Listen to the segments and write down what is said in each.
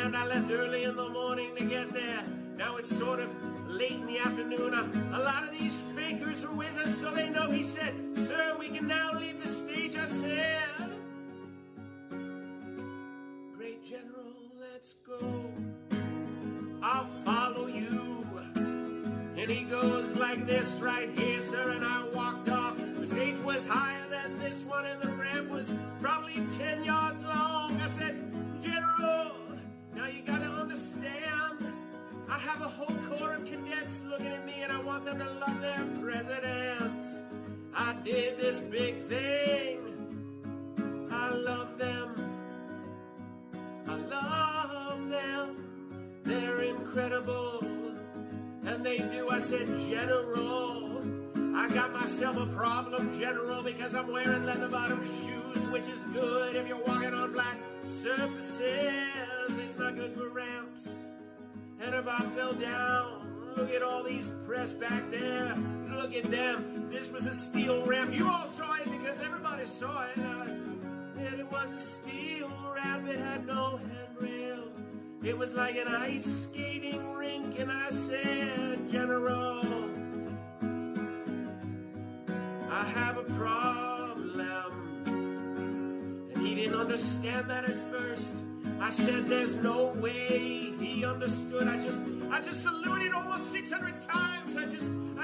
understand. I left early in the morning to get there. Now it's sort of late in the afternoon. A lot of these fakers are with us, so they know. He said, sir, we can now leave the stage. I said, great general, let's go. I'll follow you. And he goes like this right here, sir, and I walked off. The stage was higher than this one, and the ramp was probably 10 yards long. I said, General, now you gotta understand, I have a whole corps of cadets looking at me, and I want them to love their presidents. I did this big thing. I love them. I love them. They're incredible. And they do. I said, General, I got myself a problem, General, because I'm wearing leather bottom shoes, which is good if you're walking on flat surfaces. It's not good for ramps. And if I fell down, look at all these press back there. Look at them. This was a steel ramp. You all saw it because everybody saw it. And it was a steel ramp. It had no handrail. It was like an ice skating rink, and I said, General, I have a problem. And he didn't understand that at first. I said, there's no way. He understood. I just saluted almost 600 times. I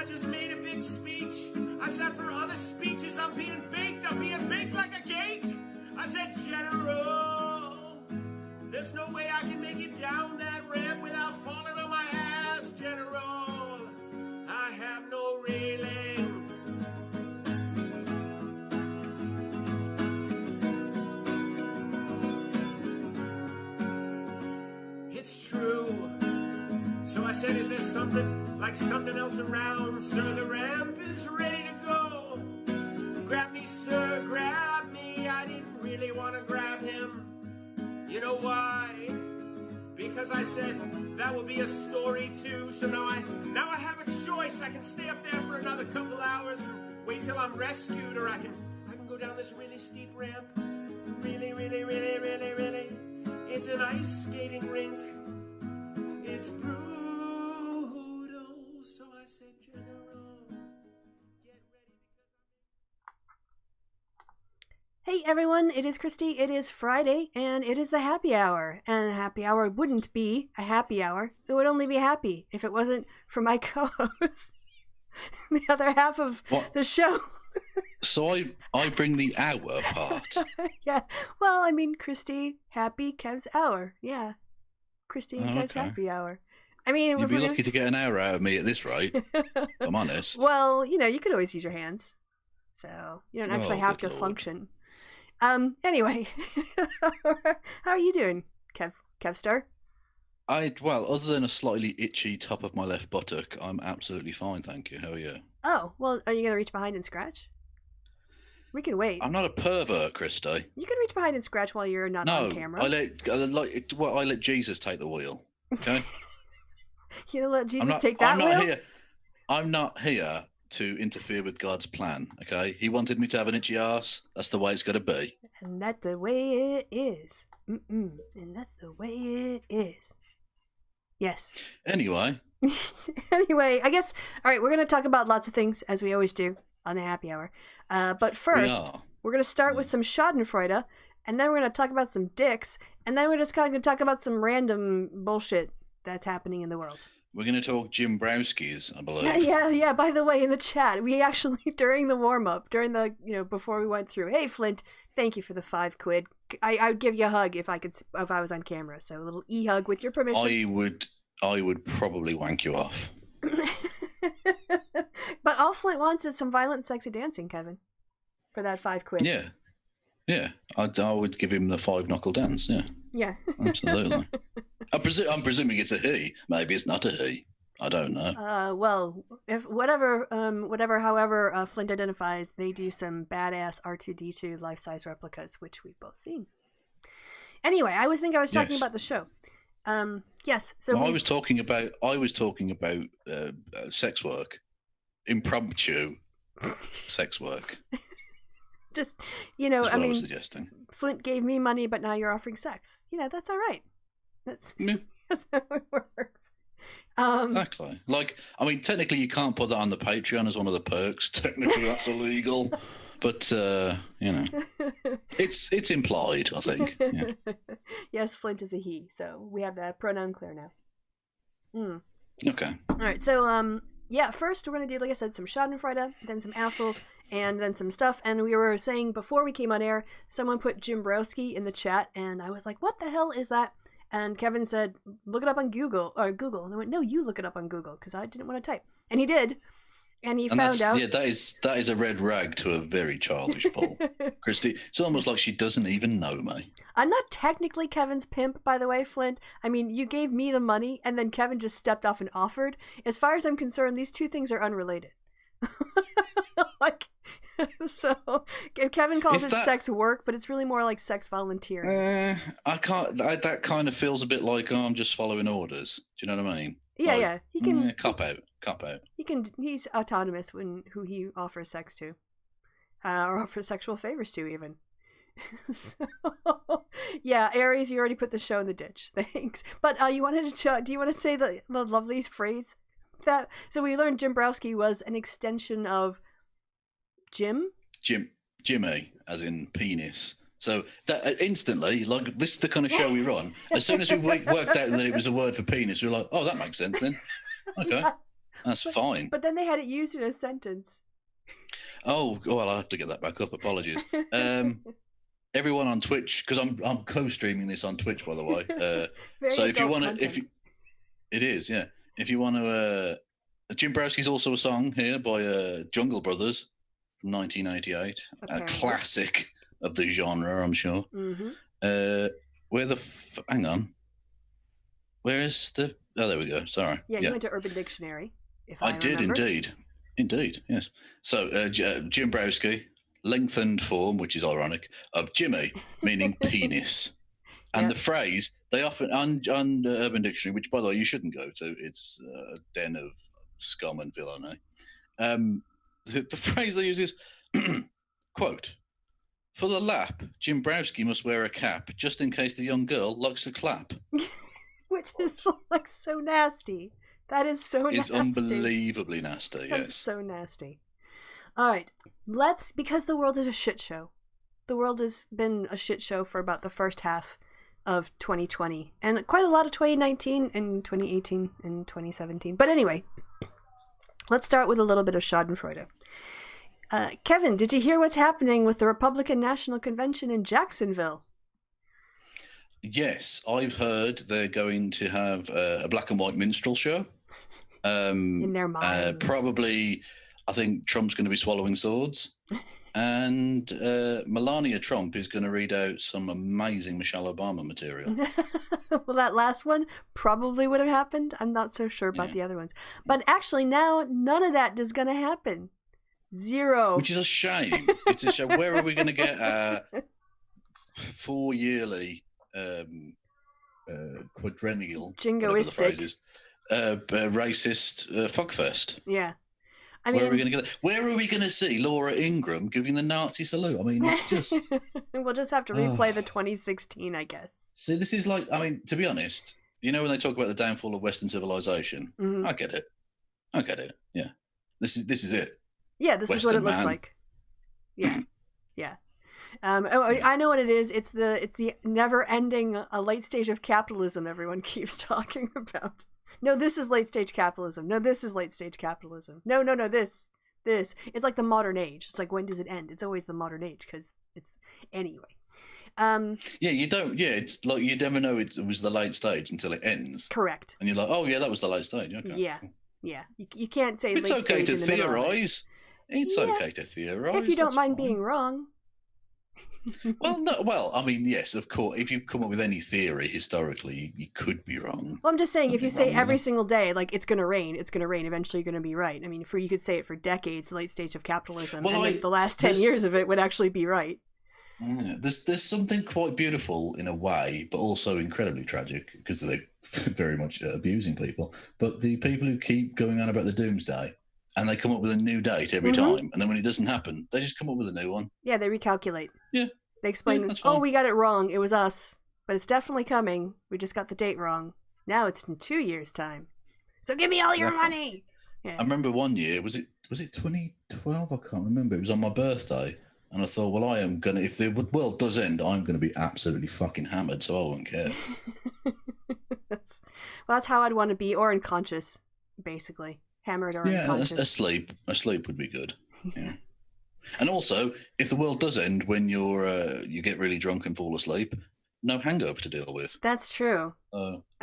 just made a big speech. I said, for other speeches, I'm being baked like a cake. I said, General, there's no way I can make it down that ramp without falling on my ass, General. I have no railing. It's true. So I said, is there something else around? Sir, the ramp is ready to go. Grab me, sir, grab me. I didn't really want to grab him. You know why? Because I said that would be a story too. So now I have a choice. I can stay up there for another couple hours and wait till I'm rescued, or I can go down this really steep ramp. Really, really, really, really, really. It's an ice skating rink. It's brutal. So I said, General, get ready because Hey everyone, it is Kristi. It is Friday, and it is the happy hour. And the happy hour wouldn't be a happy hour. It would only be happy if it wasn't for my co-host, the other half of the show. So I bring the hour part. Yeah. Well, I mean, Kristi, happy, Kev's hour. Yeah. Kristi and Kev's happy hour. I mean, you'd be lucky to get an hour out of me at this rate. I'm honest. Well, you could always use your hands, so you don't actually have to function. Anyway, how are you doing, Kevstar? Well, other than a slightly itchy top of my left buttock, I'm absolutely fine, thank you. How are you? Oh, well, are you going to reach behind and scratch? We can wait. I'm not a pervert, Kristi. You can reach behind and scratch while you're not on camera. I let Jesus take the wheel, okay? You let Jesus take that wheel? I'm not here to interfere with God's plan, okay? He wanted me to have an itchy arse. That's the way it's got to be. And that's the way it is. And that's the way it is. Yes. Anyway, I guess, all right, we're going to talk about lots of things, as we always do on the happy hour. But first, we're going to start with some schadenfreude, and then we're going to talk about some dicks, and then we're just going to talk about some random bullshit that's happening in the world. We're going to talk Jimbrowskis, I believe. Yeah. By the way, in the chat, we actually, during the warm-up, before we went through, hey, Flint, thank you for the £5. I would give you a hug if I was on camera. So a little e-hug with your permission. I would probably wank you off. But all Flint wants is some violent, sexy dancing, Kevin, for that £5. Yeah. I would give him the 5-knuckle dance. Yeah. Absolutely. I'm presuming it's a he. Maybe it's not a he. I don't know. Well, if however Flint identifies, they do some badass R2-D2 life-size replicas, which we've both seen. Anyway, I was talking about the show. Yes. So I was talking about sex work, impromptu sex work. Just I was suggesting. Flint gave me money, but now you're offering sex. That's all right. That's how it works. Exactly. Like, I mean, technically you can't put that on the Patreon as one of the perks. Technically that's illegal. But, it's implied, I think. Yeah. Yes, Flint is a he, so we have that pronoun clear now. Okay. All right, so, first we're going to do, like I said, some schadenfreude, then some assholes, and then some stuff. And we were saying before we came on air, someone put Jimbrowski in the chat, and I was like, what the hell is that? And Kevin said, look it up on Google. And I went, no, you look it up on Google, because I didn't want to type. And he did. And he found out. Yeah, that is a red rag to a very childish Paul. Kristi, it's almost like she doesn't even know me. I'm not technically Kevin's pimp, by the way, Flint. I mean, you gave me the money, and then Kevin just stepped off and offered. As far as I'm concerned, these two things are unrelated. So Kevin calls it sex work, but it's really more like sex volunteering. I can't. That kind of feels a bit like I'm just following orders. Do you know what I mean? Yeah, like, yeah. He can cop out. He's autonomous when who he offers sex to, or offers sexual favors to, even. So, yeah, Aries, you already put the show in the ditch. Thanks. But do you want to say the lovely phrase? So we learned Jimbrowski was an extension of Jimmy, as in penis. So that instantly, like, this is the kind of show we run. As soon as we worked out that it was a word for penis, we were like, oh, that makes sense then. Okay, that's fine. But then they had it used in a sentence. Oh, well, I'll have to get that back up. Apologies. Everyone on Twitch, because I'm co-streaming this on Twitch, by the way. So if you want to, it is, yeah. If you want to, Jimbrowski's also a song here by Jungle Brothers from 1988, a classic of the genre, I'm sure. Mm-hmm. Hang on. Where is the? Oh, there we go. Sorry. Yeah, you went to Urban Dictionary. I did indeed, yes. So Jimbrowski, lengthened form, which is ironic, of Jimmy, meaning penis. And the phrase, they often, on Urban Dictionary, which, by the way, you shouldn't go to, it's a den of scum and villainy. The phrase they use is, quote, for the lap, Jimbrowski must wear a cap, just in case the young girl likes to clap. Which is, like, so nasty. That is so nasty. It's unbelievably nasty, yes. That's so nasty. All right, because the world is a shit show. The world has been a shit show for about the first half of 2020, and quite a lot of 2019 and 2018 and 2017. But anyway, let's start with a little bit of schadenfreude. Kevin, did you hear what's happening with the Republican National Convention in Jacksonville? Yes, I've heard they're going to have a black and white minstrel show. In their minds. Probably, I think Trump's going to be swallowing swords. And Melania Trump is going to read out some amazing Michelle Obama material. Well, that last one probably would have happened. I'm not so sure about the other ones. But actually now, none of that is going to happen. Zero. Which is a shame. It's a shame. Where are we going to get our 4-yearly quadrennial jingoistic racist fuckfest? Yeah. I mean, where are we going to get that? Where are we going to see Laura Ingraham giving the Nazi salute? I mean, it's just... We'll just have to replay the 2016, I guess. See, this is like, I mean, to be honest, you know when they talk about the downfall of Western civilization? Mm-hmm. I get it. Yeah. This is it. Yeah, this Western is what it looks like. Yeah. Yeah. I know what it is. It's the never-ending late stage of capitalism everyone keeps talking about. No, this is late stage capitalism. No, this is late stage capitalism. No, this. It's like the modern age. It's like, when does it end? It's always the modern age because it's anyway. Yeah, you don't. Yeah, it's like you never know it was the late stage until it ends. Correct. And you're like, oh yeah, that was the late stage. Okay. Yeah. You can't say it's late okay stage to theorize. It's okay to theorize if you don't mind being wrong. Well, no. Well, I mean, yes, of course. If you come up with any theory historically, you could be wrong. Well, I'm just saying, if you say every single day, like, it's going to rain, eventually you're going to be right. I mean, you could say it for decades, late stage of capitalism, and like the last 10 years of it would actually be right. Yeah, there's something quite beautiful in a way, but also incredibly tragic because they're very much abusing people. But the people who keep going on about the doomsday, and they come up with a new date every time, and then when it doesn't happen, they just come up with a new one. Yeah, they recalculate. Yeah. They explain, we got it wrong. It was us. but it's definitely coming. We just got the date wrong. Now it's in 2 years' time. So give me all your money. Yeah. I remember one year, was it 2012? I can't remember. It was on my birthday. And I thought, well, I am going to, if the world does end, I'm going to be absolutely fucking hammered, so I won't care. That's how I'd want to be, or unconscious, basically. Hammered or unconscious. Yeah, asleep would be good. Yeah. And also, if the world does end when you get really drunk and fall asleep, no hangover to deal with. That's true.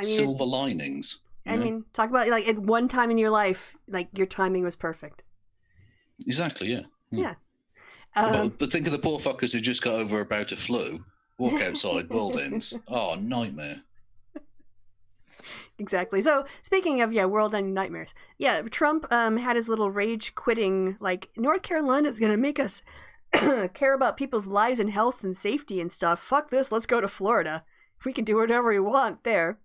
Silver linings. I mean, talk about like at one time in your life, like your timing was perfect. Exactly. Yeah. Yeah. But think of the poor fuckers who just got over about a flu, walk outside, world ends. Oh, nightmare. Exactly. So speaking of world-ending nightmares, Trump had his little rage quitting. Like, North Carolina is gonna make us care about people's lives and health and safety and stuff. Fuck this. Let's go to Florida. We can do whatever we want there.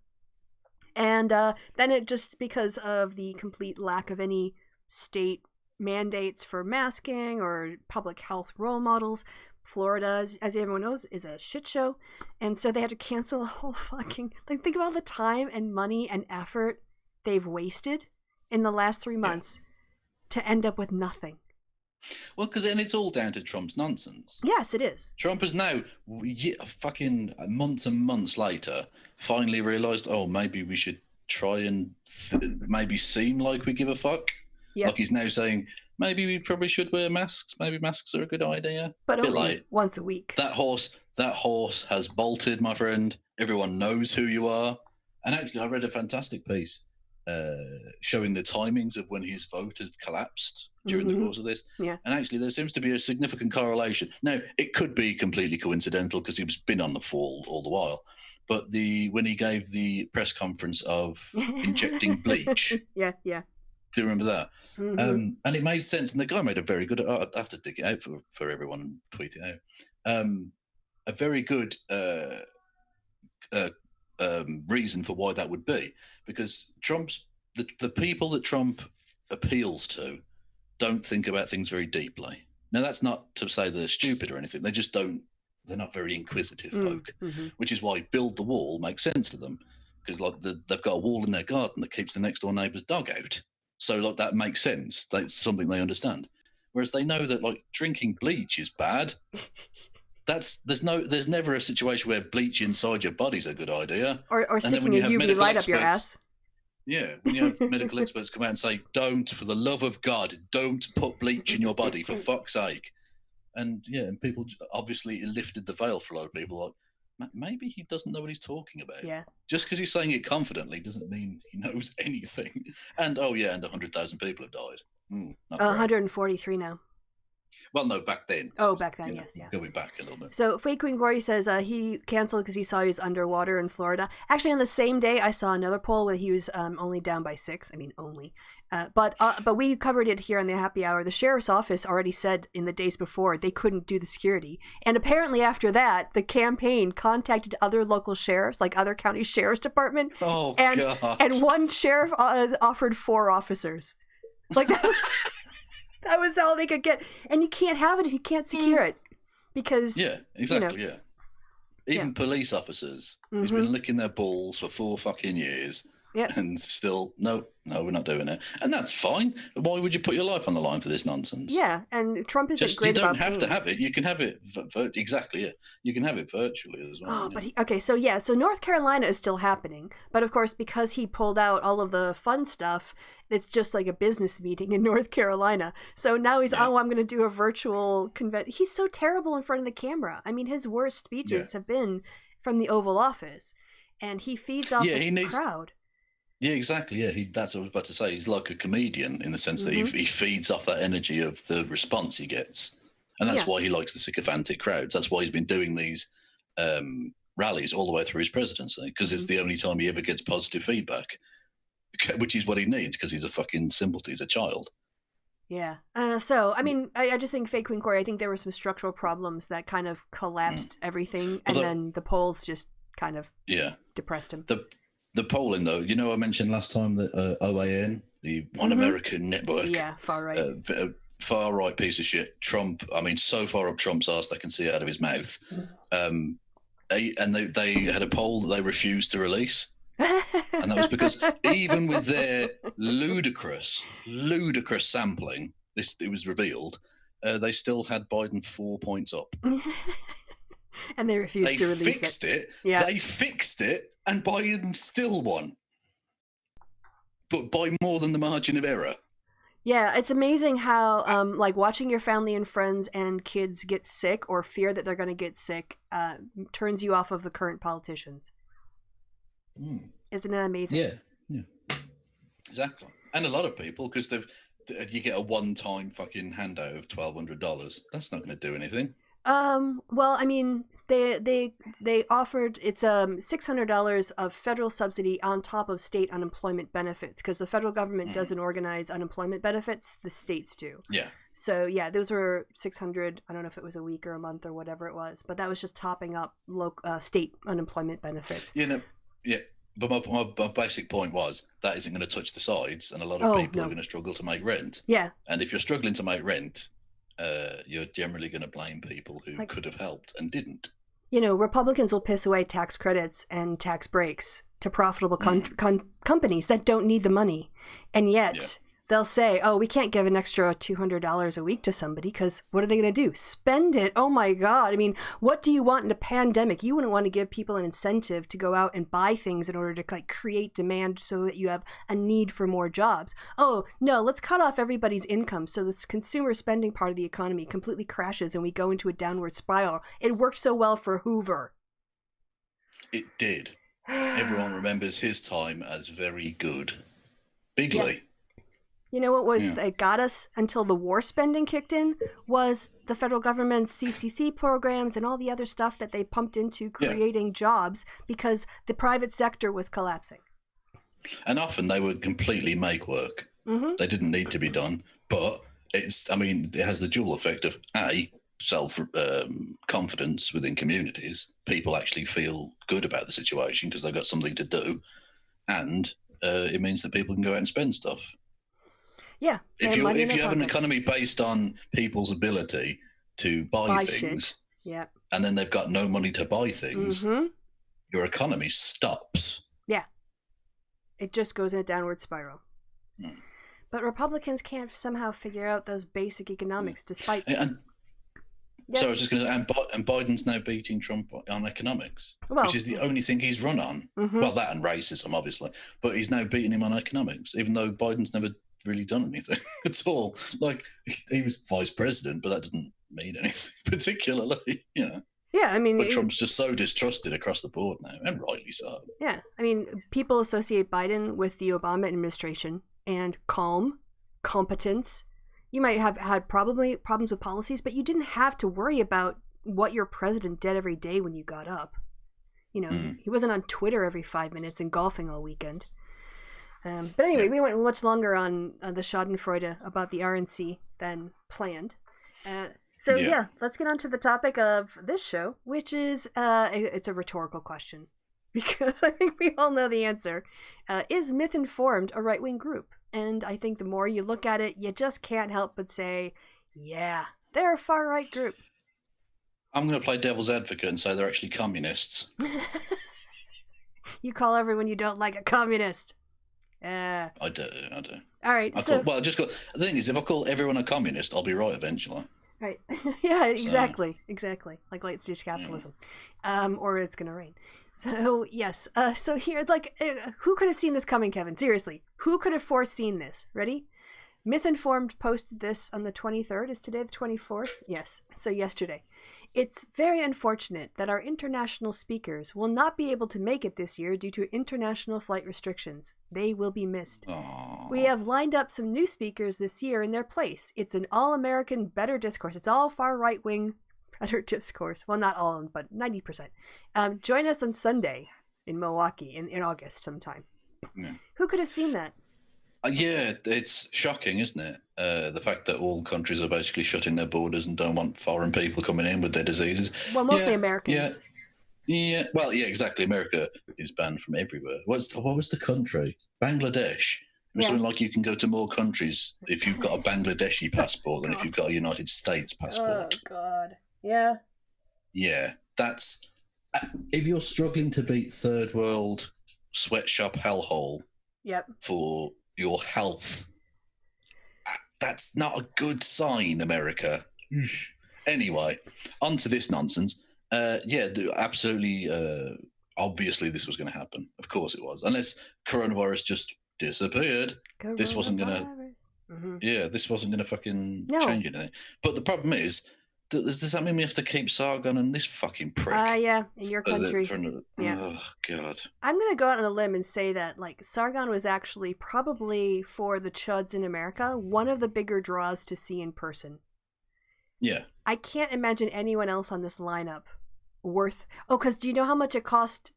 And then it just, because of the complete lack of any state mandates for masking or public health role models, Florida, as everyone knows, is a shit show. And so they had to cancel a whole fucking, like, think of all the time and money and effort they've wasted in the last 3 months to end up with nothing. Well, because then it's all down to Trump's nonsense. Yes, it is. Trump has now, fucking months and months later, finally realised, oh, maybe we should try and maybe seem like we give a fuck. Yep. Like he's now saying, maybe we probably should wear masks. Maybe masks are a good idea. But only once a week. That horse has bolted, my friend. Everyone knows who you are. And actually, I read a fantastic piece showing the timings of when his vote has collapsed during the course of this. Yeah. And actually, there seems to be a significant correlation. Now, it could be completely coincidental because he's been on the fall all the while. But when he gave the press conference of injecting bleach. Yeah. Do you remember that? Mm-hmm. And it made sense. And the guy made a very good, I have to dig it out for everyone and tweet it out. A very good reason for why that would be. Because the people that Trump appeals to don't think about things very deeply. Now, that's not to say they're stupid or anything. They just don't, they're not very inquisitive folk, which is why build the wall makes sense to them. Because like they've got a wall in their garden that keeps the next door neighbour's dog out. So like that makes sense. That's something they understand. Whereas they know that like drinking bleach is bad. There's never a situation where bleach inside your body's a good idea. Or sticking a UV light up your ass. Yeah, when you have medical experts come out and say, don't, for the love of God, don't put bleach in your body, for fuck's sake. And and people, obviously it lifted the veil for a lot of people, like, maybe he doesn't know what he's talking about. Yeah. Just because he's saying it confidently doesn't mean he knows anything. And 100,000 people have died. 143 now. Well, no, back then. Oh, back then, yes, yeah. Going back a little bit. So, Fake Queen Gordy says he canceled because he saw he was underwater in Florida. Actually, on the same day, I saw another poll where he was only down by 6. I mean, only. But we covered it here on the Happy Hour. The sheriff's office already said in the days before they couldn't do the security. And apparently after that, the campaign contacted other local sheriffs, like other county sheriff's department. Oh, God. And one sheriff offered 4 officers. Like that was all they could get. And you can't have it if you can't secure it. Because, yeah, exactly, Even police officers who's been licking their balls for 4 fucking years. Yep. And still, no, we're not doing it. And that's fine. Why would you put your life on the line for this nonsense? Yeah, and Trump isn't great about you don't have to have it. You can have it, exactly, yeah. You can have it virtually as well. Oh, so North Carolina is still happening. But of course, because he pulled out all of the fun stuff, it's just like a business meeting in North Carolina. So now he's, I'm going to do a virtual convention. He's so terrible in front of the camera. I mean, his worst speeches have been from the Oval Office. And he feeds off the crowd. Yeah, exactly. Yeah, that's what I was about to say. He's like a comedian in the sense that he feeds off that energy of the response he gets. And that's why he likes the sycophantic crowds. That's why he's been doing these rallies all the way through his presidency, because it's the only time he ever gets positive feedback, which is what he needs because he's a fucking simpleton. He's a child. Yeah. So, I mean, I just think Fake Queen Corey, I think there were some structural problems that kind of collapsed everything. And then the polls just kind of depressed him. The polling, though, I mentioned last time that OAN, the One American Network, far right, far right piece of shit. Trump, I mean, so far up Trump's arse they can see out of his mouth. they had a poll that they refused to release. And that was because even with their ludicrous sampling, it was revealed, they still had Biden 4 points up. And they refused to release it. They fixed it. Yeah. They fixed it, and Biden still won. But by more than the margin of error. Yeah, it's amazing how, like, watching your family and friends and kids get sick or fear that they're going to get sick turns you off of the current politicians. Isn't that amazing? Yeah. Exactly. And a lot of people, because you get a one-time fucking handout of $1,200. That's not going to do anything. Well, I mean, they offered, it's $600 of federal subsidy on top of state unemployment benefits, because the federal government doesn't organize unemployment benefits, the states do. Yeah. So yeah, those were $600. I don't know if it was a week or a month or whatever it was, but that was just topping up state unemployment benefits. Yeah. But my basic point was that isn't going to touch the sides, and a lot of people are going to struggle to make rent. Yeah. And if you're struggling to make rent, you're generally going to blame people who could have helped and didn't. You know, Republicans will piss away tax credits and tax breaks to profitable companies that don't need the money. And yet they'll say, oh, we can't give an extra $200 a week to somebody because what are they going to do? Spend it. Oh, my God. I mean, what do you want in a pandemic? You wouldn't want to give people an incentive to go out and buy things in order to create demand so that you have a need for more jobs. Oh, no, let's cut off everybody's income so this consumer spending part of the economy completely crashes and we go into a downward spiral. It worked so well for Hoover. It did. Everyone remembers his time as very good. Bigly. Yeah. You know what was that got us until the war spending kicked in was the federal government's CCC programs and all the other stuff that they pumped into creating jobs because the private sector was collapsing. And often they would completely make work. Mm-hmm. They didn't need to be done, but it has the dual effect of self-confidence within communities. People actually feel good about the situation because they've got something to do, and it means that people can go out and spend stuff. Yeah. If you have an economy based on people's ability to buy things, and then they've got no money to buy things, your economy stops. Yeah. It just goes in a downward spiral. But Republicans can't somehow figure out those basic economics despite... So I was just going to say, and Biden's now beating Trump on economics, which is the only thing he's run on. Well, that and racism, obviously. But he's now beating him on economics, even though Biden's never really done anything at all. Like, he was vice president, but that doesn't mean anything particularly, you know. Yeah, I mean... But Trump's just so distrusted across the board now, and rightly so. Yeah, I mean, people associate Biden with the Obama administration and calm, competence. You might have had probably problems with policies, but you didn't have to worry about what your president did every day when you got up. You know, he wasn't on Twitter every 5 minutes and golfing all weekend. But anyway, we went much longer on the Schadenfreude about the RNC than planned. So let's get on to the topic of this show, which is, it's a rhetorical question, because I think we all know the answer. Is Mythinformed a right-wing group? And I think the more you look at it, you just can't help but say, yeah, they're a far-right group. I'm going to play devil's advocate and say they're actually communists. You call everyone you don't like a communist. I do. All right. The thing is, if I call everyone a communist, I'll be right eventually. Right. Yeah, exactly. Like late stage capitalism. Or it's going to rain. So, yes. So here, who could have seen this coming, Kevin? Seriously. Who could have foreseen this? Ready? Mythinformed posted this on the 23rd. Is today the 24th? Yes. So yesterday. It's very unfortunate that our international speakers will not be able to make it this year due to international flight restrictions. They will be missed. Aww. We have lined up some new speakers this year in their place. It's an all-American better discourse. It's all far right-wing better discourse. Well, not all, but 90%. Join us on Sunday in Milwaukee in August sometime. Yeah. Who could have seen that? Yeah, it's shocking, isn't it? The fact that all countries are basically shutting their borders and don't want foreign people coming in with their diseases. Well, mostly Americans. Yeah. Well, yeah, exactly. America is banned from everywhere. What was the country? Bangladesh. It was something like you can go to more countries if you've got a Bangladeshi passport than if you've got a United States passport. Oh, God. Yeah. Yeah, that's if you're struggling to beat third world sweatshop hellhole for your health, that's not a good sign, America. Anyway, on to this nonsense. Absolutely. Obviously, this was going to happen. Of course it was. Unless coronavirus just disappeared. This wasn't going to... this wasn't going to fucking change anything. But the problem is, does that mean we have to keep Sargon and this fucking prick? In your country. Oh, God. I'm going to go out on a limb and say that, like, Sargon was actually probably, for the chuds in America, one of the bigger draws to see in person. Yeah. I can't imagine anyone else on this lineup worth... Oh, because do you know how much it cost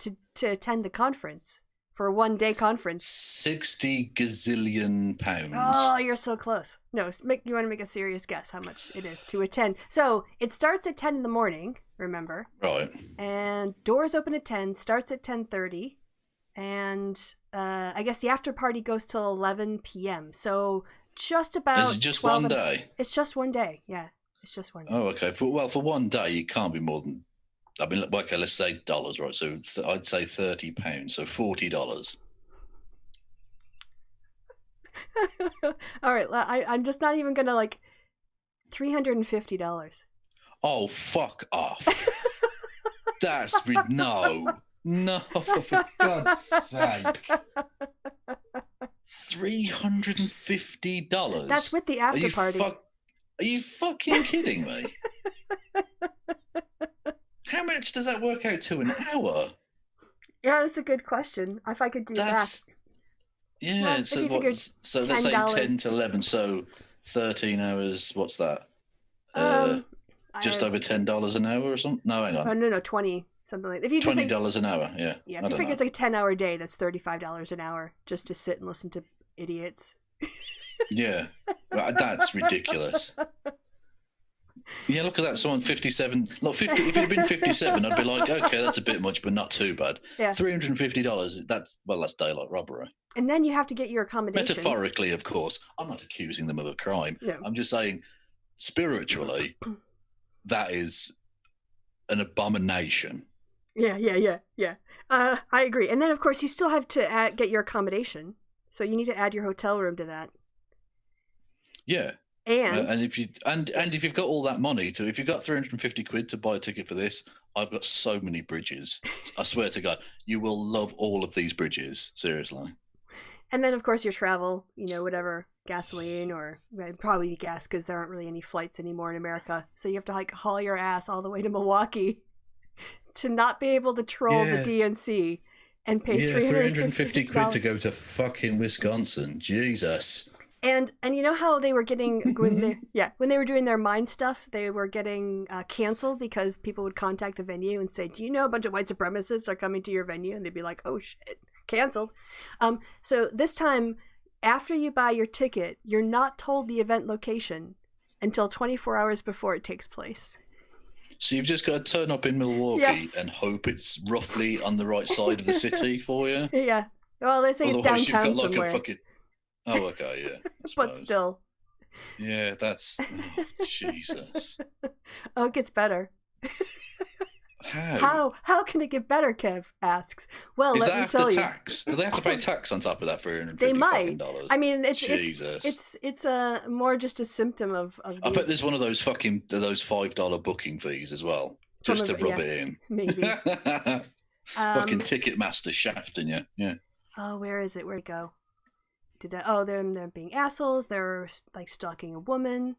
to attend the conference? For a one-day conference? 60 gazillion pounds. Oh, you're so close. No, you want to make a serious guess how much it is to attend. So, it starts at 10 in the morning, remember? Right. And doors open at 10, starts at 10:30. And I guess the after party goes till 11 p.m. So, just about... Is it just one day? It's just one day, yeah. It's just one day. Oh, okay. For one day, it can't be more than... I mean, okay, let's say dollars, right? So I'd say £30, so $40. All right, I'm just not even gonna like $350. Oh, fuck off! That's no, for God's sake! $350. That's with the after party. Are you fucking kidding me? How much does that work out to an hour? Yeah, that's a good question. If I could do that. Yeah, well, so let's say 10 to 11, so 13 hours, what's that? Just over $10 an hour or something? No, hang on. Oh, no, 20, something like that. If you just $20 an hour, yeah. Yeah, if you figure it's like a 10-hour day, that's $35 an hour just to sit and listen to idiots. Yeah, that's ridiculous. Yeah, look at that. Someone 57. Look, 50. If it had been 57, I'd be like, okay, that's a bit much, but not too bad. Yeah. $350. That's daylight robbery. And then you have to get your accommodations. Metaphorically, of course. I'm not accusing them of a crime. No. I'm just saying, spiritually, that is an abomination. Yeah. I agree. And then, of course, you still have to get your accommodation. So you need to add your hotel room to that. Yeah. And if you've got all that money if you've got 350 quid to buy a ticket for this, I've got so many bridges. I swear to God, you will love all of these bridges. Seriously. And then, of course, your travel, whatever, gasoline or probably gas because there aren't really any flights anymore in America. So you have to like haul your ass all the way to Milwaukee to not be able to troll the DNC and pay $350 quid to go to fucking Wisconsin. Jesus. And you know how they were getting when they were doing their Mind stuff, they were getting canceled because people would contact the venue and say, "Do you know a bunch of white supremacists are coming to your venue?" And they'd be like, "Oh shit, canceled." So this time, after you buy your ticket, you're not told the event location until 24 hours before it takes place. So you've just got to turn up in Milwaukee and hope it's roughly on the right side of the city for you. Yeah. Well, they say Otherwise, it's downtown you've got like somewhere. a fucking... Oh, okay, yeah. But still. Yeah, that's... Oh, Jesus. Oh, it gets better. How? How can it get better, Kev asks. Well, let me tell you. Tax? Do they have to pay tax on top of that $350? They might. I mean, Jesus. It's more just a symptom of I bet there's one of those those $5 booking fees as well, just to rub it in. Maybe. Fucking Ticketmaster shafting you. Yeah. Oh, where is it? Where'd it go? They're being assholes. They're like stalking a woman.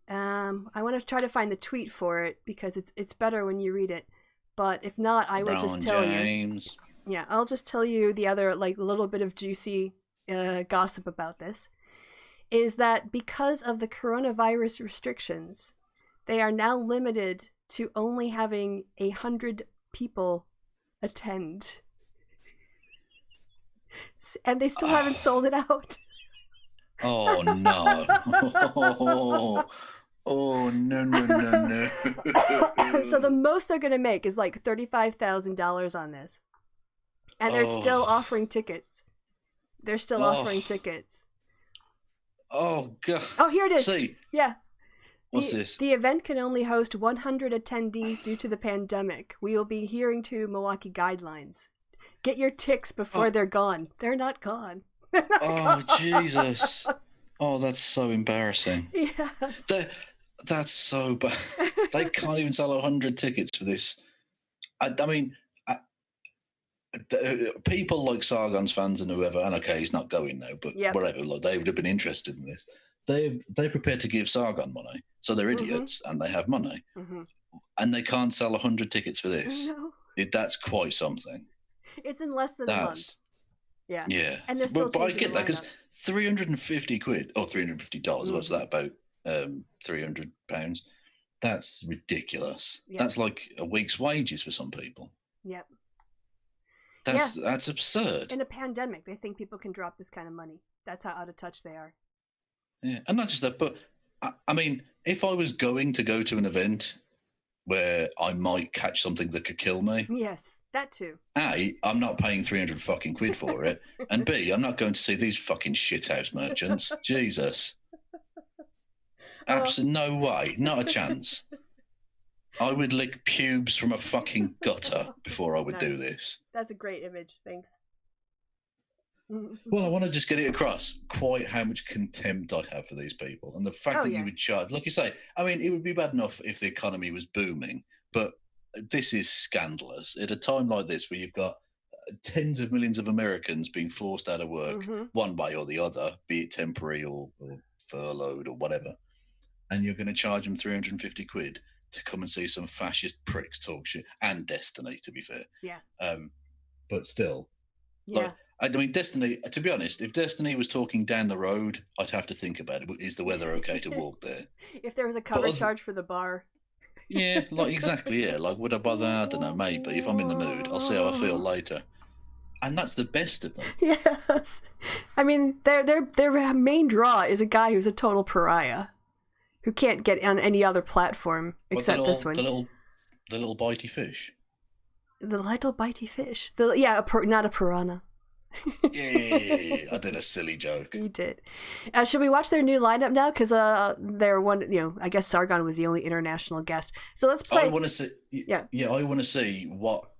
I want to try to find the tweet for it because it's better when you read it. But if not, I will just tell you. Yeah, I'll just tell you the other like little bit of juicy gossip about this. Is that because of the coronavirus restrictions, they are now limited to only having 100 people attend. And they still haven't sold it out. Oh, no. Oh, no. So the most they're going to make is like $35,000 on this. And they're still offering tickets. Oh, God. Oh, here it is. See. Yeah. What's this? The event can only host 100 attendees due to the pandemic. We will be adhering to Milwaukee guidelines. Get your ticks before they're gone. They're not gone. Oh, Jesus. Oh, that's so embarrassing. Yes. That's so bad. They can't even sell 100 tickets for this. I mean, people like Sargon's fans and whoever, and okay, he's not going now, but whatever, like, they would have been interested in this. They're prepared to give Sargon money, so they're idiots and they have money. And they can't sell 100 tickets for this. No. That's quite something. It's in less than a month. Yeah. Yeah. And they're still but I get that, because 350 quid, or $350, what's that, about £300? That's ridiculous. Yep. That's like a week's wages for some people. Yep. That's absurd. In a pandemic, they think people can drop this kind of money. That's how out of touch they are. Yeah, and not just that, but I mean, if I was going to go to an event where I might catch something that could kill me. Yes, that too. A, I'm not paying 300 fucking quid for it. And B, I'm not going to see these fucking shithouse merchants. Jesus. Absolutely no way. Not a chance. I would lick pubes from a fucking gutter before I would do this. That's a great image. Thanks. Well, I want to just get it across quite how much contempt I have for these people. And the fact that you would charge, like you say, I mean, it would be bad enough if the economy was booming, but this is scandalous. At a time like this, where you've got tens of millions of Americans being forced out of work one way or the other, be it temporary or furloughed or whatever, and you're going to charge them 350 quid to come and see some fascist pricks talk shit, and Destiny, to be fair. Yeah. But still. Yeah. Like, I mean, Destiny, to be honest, if Destiny was talking down the road, I'd have to think about it. Is the weather okay to walk there? If there was a cover charge for the bar. Yeah, like, exactly, yeah. Like, would I bother? I don't know, maybe. If I'm in the mood, I'll see how I feel later. And that's the best of them. Yes. I mean, their main draw is a guy who's a total pariah, who can't get on any other platform except this one. The little bitey fish. The little bitey fish. Not a piranha. Yeah, I did a silly joke. You did. Should we watch their new lineup now? Because they're one. I guess Sargon was the only international guest. So let's play. I want to see. Yeah, I want to see what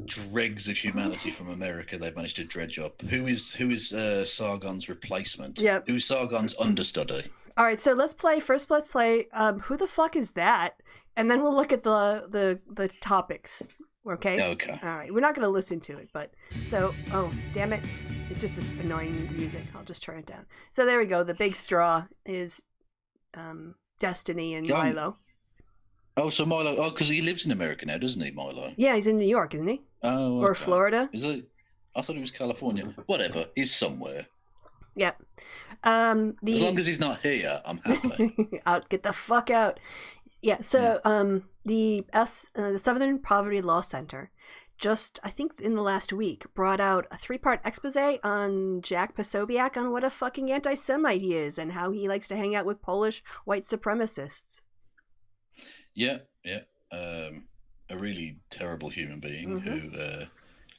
dregs of humanity from America they've managed to dredge up. Who is Sargon's replacement? Yeah. Who's Sargon's understudy? All right. So let's play. First, let's play. Who the fuck is that? And then we'll look at the topics. Okay? Okay. All right. We're not going to listen to it, but so, oh, damn it. It's just this annoying music. I'll just turn it down. So there we go. The big straw is Destiny and Milo. Oh, so Milo, because he lives in America now, doesn't he, Milo? Yeah, he's in New York, isn't he? Oh, okay. Or Florida. Is it? I thought it was California. Whatever. He's somewhere. Yeah. As long as he's not here, I'm happy. I'll get the fuck out. Yeah, so the Southern Poverty Law Center just, I think in the last week, brought out a 3-part expose on Jack Posobiec on what a fucking anti-Semite he is and how he likes to hang out with Polish white supremacists. Yeah. A really terrible human being who...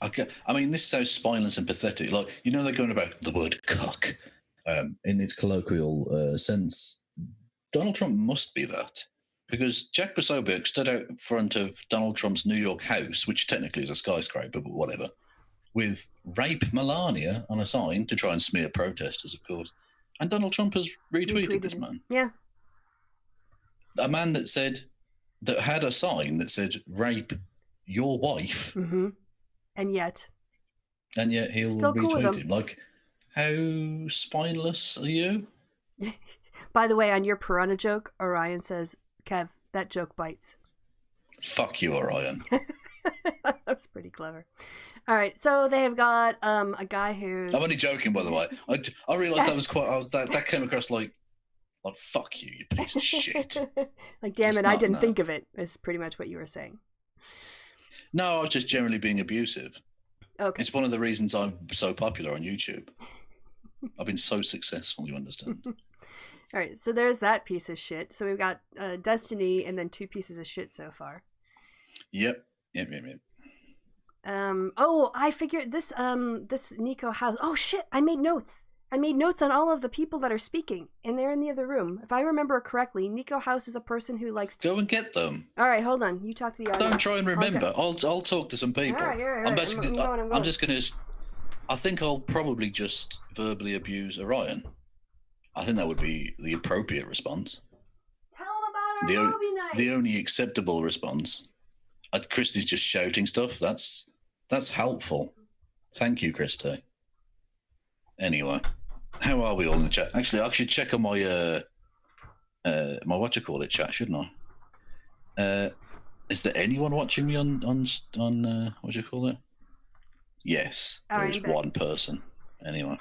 I mean, this sounds spineless and pathetic. Like, they're going about the word cuck in its colloquial sense. Donald Trump must be that. Because Jack Posobiec stood out in front of Donald Trump's New York house, which technically is a skyscraper, but whatever, with "Rape Melania" on a sign to try and smear protesters, of course. And Donald Trump has retweeted this man. Yeah. A man that had a sign that said, "Rape your wife." Mm-hmm. And yet he'll still retweet cool him. Like, how spineless are you? By the way, on your piranha joke, Orion says, Kev, that joke bites. Fuck you, Orion. That was pretty clever. All right, so they have got a guy who's... I'm only joking, by the way. I realised that was quite... that came across like fuck you, you piece of shit. Like, damn it, I didn't think of it, is pretty much what you were saying. No, I was just generally being abusive. Okay. It's one of the reasons I'm so popular on YouTube. I've been so successful, you understand. All right, so there's that piece of shit. So we've got Destiny and then 2 pieces of shit so far. Yep. I figured this Nico House. Oh shit, I made notes. I made notes on all of the people that are speaking, and they're in the other room. If I remember correctly, Nico House is a person who likes to... Go and get them. All right, hold on. You talk to the audience. Don't try and remember. Okay. I'll talk to some people. All right. I'm just going to... I think I'll probably just verbally abuse Orion. I think that would be the appropriate response. Tell them about our movie night. The only acceptable response. Kristi's just shouting stuff. That's helpful. Thank you, Kristi. Anyway, how are we all in the chat? Actually, I should check on my my chat, shouldn't I? Is there anyone watching me on what? Yes, there is one person. Anyway,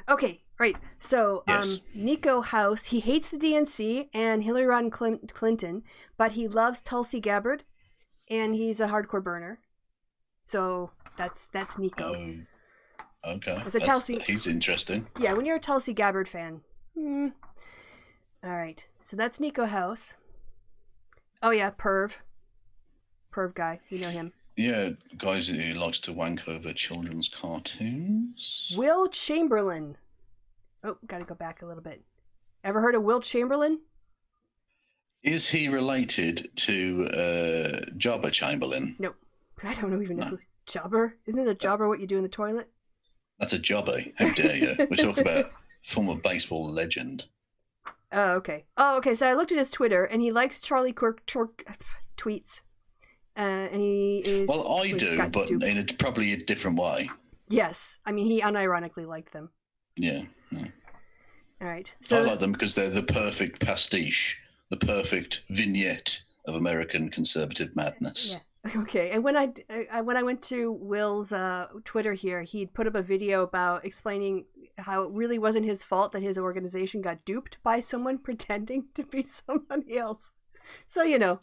okay, right. So, yes. Nico House, he hates the DNC and Hillary Rodham Clinton, but he loves Tulsi Gabbard, and he's a hardcore burner. So that's Nico. Oh, okay. He's interesting. Yeah, when you're a Tulsi Gabbard fan. All right. So that's Nico House. Oh yeah, Perv guy. You know him. Yeah, guys who likes to wank over children's cartoons. Will Chamberlain. Oh, gotta go back a little bit. Ever heard of Will Chamberlain? Is he related to Jobber Chamberlain? Nope. I don't even know. Jobber? Isn't a jobber what you do in the toilet? That's a jobber. How dare you? We're talking about former baseball legend. Oh, okay. So I looked at his Twitter, and he likes Charlie Kirk tweets. And he is... Well, I do, but duped. In probably a different way. Yes. I mean, he unironically liked them. Yeah. All right. So I like them because they're the perfect pastiche, the perfect vignette of American conservative madness. Yeah. Okay. And when I went to Will's Twitter here, he'd put up a video about explaining how it really wasn't his fault that his organization got duped by someone pretending to be somebody else. So, you know.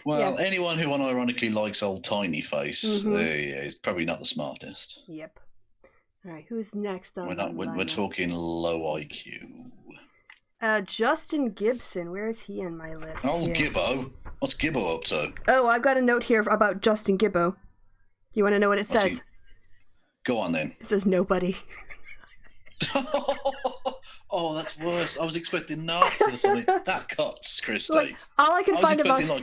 Well, anyone who unironically likes old tiny face is probably not the smartest. Yep. All right, who's next on we're talking low IQ. Justin Gibson, where is he in my list? Oh, here? Gibbo. What's Gibbo up to? Oh, I've got a note here about Justin Gibbo. You want to know what it says? Go on then. It says nobody. Oh, that's worse. I was expecting Nazi or something. That cuts, Kristi. Like, all I can find about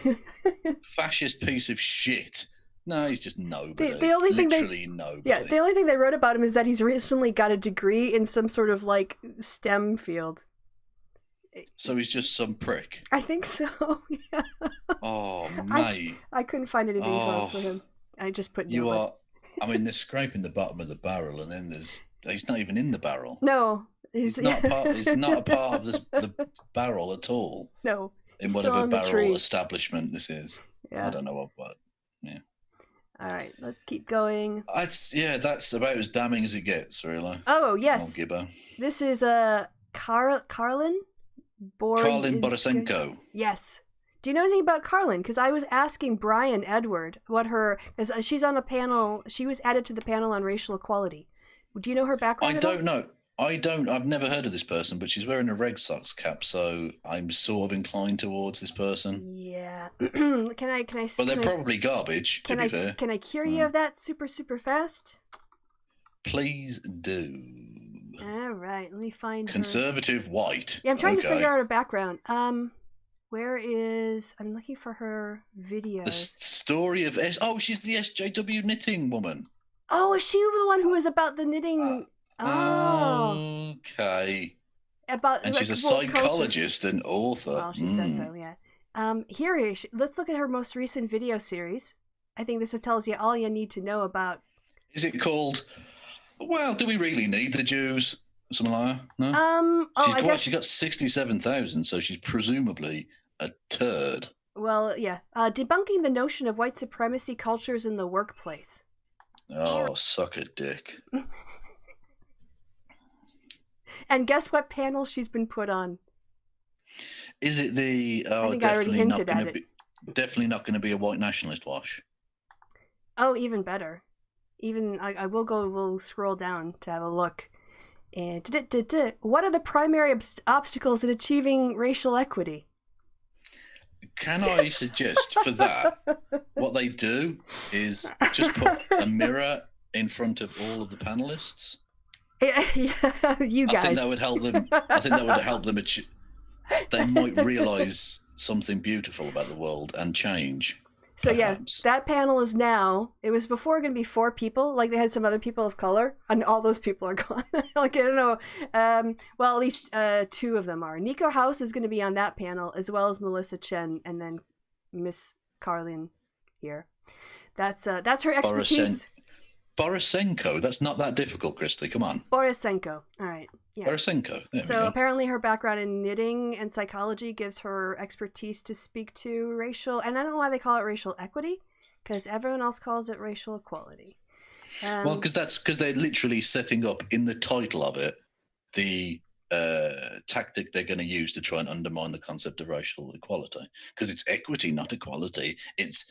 fascist piece of shit. No, he's just nobody. The only thing nobody. Yeah, the only thing they wrote about him is that he's recently got a degree in some sort of like STEM field. So he's just some prick. I think so. Yeah. Oh, mate. I couldn't find anything else for him. I just put you are. I mean, they're scraping the bottom of the barrel, and then he's not even in the barrel. No, he's not a part of the barrel at all. No, in whatever barrel establishment this is. Yeah. I don't know what. Yeah. All right, let's keep going. That's about as damning as it gets, really. Oh yes, Gibbo. This is Karlyn Borysenko. Yes. Do you know anything about Karlyn? Because I was asking Brian Edward because she's on a panel. She was added to the panel on racial equality. Do you know her background? I don't know. I've never heard of this person, but she's wearing a Red Sox cap, so I'm sort of inclined towards this person. Yeah. Can I? But they're probably garbage. To be fair. Can I cure you of that super fast? Please do. All right. Let me find conservative white. Yeah, I'm trying to figure out her background. Where is... I'm looking for her videos. The story of... she's the SJW knitting woman. Oh, is she the one who was about the knitting... Okay. And she's a psychologist and author. Well, she says so, yeah. Let's look at her most recent video series. I think this tells you all you need to know about... Is it called... Well, do we really need the Jews? Something like that? No? She got 67,000, so she's presumably a turd. Well, yeah. Debunking the notion of white supremacy cultures in the workplace. Oh, suck a dick. And guess what panel she's been put on? Is it the... I think I already hinted at it. Definitely not going to be a white nationalist wash. Oh, even better. We'll scroll down to have a look. And what are the primary obstacles in achieving racial equity? Can I suggest for that, what they do is just put a mirror in front of all of the panelists? Yeah, you guys. I think that would help them. I think that would help them. They might realise something beautiful about the world and change. So perhaps. Yeah, that panel is now. It was before going to be 4 people. Like they had some other people of color, and all those people are gone. Like I don't know. Well, at least 2 of them are. Nico House is going to be on that panel, as well as Melissa Chen, and then Miss Karlyn here. That's her expertise. Borysenko. That's not that difficult, Kristi. Come on. Borysenko. All right. Yeah. Borysenko. So apparently her background in knitting and psychology gives her expertise to speak to racial, and I don't know why they call it racial equity, because everyone else calls it racial equality. Well, because they're literally setting up in the title of it the tactic they're going to use to try and undermine the concept of racial equality, because it's equity, not equality. It's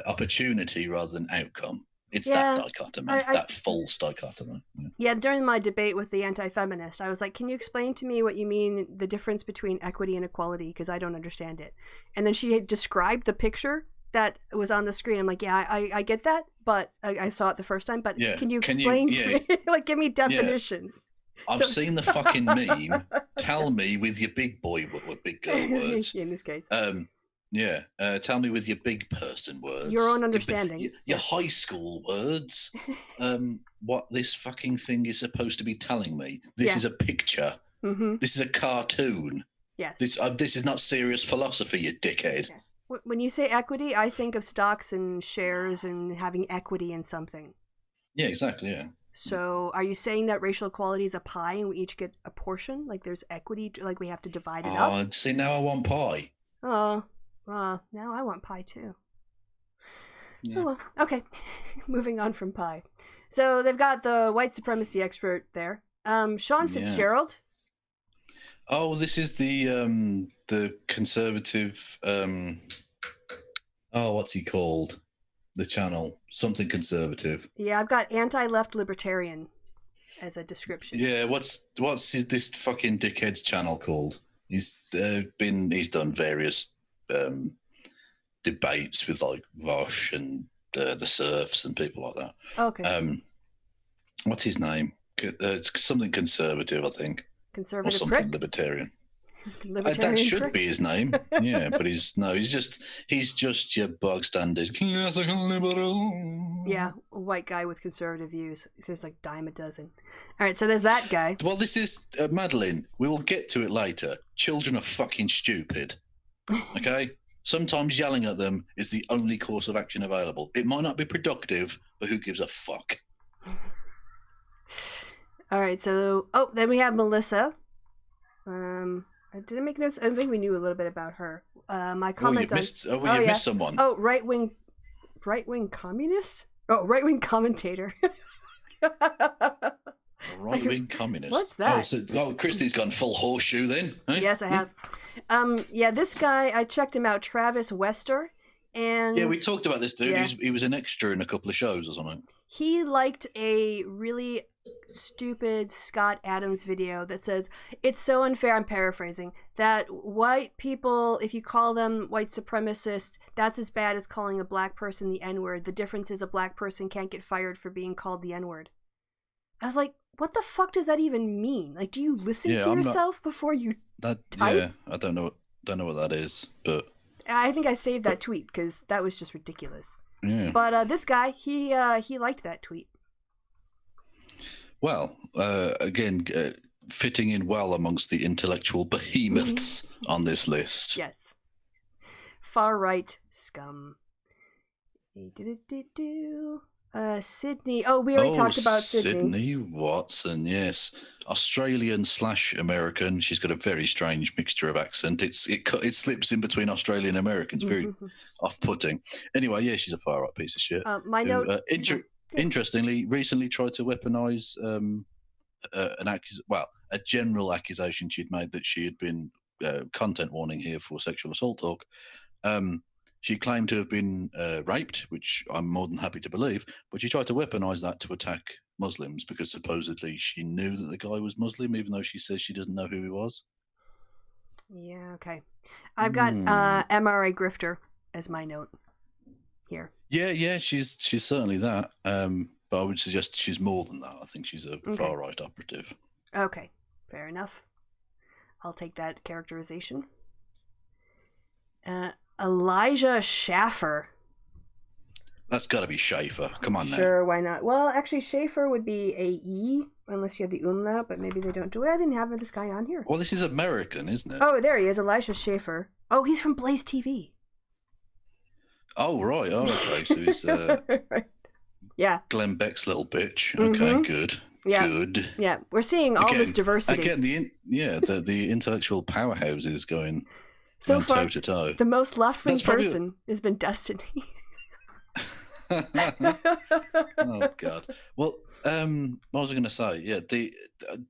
opportunity rather than outcome. It's that dichotomy, that false dichotomy. Yeah, during my debate with the anti-feminist, I was like, can you explain to me what you mean, the difference between equity and equality, because I don't understand it. And then she had described the picture that was on the screen. I'm like, yeah, I get that, but I saw it the first time, but can you explain to me? Like, give me definitions. Yeah. I've seen the fucking meme. Tell me with your big boy or big girl words. In this case. Tell me with your big person words. Your own understanding. Your high school words. What this fucking thing is supposed to be telling me. This is a picture. Mm-hmm. This is a cartoon. Yes. This is not serious philosophy, you dickhead. Yeah. When you say equity, I think of stocks and shares and having equity in something. Yeah, exactly, yeah. So are you saying that racial equality is a pie and we each get a portion? Like there's equity, like we have to divide it up? Oh, see, now I want pie. Oh. Well, now I want pie too. Yeah. Oh, well. Okay, moving on from pie. So they've got the white supremacy expert there, Sean Fitzgerald. Oh, this is the conservative. What's he called? The channel, something conservative. Yeah, I've got anti-left libertarian as a description. Yeah, what's this fucking dickhead's channel called? He's done various debates with like Vosh and the Serfs and people like that. Okay. What's his name? It's something conservative, I think. Conservative or something prick? Libertarian. Libertarian that should prick? be his name. Yeah, but he's just your bog standard classical liberal. Yeah, a white guy with conservative views. There's like dime a dozen. All right, so there's that guy. Well, this is Madeline. We will get to it later. Children are fucking stupid. Okay? Sometimes yelling at them is the only course of action available. It might not be productive, but who gives a fuck? All right, so then we have Melissa. I didn't make notes. I think we knew a little bit about her. My comment missed someone. Oh, right wing communist. Oh, right wing commentator. Right wing communist. What's that? Kristi's gone full horseshoe then. Eh? Yes, I have. This guy, I checked him out, Travis Wester, and we talked about this dude. Yeah. He was an extra in a couple of shows or something. He liked a really stupid Scott Adams video that says, it's so unfair, I'm paraphrasing, that white people, if you call them white supremacist, that's as bad as calling a black person the N-word. The difference is a black person can't get fired for being called the N-word. I was like, what the fuck does that even mean? Like, do you listen to yourself before you type? Yeah, I don't know what that is, but I think I saved that tweet because that was just ridiculous. Yeah. But this guy, he liked that tweet. Well, again, fitting in well amongst the intellectual behemoths on this list. Yes. Far right scum. Sydney. Oh, we already talked about Sydney. Sydney Watson, yes. Australian/American. She's got a very strange mixture of accent. It slips in between Australian and American. It's very off-putting. Anyway, yeah, she's a far right piece of shit. My note. Interestingly, recently tried to weaponize a general accusation she'd made that she had been content warning here for sexual assault talk. She claimed to have been raped, which I'm more than happy to believe, but she tried to weaponize that to attack Muslims because supposedly she knew that the guy was Muslim, even though she says she doesn't know who he was. Yeah, okay. I've got MRA grifter as my note here. Yeah, she's certainly that. But I would suggest she's more than that. I think she's a far-right operative. Okay, fair enough. I'll take that characterization. Elijah Schaffer. That's got to be Schaefer. Come on now. Sure, why not? Well, actually, Schaefer would be a E, unless you have the umlaut, but maybe they don't do it. I didn't have this guy on here. Well, this is American, isn't it? Oh, there he is, Elijah Schaefer. Oh, he's from Blaze TV. Oh, right. Oh, okay. So he's yeah. Glenn Beck's little bitch. Okay, good. Yeah. Good. Yeah, we're seeing all this diversity. Again, the intellectual powerhouses going so far, toe-to-toe. The most left-wing person has been Destiny. Oh God. Well, what was I going to say? Yeah,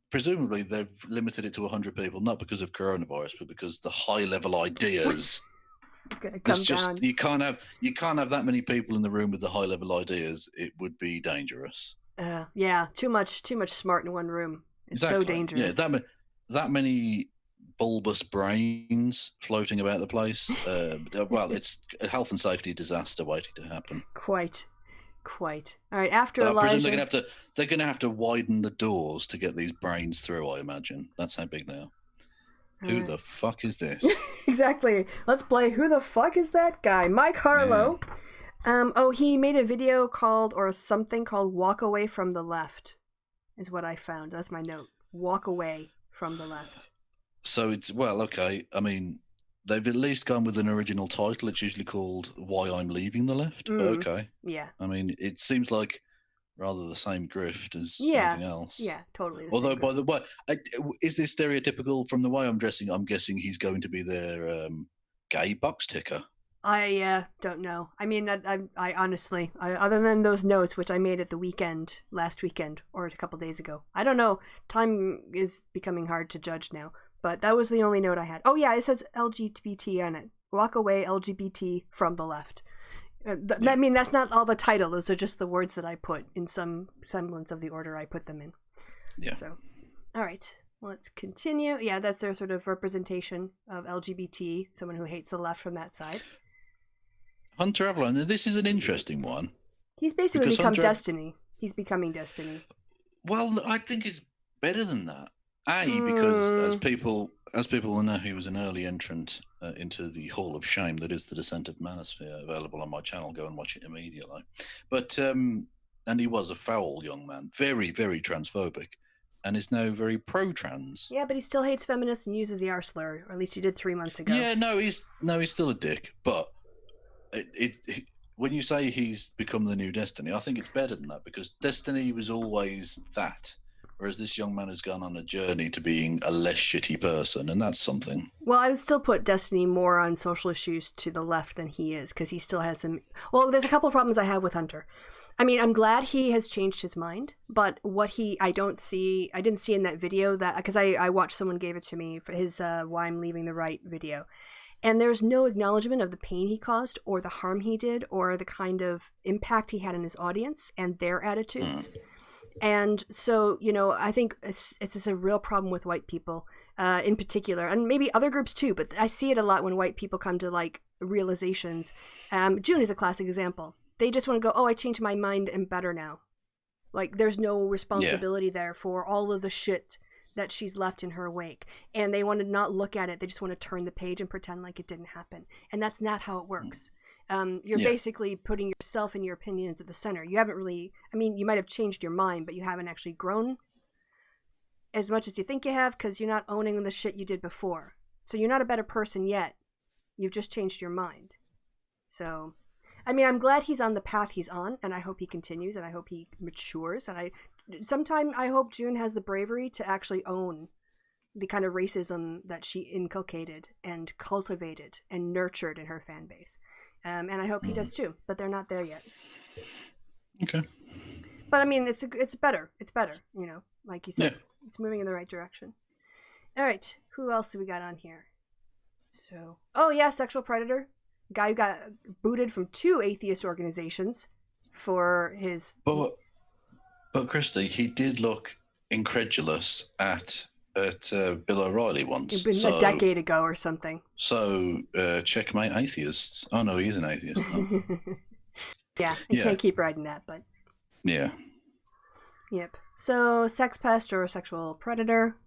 presumably they've limited it to 100 people, not because of coronavirus, but because the high-level ideas. You can't have that many people in the room with the high-level ideas. It would be dangerous. Yeah, too much smart in one room. It's so dangerous. Yeah, that many bulbous brains floating about the place. Well, it's a health and safety disaster waiting to happen. Quite. All right, after Elijah, I presume they're going to have to widen the doors to get these brains through. I imagine that's how big they are. Who the fuck is this? Exactly. Let's play. Who the fuck is that guy? Mike Harlow. Yeah. He made a video called "Walk Away from the Left," is what I found. That's my note. Walk away from the left. So okay. I mean, they've at least gone with an original title. It's usually called "Why I'm Leaving the Left." But okay. Yeah. I mean, it seems like rather the same grift as anything else. Yeah, totally. Although, by the way, is this stereotypical from the way I'm dressing? I'm guessing he's going to be their gay box ticker. I don't know. I mean, I honestly, other than those notes, which I made at the last weekend, or a couple days ago, I don't know. Time is becoming hard to judge now, but that was the only note I had. Oh yeah, it says LGBT on it. Walk away, LGBT from the left. I mean, that's not all the title. Those are just the words that I put in some semblance of the order I put them in. Yeah. So, all right. Let's continue. Yeah, that's their sort of representation of LGBT, someone who hates the left from that side. Hunter Avalon, this is an interesting one. He's basically become Destiny. He's becoming Destiny. Well, I think it's better than that. Because as people will know, he was an early entrant into the Hall of Shame that is the Descent of Manosphere, available on my channel. Go and watch it immediately. But and he was a foul young man, very, very transphobic, and is now very pro-trans. Yeah, but he still hates feminists and uses the R slur, or at least he did 3 months ago. Yeah, he's still a dick. But when you say he's become the new Destiny, I think it's better than that, because Destiny was always that. Whereas this young man has gone on a journey to being a less shitty person, and that's something. Well, I would still put Destiny more on social issues to the left than he is, because he still has some... Well, there's a couple of problems I have with Hunter. I mean, I'm glad he has changed his mind, but what I didn't see in that video, that because I watched someone gave it to me for his Why I'm Leaving the Right video, and there's no acknowledgement of the pain he caused, or the harm he did, or the kind of impact he had on his audience and their attitudes. And so, I think it's a real problem with white people in particular, and maybe other groups too, but I see it a lot when white people come to realizations. June is a classic example. They just want to go, I changed my mind and better now. There's no responsibility there for all of the shit that she's left in her wake. And they want to not look at it. They just want to turn the page and pretend like it didn't happen. And that's not how it works. You're basically putting yourself and your opinions at the center. You haven't really, you might have changed your mind, but you haven't actually grown as much as you think you have, because you're not owning the shit you did before. So you're not a better person yet. You've just changed your mind. So, I'm glad he's on the path he's on, and I hope he continues, and I hope he matures, and sometime I hope June has the bravery to actually own the kind of racism that she inculcated and cultivated and nurtured in her fan base. And I hope he does too, but they're not there yet. Okay. But it's better. It's better, like you said. Yeah. It's moving in the right direction. All right, who else do we got on here? So, sexual predator. Guy who got booted from 2 atheist organizations for his... But Kristi, he did look incredulous at at Bill O'Reilly once. It's been a decade ago or something. So checkmate atheists. Oh no, he is an atheist. Oh. Yeah, you can't keep riding that, but yeah. Yep. So sex pest or sexual predator.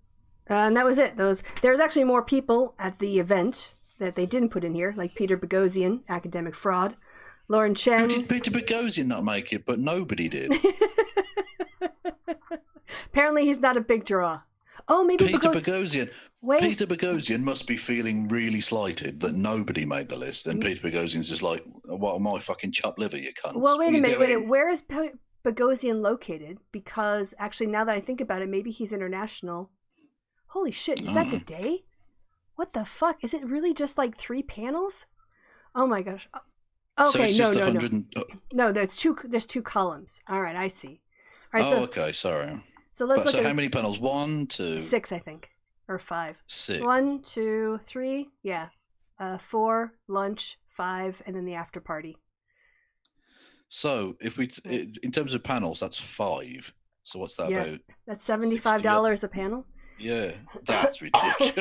And that was it. There was actually more people at the event that they didn't put in here, like Peter Boghossian, academic fraud. Lauren Chen. Who did Peter Boghossian not make it? But nobody did. Apparently he's not a big draw. Oh, maybe Peter Boghossian. Wait. Peter Boghossian must be feeling really slighted that nobody made the list, and Peter Boghossian's just like, "What am I, fucking chopped liver, you cunts?" Well, wait a minute. Where is Boghossian located? Because actually, now that I think about it, maybe he's international. Holy shit! Is that the day? What the fuck? Is it really just like 3 panels? Oh my gosh. Okay, so no. No, there's 2 columns. All right, I see. All right, okay, sorry. So let's look at how many panels? 1, 2... 6, I think. Or 5. 6. 1, 2, 3, yeah. 4, lunch, 5, and then the after party. So if we, in terms of panels, that's 5. So what's that about? That's $75 a panel. Yeah, that's ridiculous.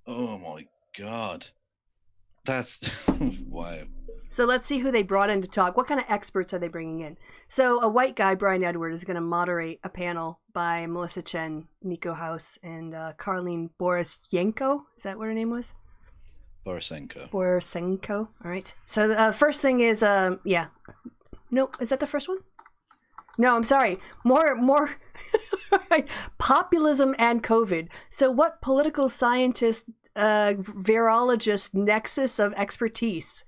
Oh my god, that's wow. So let's see who they brought in to talk. What kind of experts are they bringing in? So a white guy, Brian Edward, is going to moderate a panel by Melissa Chen, Nico House, and Karlyn Borysenko. Is that what her name was? Borysenko. All right. So the first thing is, No, is that the first one? No, I'm sorry. More. Populism and COVID. So what political scientist, virologist nexus of expertise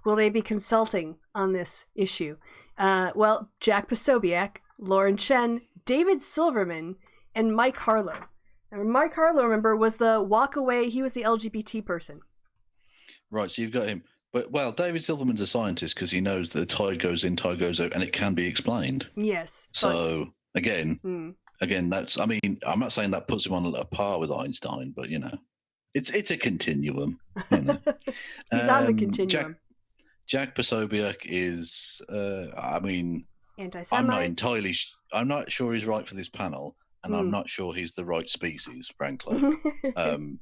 will they be consulting on this issue? Well, Jack Posobiec, Lauren Chen, David Silverman, and Mike Harlow. Now, Mike Harlow, remember, was the walk away. He was the LGBT person. Right, so you've got him. But, well, David Silverman's a scientist because he knows that the tide goes in, tide goes out, and it can be explained. Yes. So, again, that's, I mean, I'm not saying that puts him on a par with Einstein, but, it's a continuum. He's on the continuum. Jack Posobiec is, anti-Semite. I'm not sure he's right for this panel, and I'm not sure he's the right species, frankly.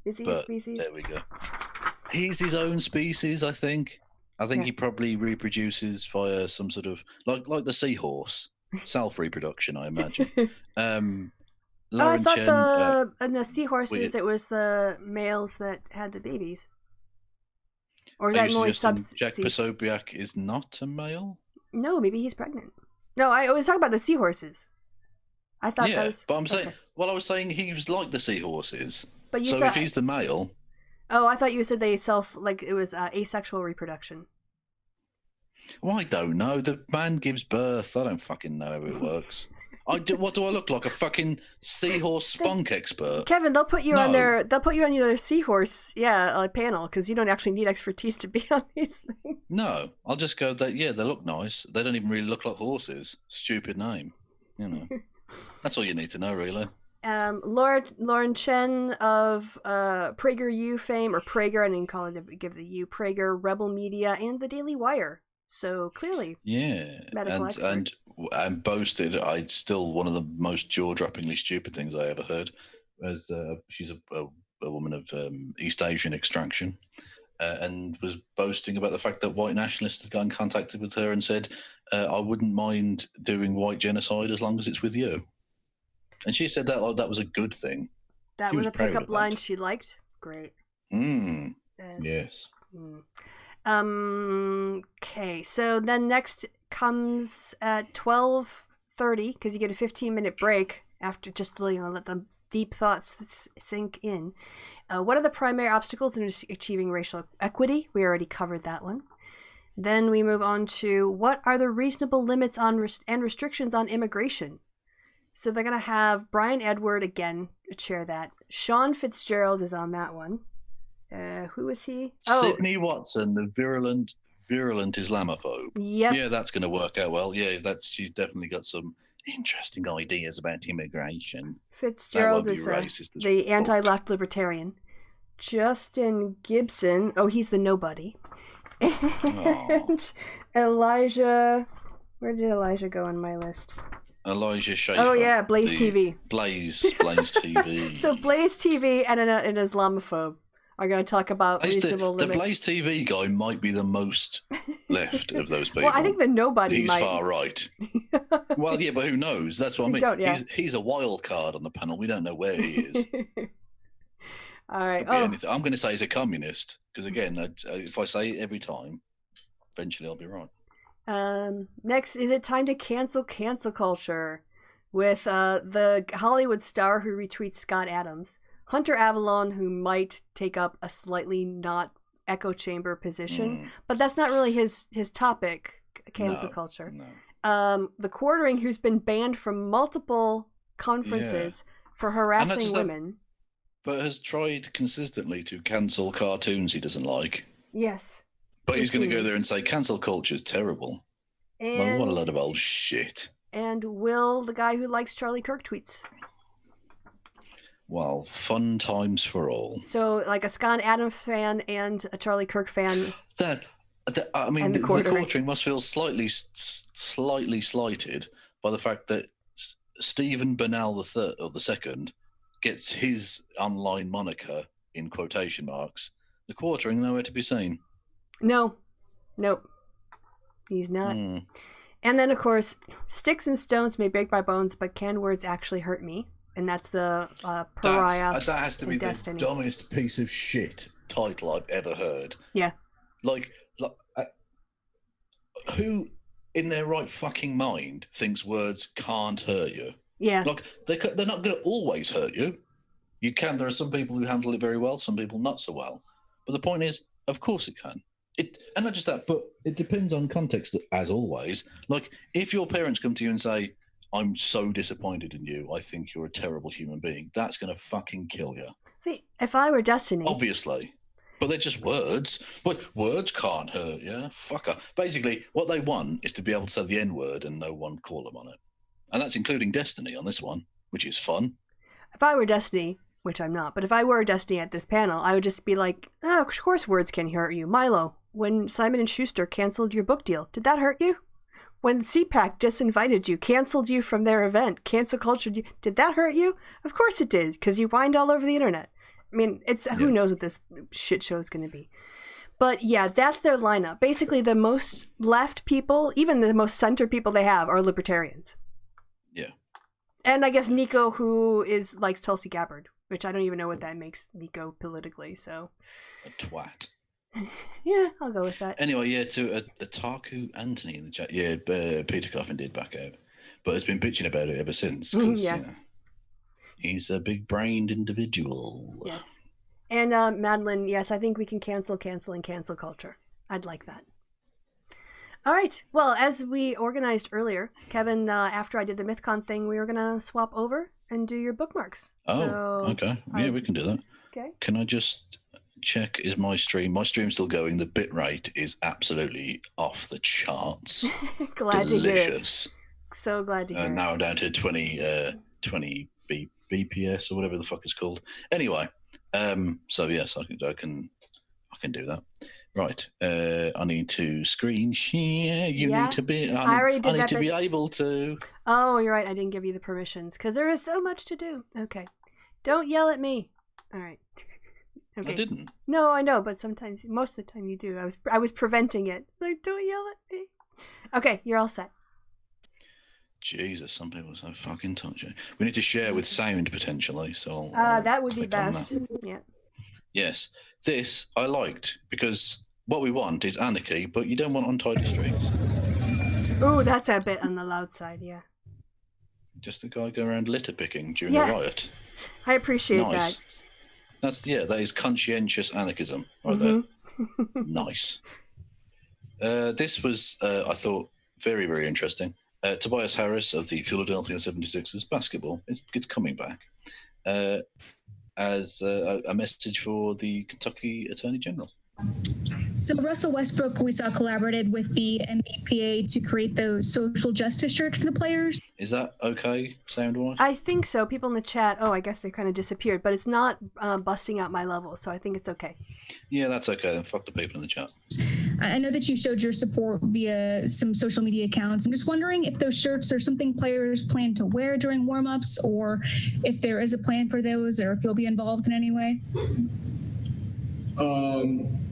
Is he a species? There we go. He's his own species, I think. He probably reproduces via some sort of, like the seahorse, self-reproduction, I imagine. I thought in the seahorses, it was the males that had the babies. Or is that only subspecies? Jack Posobiec is not a male? No, maybe he's pregnant. No, I was talking about the seahorses. I thought that was... but I'm saying... Well, I was saying he was like the seahorses. But you if he's the male... Oh, I thought you said they it was asexual reproduction. Well, I don't know. The man gives birth. I don't fucking know how it works. What do I look like? A fucking seahorse spunk expert? Kevin, they'll put you on their seahorse panel because you don't actually need expertise to be on these things. No, I'll just go that they look nice. They don't even really look like horses. Stupid name. That's all you need to know, really. Lauren Chen of PragerU fame, or Prager, I didn't call it, give the U, Prager, Rebel Media, and the Daily Wire. So clearly, medical expert. And boasted, it's still one of the most jaw-droppingly stupid things I ever heard. As she's a woman of East Asian extraction, and was boasting about the fact that white nationalists had got in contact with her and said, "I wouldn't mind doing white genocide as long as it's with you." And she said that that was a good thing. That was a pickup line she liked. Great. Yes. Okay, so then next comes at 12:30 because you get a 15-minute break after, just to let the deep thoughts sink in. What are the primary obstacles in achieving racial equity? We already covered that one. Then we move on to what are the reasonable limits on and restrictions on immigration? So they're going to have Brian Edward again chair that. Sean Fitzgerald is on that one. Who is he? Sydney Watson, the virulent Islamophobe. Yep. Yeah, that's going to work out well. Yeah, she's definitely got some interesting ideas about immigration. Fitzgerald is the anti-left libertarian. Justin Gibson, he's the nobody. And Elijah, where did Elijah go on my list? Elijah Schaefer. Oh yeah, Blaze TV. Blaze TV. So Blaze TV and an Islamophobe are going to talk about reasonable limits. The Blaze TV guy might be the most left of those people. Well, I think the nobody He's might. far right. Well, yeah, but who knows? That's what I mean. He's a wild card on the panel. We don't know where he is. All right. I'm going to say he's a communist because, again, if I say it every time, eventually I'll be right. Next, is it time to cancel culture with the Hollywood star who retweets Scott Adams, Hunter Avalon, who might take up a slightly not echo chamber position, but that's not really his topic, cancel culture. No. The Quartering, who's been banned from multiple conferences for harassing women. But has tried consistently to cancel cartoons he doesn't like. Yes. But he's going to go there and say cancel culture is terrible. And, what a load of old shit. And Will, the guy who likes Charlie Kirk tweets. Well, fun times for all. So, like a Scott Adams fan and a Charlie Kirk fan. The Quartering must feel slightly slighted by the fact that Stephen Bernal the second gets his online moniker in quotation marks. The Quartering nowhere to be seen. Nope. He's not. And then, of course, sticks and stones may break my bones, but can words actually hurt me? And that's the pariah. That has to be Destiny. The dumbest piece of shit title I've ever heard. Yeah. Like who in their right fucking mind thinks words can't hurt you? Yeah. Like, they're not going to always hurt you. There are some people who handle it very well, some people not so well. But the point is, of course it can. And not just that, but it depends on context, as always. Like, if your parents come to you and say, I'm so disappointed in you, I think you're a terrible human being, that's going to fucking kill you. See, if I were Destiny... Obviously. But they're just words. But words can't hurt you. Fucker. Basically, what they want is to be able to say the N-word and no one call them on it. And that's including Destiny on this one, which is fun. If I were Destiny, which I'm not, but if I were Destiny at this panel, I would just be like, of course words can hurt you. Milo, when Simon & Schuster canceled your book deal, did that hurt you? When CPAC disinvited you, canceled you from their event, cancel cultured you, did that hurt you? Of course it did, because you whined all over the internet. I mean, who knows what this shit show is going to be. But yeah, that's their lineup. Basically, the most left people, even the most center people they have, are libertarians. Yeah. And I guess Nico, who likes Tulsi Gabbard, which I don't even know what that makes Nico politically, so. A twat. Yeah, I'll go with that. Anyway, yeah, to Taku Anthony in the chat. Yeah, Peter Coffin did back out, but has been bitching about it ever since. Because, he's a big-brained individual. Yes. And Madeline, yes, I think we can cancel culture. I'd like that. All right. Well, as we organized earlier, Kevin, after I did the MythCon thing, we were going to swap over and do your bookmarks. Okay. Yeah, we can do that. Okay. Can I just check, is my stream's still going? The bit rate is absolutely off the charts. Glad Delicious. To hear it. So glad to hear it. Now I'm down to 20 BPS or whatever the fuck it's called. Anyway, so yes, I can do that. Right. I need to screen share. You need to be. I need to be able to. Oh, you're right. I didn't give you the permissions because there is so much to do. Okay. Don't yell at me. All right. Okay. I didn't. No, I know, but sometimes, most of the time, you do. I was preventing it. Like, don't yell at me. Okay, you're all set. Jesus, some people are so fucking touchy. We need to share with sound potentially, so that would be best. Yeah. Yes, this I liked because what we want is anarchy, but you don't want untidy streets. Ooh, that's a bit on the loud side, yeah. Just a guy go around litter picking during a riot. I appreciate that. That is conscientious anarchism right there. Nice. This was, I thought, very, very interesting. Tobias Harris of the Philadelphia 76ers basketball is coming back as a message for the Kentucky Attorney General. So Russell Westbrook, we saw, collaborated with the NBPA to create the social justice shirt for the players. Is that okay, sound-wise? I think so. People in the chat, I guess they kind of disappeared, but it's not busting out my level, so I think it's okay. Yeah, that's okay. Then fuck the people in the chat. I know that you showed your support via some social media accounts. I'm just wondering if those shirts are something players plan to wear during warm-ups, or if there is a plan for those, or if you'll be involved in any way.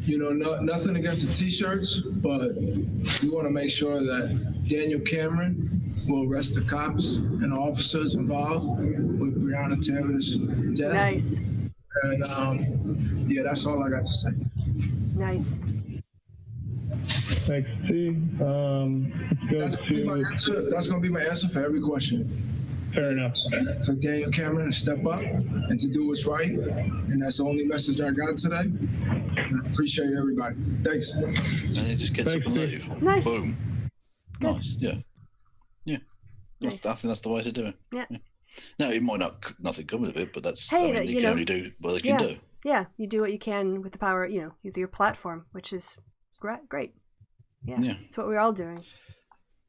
Nothing against the t-shirts, but we want to make sure that Daniel Cameron will arrest the cops and officers involved with Breonna Taylor's death. Nice. And that's all I got to say. Nice. Thanks, T. That's going to be my answer for every question. Fair enough. For Daniel Cameron to step up and to do what's right. And that's the only message I got today. And I appreciate everybody. Thanks. And it just gets up and leave. Nice. Boom. Good. Nice. Yeah. Yeah. Nice. I think that's the way to do it. Yeah. No, it might not nothing come of it, but that's Hey, they can only do what they can do. Yeah, you do what you can with the power, with your platform, which is great. Yeah, it's what we're all doing.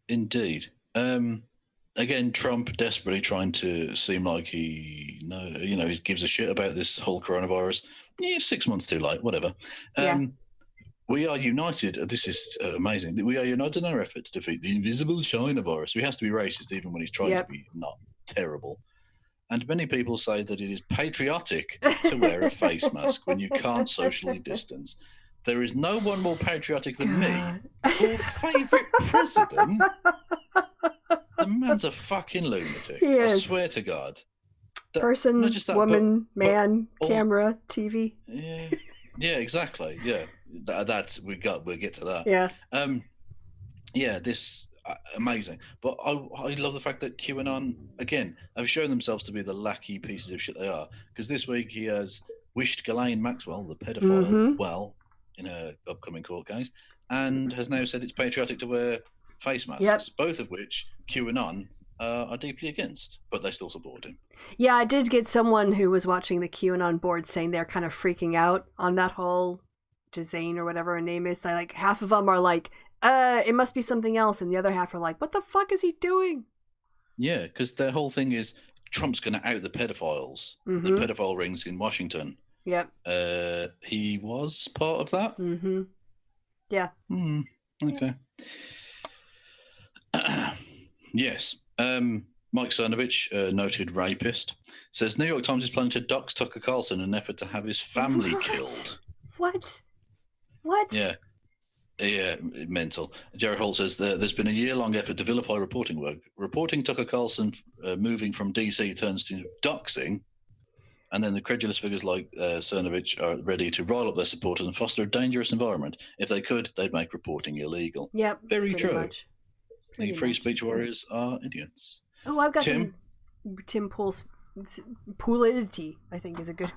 Indeed. Again, Trump desperately trying to seem like he gives a shit about this whole coronavirus. Yeah, 6 months too late, whatever. We are united. This is amazing. We are united in our effort to defeat the invisible China virus. He has to be racist even when he's trying to be not terrible. And many people say that it is patriotic to wear a face mask when you can't socially distance. There is no one more patriotic than me. Your favourite president? The man's a fucking lunatic. He is. I swear to God. Person, woman, man, camera, TV. Yeah, exactly. Yeah, we'll get to that. Yeah. This amazing. But I love the fact that QAnon again have shown themselves to be the lackey pieces of shit they are. Because this week he has wished Ghislaine Maxwell, the pedophile, well in a upcoming court case, and has now said it's patriotic to wear face masks, both of which QAnon are deeply against, but they still support him. Yeah, I did get someone who was watching the QAnon board saying they're kind of freaking out on that whole Jazane or whatever her name is. They like half of them are like, it must be something else, and the other half are like, what the fuck is he doing? Yeah, because their whole thing is Trump's going to out the pedophiles, the pedophile rings in Washington. Yep. He was part of that. Yeah. Okay. Yes. Mike Cernovich, noted rapist, says New York Times is planning to dox Tucker Carlson in an effort to have his family killed. What? Yeah, mental. Jared Holt says there's been a year-long effort to vilify reporting work. Reporting Tucker Carlson moving from DC turns to doxing, and then the credulous figures like Cernovich are ready to rile up their supporters and foster a dangerous environment. If they could, they'd make reporting illegal. Yep. Very true. Much. The free speech warriors are idiots. Oh, I've got Tim Pool's poolidity, I think, is a good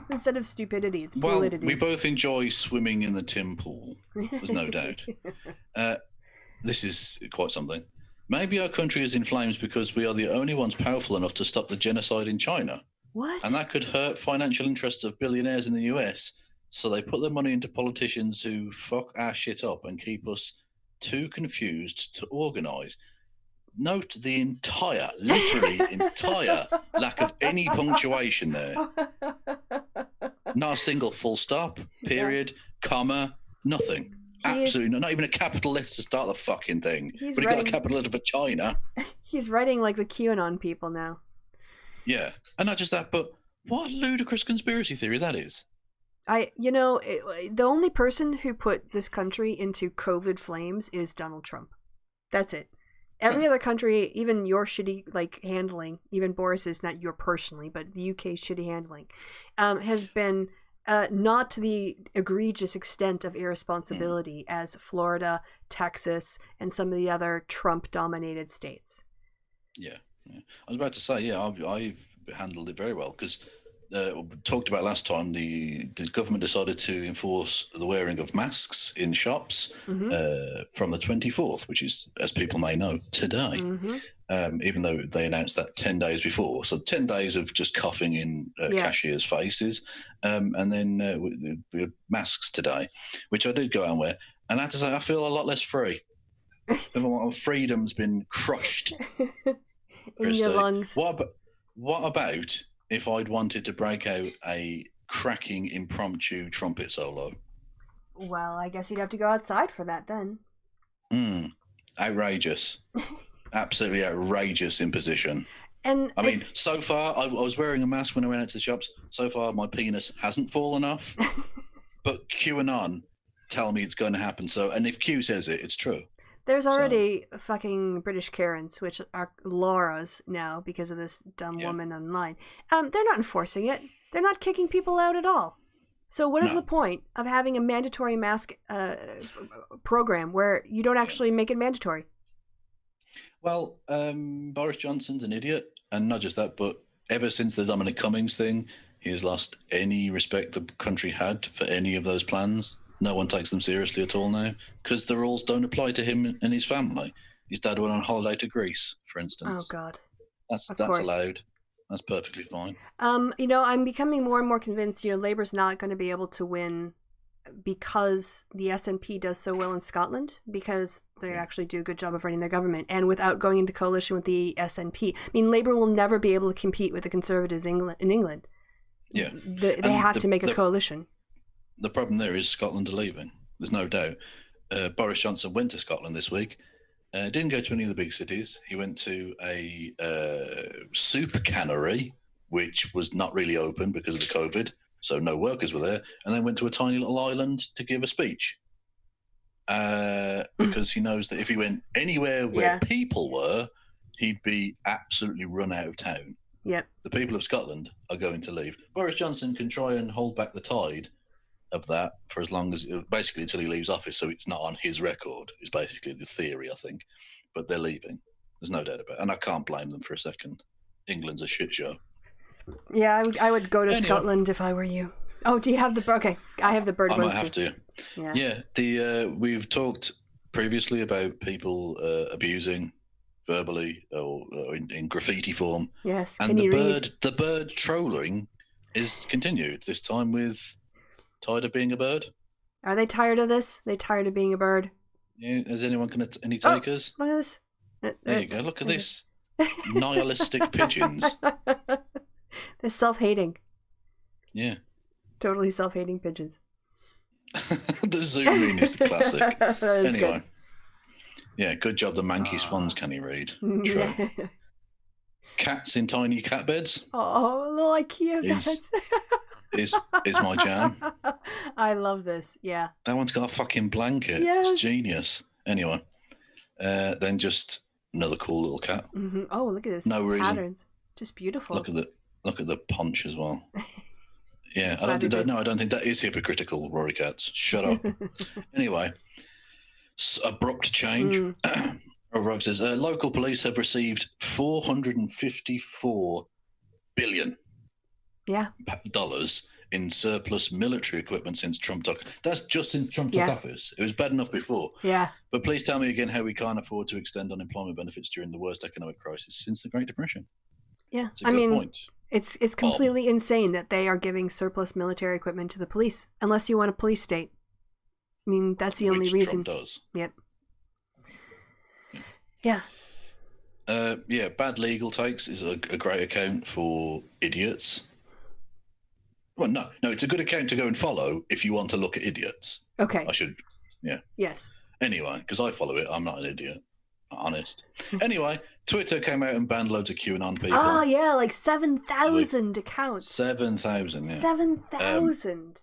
instead of stupidity. It's poolidity. Well, we both enjoy swimming in the Tim pool. There's no doubt. This is quite something. Maybe our country is in flames because we are the only ones powerful enough to stop the genocide in China. What? And that could hurt financial interests of billionaires in the US. So they put their money into politicians who fuck our shit up and keep us too confused to organise. Note the literally entire lack of any punctuation there. Not a single full stop, period, comma, nothing. Absolutely not even a capital letter to start the fucking thing. But he got a capital letter for China. He's writing like the QAnon people now. Yeah, and not just that, but what a ludicrous conspiracy theory that is. The only person who put this country into COVID flames is Donald Trump. That's it. Every other country, even your shitty handling, even Boris's, not your personally, but the UK's shitty handling, has been not to the egregious extent of irresponsibility as Florida, Texas, and some of the other Trump-dominated states. Yeah. I was about to say, I've handled it very well because talked about last time, the government decided to enforce the wearing of masks in shops from the 24th, which is, as people may know, today, even though they announced that 10 days before. So 10 days of just coughing in cashiers' faces, and then with masks today, which I did go out and wear. And I have to say, I feel a lot less free. Freedom's been crushed. In your lungs. What about if I'd wanted to break out a cracking impromptu trumpet solo? Well, I guess you'd have to go outside for that then. Outrageous. Absolutely outrageous imposition. And I mean, so far, I was wearing a mask when I went out to the shops. So far, my penis hasn't fallen off. But QAnon tell me it's going to happen. So, and if Q says it, it's true. There's already fucking British Karens, which are Laura's now because of this dumb woman online. They're not enforcing it. They're not kicking people out at all. So what is the point of having a mandatory mask program where you don't actually make it mandatory? Well, Boris Johnson's an idiot. And not just that, but ever since the Dominic Cummings thing, he has lost any respect the country had for any of those plans. No one takes them seriously at all now because the rules don't apply to him and his family. His dad went on holiday to Greece, for instance. Oh, God. That's allowed. That's perfectly fine. I'm becoming more and more convinced, Labour's not going to be able to win because the SNP does so well in Scotland, because they actually do a good job of running their government, and without going into coalition with the SNP. I mean, Labour will never be able to compete with the Conservatives in England. Yeah. They have to make a coalition. The problem there is Scotland are leaving. There's no doubt. Boris Johnson went to Scotland this week. Didn't go to any of the big cities. He went to a soup cannery, which was not really open because of the COVID, so no workers were there, and then went to a tiny little island to give a speech. Because he knows that if he went anywhere where people were, he'd be absolutely run out of town. Yep. The people of Scotland are going to leave. Boris Johnson can try and hold back the tide of that for as long as, basically until he leaves office, so it's not on his record, is basically the theory, I think. But they're leaving. There's no doubt about it. And I can't blame them for a second. England's a shit show. Yeah, I would go to Scotland if I were you. Oh, do you have the... Okay, I have the bird I roaster. might have to. Yeah, we've talked previously about people abusing verbally or in graffiti form. Yes, and the bird trolling is continued, this time with tired of being a bird. Are they tired of this? They tired of being a bird? Yeah, has anyone any takers? Look at this. There you go. Look at this. Nihilistic pigeons. They're self-hating. Yeah. Totally self-hating pigeons. The zoom in is the classic. Anyway. Good. Yeah, good job the manky swans can he read. True. Cats in tiny cat beds. Oh, little IKEA beds. is my jam. I love this. Yeah. That one's got a fucking blanket. Yes. It's genius. Anyway, then just another cool little cat. Mm-hmm. Oh, look at this. No reason. Patterns. Just beautiful. Look at the punch as well. Yeah, I don't think that is hypocritical, Rory Katz. Shut up. Anyway, abrupt change. Rory says local police have received $454 billion. Yeah. Dollars in surplus military equipment since Trump took. That's just since Trump took office. It was bad enough before. Yeah. But please tell me again how we can't afford to extend unemployment benefits during the worst economic crisis since the Great Depression. Yeah, I mean, point. It's completely insane that they are giving surplus military equipment to the police, unless you want a police state. I mean, that's the only reason. Trump does. Yep. Yeah. Yeah, bad legal takes is a great account for idiots. Well, no, it's a good account to go and follow if you want to look at idiots. Okay. I should, yeah. Yes. Anyway, because I follow it, I'm not an idiot. Honest. Anyway, Twitter came out and banned loads of QAnon people. Oh, yeah, like 7,000 accounts. 7,000, yeah. 7,000.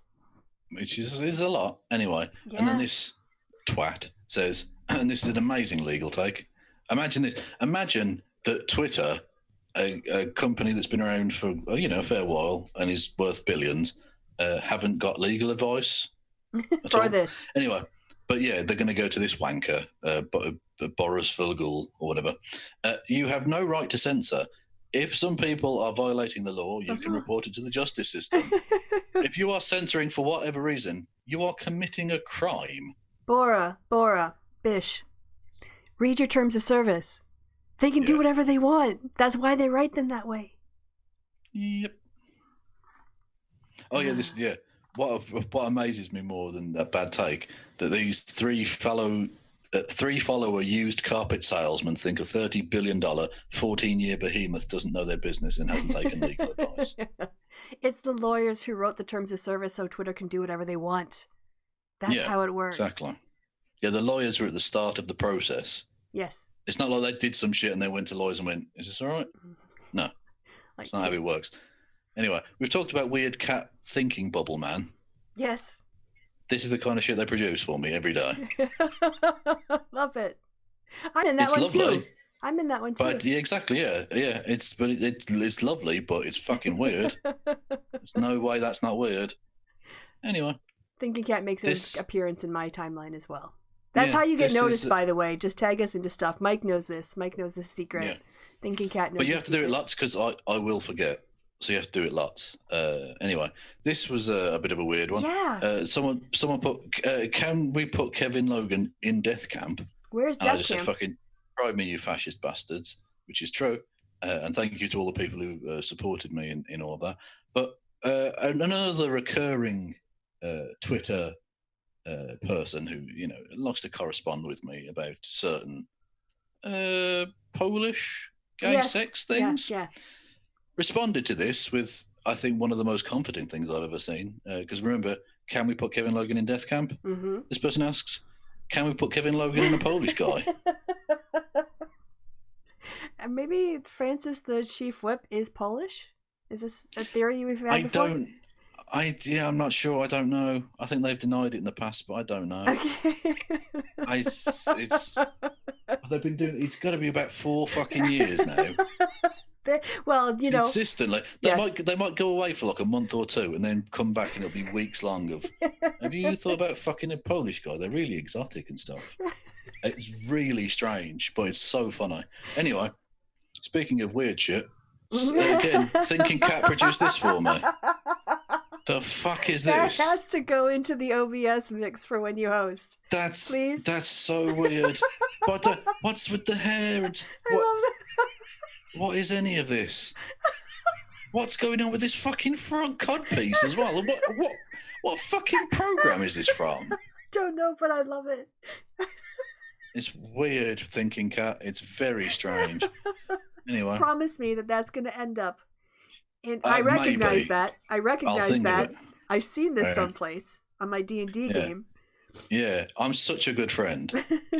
Which is a lot. Anyway, and then this twat says, and this is an amazing legal take. Imagine this. Imagine that Twitter, a company that's been around for a fair while and is worth billions, haven't got legal advice for this. Anyway, but yeah, they're going to go to this wanker, Boris Vilgul or whatever. You have no right to censor. If some people are violating the law, you can report it to the justice system. If you are censoring for whatever reason, you are committing a crime. Bora, Bish. Read your terms of service. They can do whatever they want. That's why they write them that way. Yep. Oh, yeah, What amazes me more than that bad take, that these three follower used carpet salesmen think a $30 billion, 14-year behemoth doesn't know their business and hasn't taken legal advice. It's the lawyers who wrote the terms of service so Twitter can do whatever they want. That's how it works. Exactly. Yeah, the lawyers were at the start of the process. Yes. It's not like they did some shit and they went to lawyers and went, "Is this all right?" No, that's not how it works. Anyway, we've talked about weird cat thinking bubble man. Yes. This is the kind of shit they produce for me every day. Love it. I'm in that one too. I'm in that one too. But yeah, exactly, yeah. It's lovely, but it's fucking weird. There's no way that's not weird. Anyway, Thinking Cat makes an appearance in my timeline as well. That's how you get noticed, by the way. Just tag us into stuff. Mike knows this. Mike knows the secret. Yeah. Thinking Cat knows. But you have to do it lots because I will forget. So you have to do it lots. Anyway, this was a bit of a weird one. Yeah. Someone put, can we put Kevin Logan in death camp? Where's death camp? I just said, fucking try me, you fascist bastards, which is true. And thank you to all the people who supported me in all of that. But another recurring Twitter person who, likes to correspond with me about certain Polish gay sex things. Yeah. Responded to this with, I think, one of the most comforting things I've ever seen. Because remember, can we put Kevin Logan in death camp? Mm-hmm. This person asks, can we put Kevin Logan in a Polish guy? And maybe Francis the Chief Whip is Polish? Is this a theory we've had before? I'm not sure. I don't know. I think they've denied it in the past, but I don't know. Okay. They've been doing. It's got to be about 4 fucking years now. Well, consistently. They might go away for like a month or two and then come back and it'll be weeks long of. Have you thought about fucking a Polish guy? They're really exotic and stuff. It's really strange, but it's so funny. Anyway, speaking of weird shit, again, Thinking Cat produced this for me. The fuck is this? That has to go into the OBS mix for when you host. Please? That's so weird. But what's with the hair? I love that. What is any of this? What's going on with this fucking frog codpiece as well? What fucking program is this from? I don't know, but I love it. It's weird, Thinking Cat. It's very strange. Anyway. Promise me that that's going to end up in... I recognize maybe. That. I recognize that. I've seen this someplace on my D&D game. Yeah, I'm such a good friend.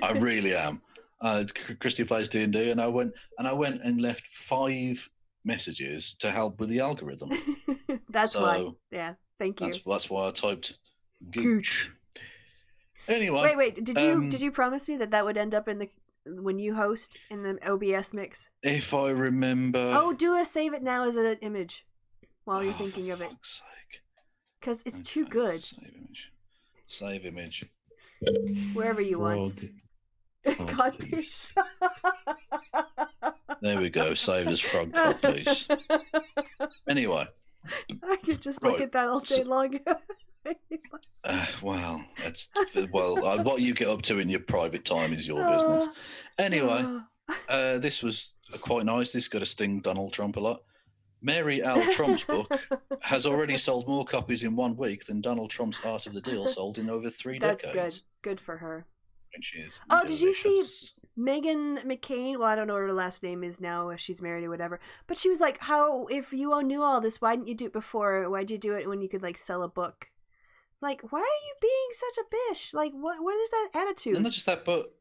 I really am. Kristi plays D&D, and I went and left 5 messages to help with the algorithm. That's why. Yeah, thank you. That's why I typed gooch. Anyway. Wait. Did you promise me that would end up in the when you host in the OBS mix? If I remember. Oh, save it now as an image while you're thinking of it. Fuck's sake. Because it's too good. Save image. Wherever you want. Codpiece. There we go. Saved as frog codpiece. Anyway. I could just look at that all day long. What you get up to in your private time is your business. Anyway, this was quite nice. This got to sting Donald Trump a lot. Mary L. Trump's book has already sold more copies in 1 week than Donald Trump's Art of the Deal sold in over 3 decades. That's good. Good for her. Which is delicious. Did you see Meghan McCain? Well, I don't know what her last name is now, if she's married or whatever. But she was like, if you all knew all this, why didn't you do it before? Why'd you do it when you could, sell a book? Like, why are you being such a bitch? Like, what is that attitude? And not just that, but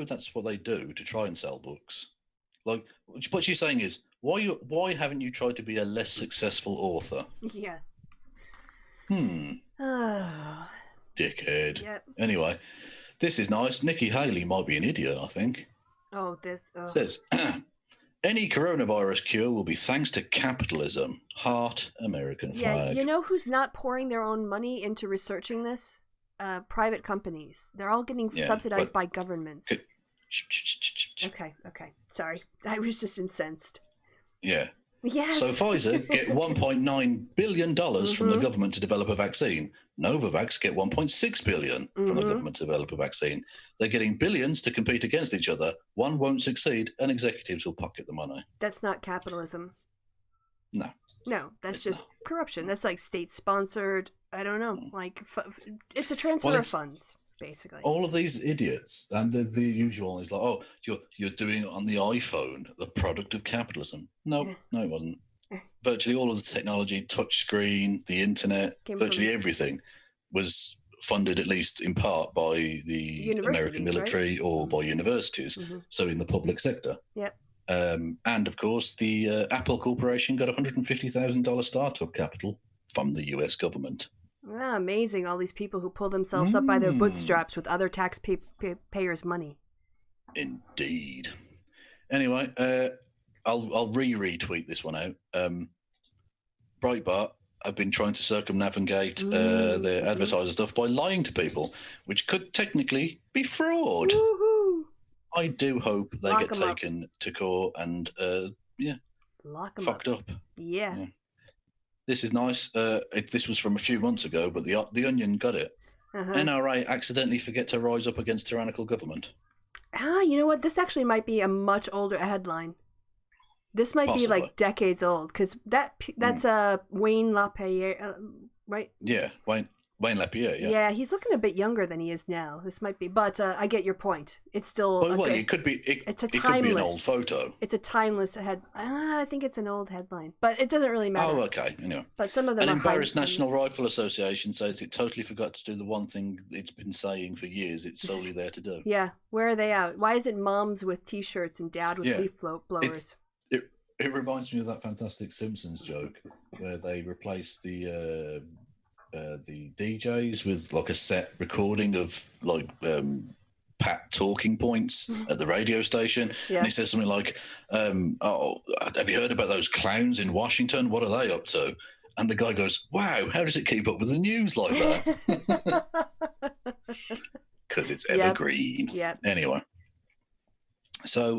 that's what they do to try and sell books. Like, what she's saying is, why haven't you tried to be a less successful author? Yeah. Dickhead. Yep. Anyway, this is nice. Nikki Haley might be an idiot, I think. Says, any coronavirus cure will be thanks to capitalism. Heart, American flag. Yeah, you know who's not pouring their own money into researching this? Private companies. They're all getting subsidized by governments. Okay. Sorry. I was just incensed. Yeah. Yes. So Pfizer get $1.9 billion from the government to develop a vaccine. Novavax get $1.6 billion from the government to develop a vaccine. They're getting billions to compete against each other. One won't succeed, and executives will pocket the money. That's not capitalism. No, that's just corruption. That's like state-sponsored. I don't know. Like it's a transfer of funds, basically. All of these idiots, and the usual is like, you're doing it on the iPhone, the product of capitalism. No, it wasn't. virtually all of the technology, touchscreen, the internet, virtually everything was funded, at least in part, by the American military, right? Or by universities, so in the public sector. Yep. And of course, the Apple Corporation got $150,000 startup capital from the US government. Ah, amazing. All these people who pull themselves up by their bootstraps with other taxpayers' money. Indeed. Anyway, I'll retweet this one out. Breitbart have been trying to circumnavigate their advertiser stuff by lying to people, which could technically be fraud. Woo-hoo. I do hope they get taken to court and, fucked up. Yeah. This is nice. This was from a few months ago, but the Onion got it. NRA accidentally forget to rise up against tyrannical government. You know what? This actually might be a much older headline. This might be like decades old, because that's Wayne LaPierre, right? Yeah, Wayne LaPierre, yeah. Yeah, he's looking a bit younger than he is now. This might be, but I get your point. It's still... it could be... It's a timeless... It could be an old photo. It's a timeless I think it's an old headline, but it doesn't really matter. Oh, okay, anyway. But some of them An embarrassed National Rifle Association says it totally forgot to do the one thing it's been saying for years it's solely there to do. Yeah, where are they out? Why is it moms with T-shirts and dad with leaf blowers? It reminds me of that fantastic Simpsons joke where they replace the DJs with like a set recording of like pat talking points at the radio station, and he says something like, "Oh, have you heard about those clowns in Washington? What are they up to?" And the guy goes, "Wow, how does it keep up with the news like that?" Because it's evergreen. Yep. Anyway, so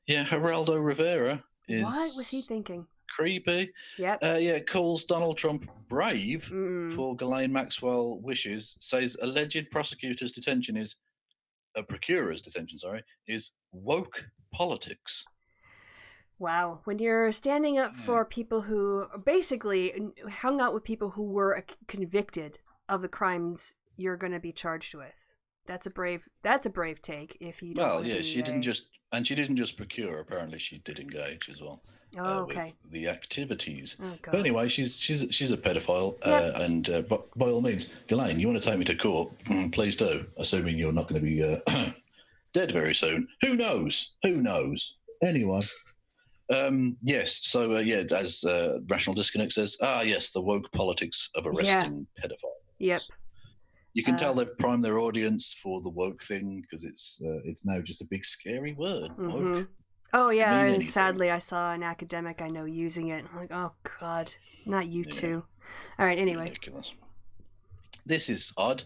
Geraldo Rivera is... What was he thinking? Creepy. Yep. Calls Donald Trump brave for Ghislaine Maxwell wishes, says alleged procurator's detention is woke politics. Wow. When you're standing up for people who basically hung out with people who were convicted of the crimes you're going to be charged with. That's a brave take. If you don't she didn't just procure. Apparently, she did engage as well. Oh, okay. With the activities. Oh, God. But anyway, she's a pedophile, and by all means, Ghislaine, you want to take me to court? Please do. Assuming you're not going to be dead very soon. Who knows? Anyway, yes. So as Rational Disconnect says, yes, the woke politics of arresting pedophiles. Yep. You can tell they've primed their audience for the woke thing because it's now just a big scary word. Woke. Oh yeah, and sadly I saw an academic I know using it. I'm like, oh God, not you too. All right, anyway. Ridiculous. This is odd.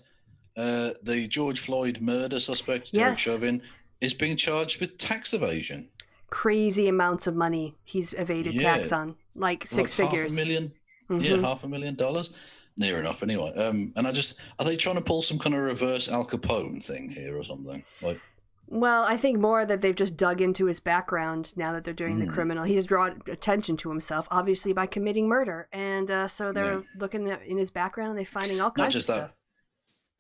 The George Floyd murder suspect, Derek Chauvin, is being charged with tax evasion. Crazy amounts of money he's evaded tax on, like six figures. $500,000. Yeah, $500,000. Near enough, anyway. And are they trying to pull some kind of reverse Al Capone thing here or something? Well, I think more that they've just dug into his background now that they're doing the criminal. He has drawn attention to himself, obviously, by committing murder. And so they're looking in his background and they're finding all kinds of stuff. Not just that,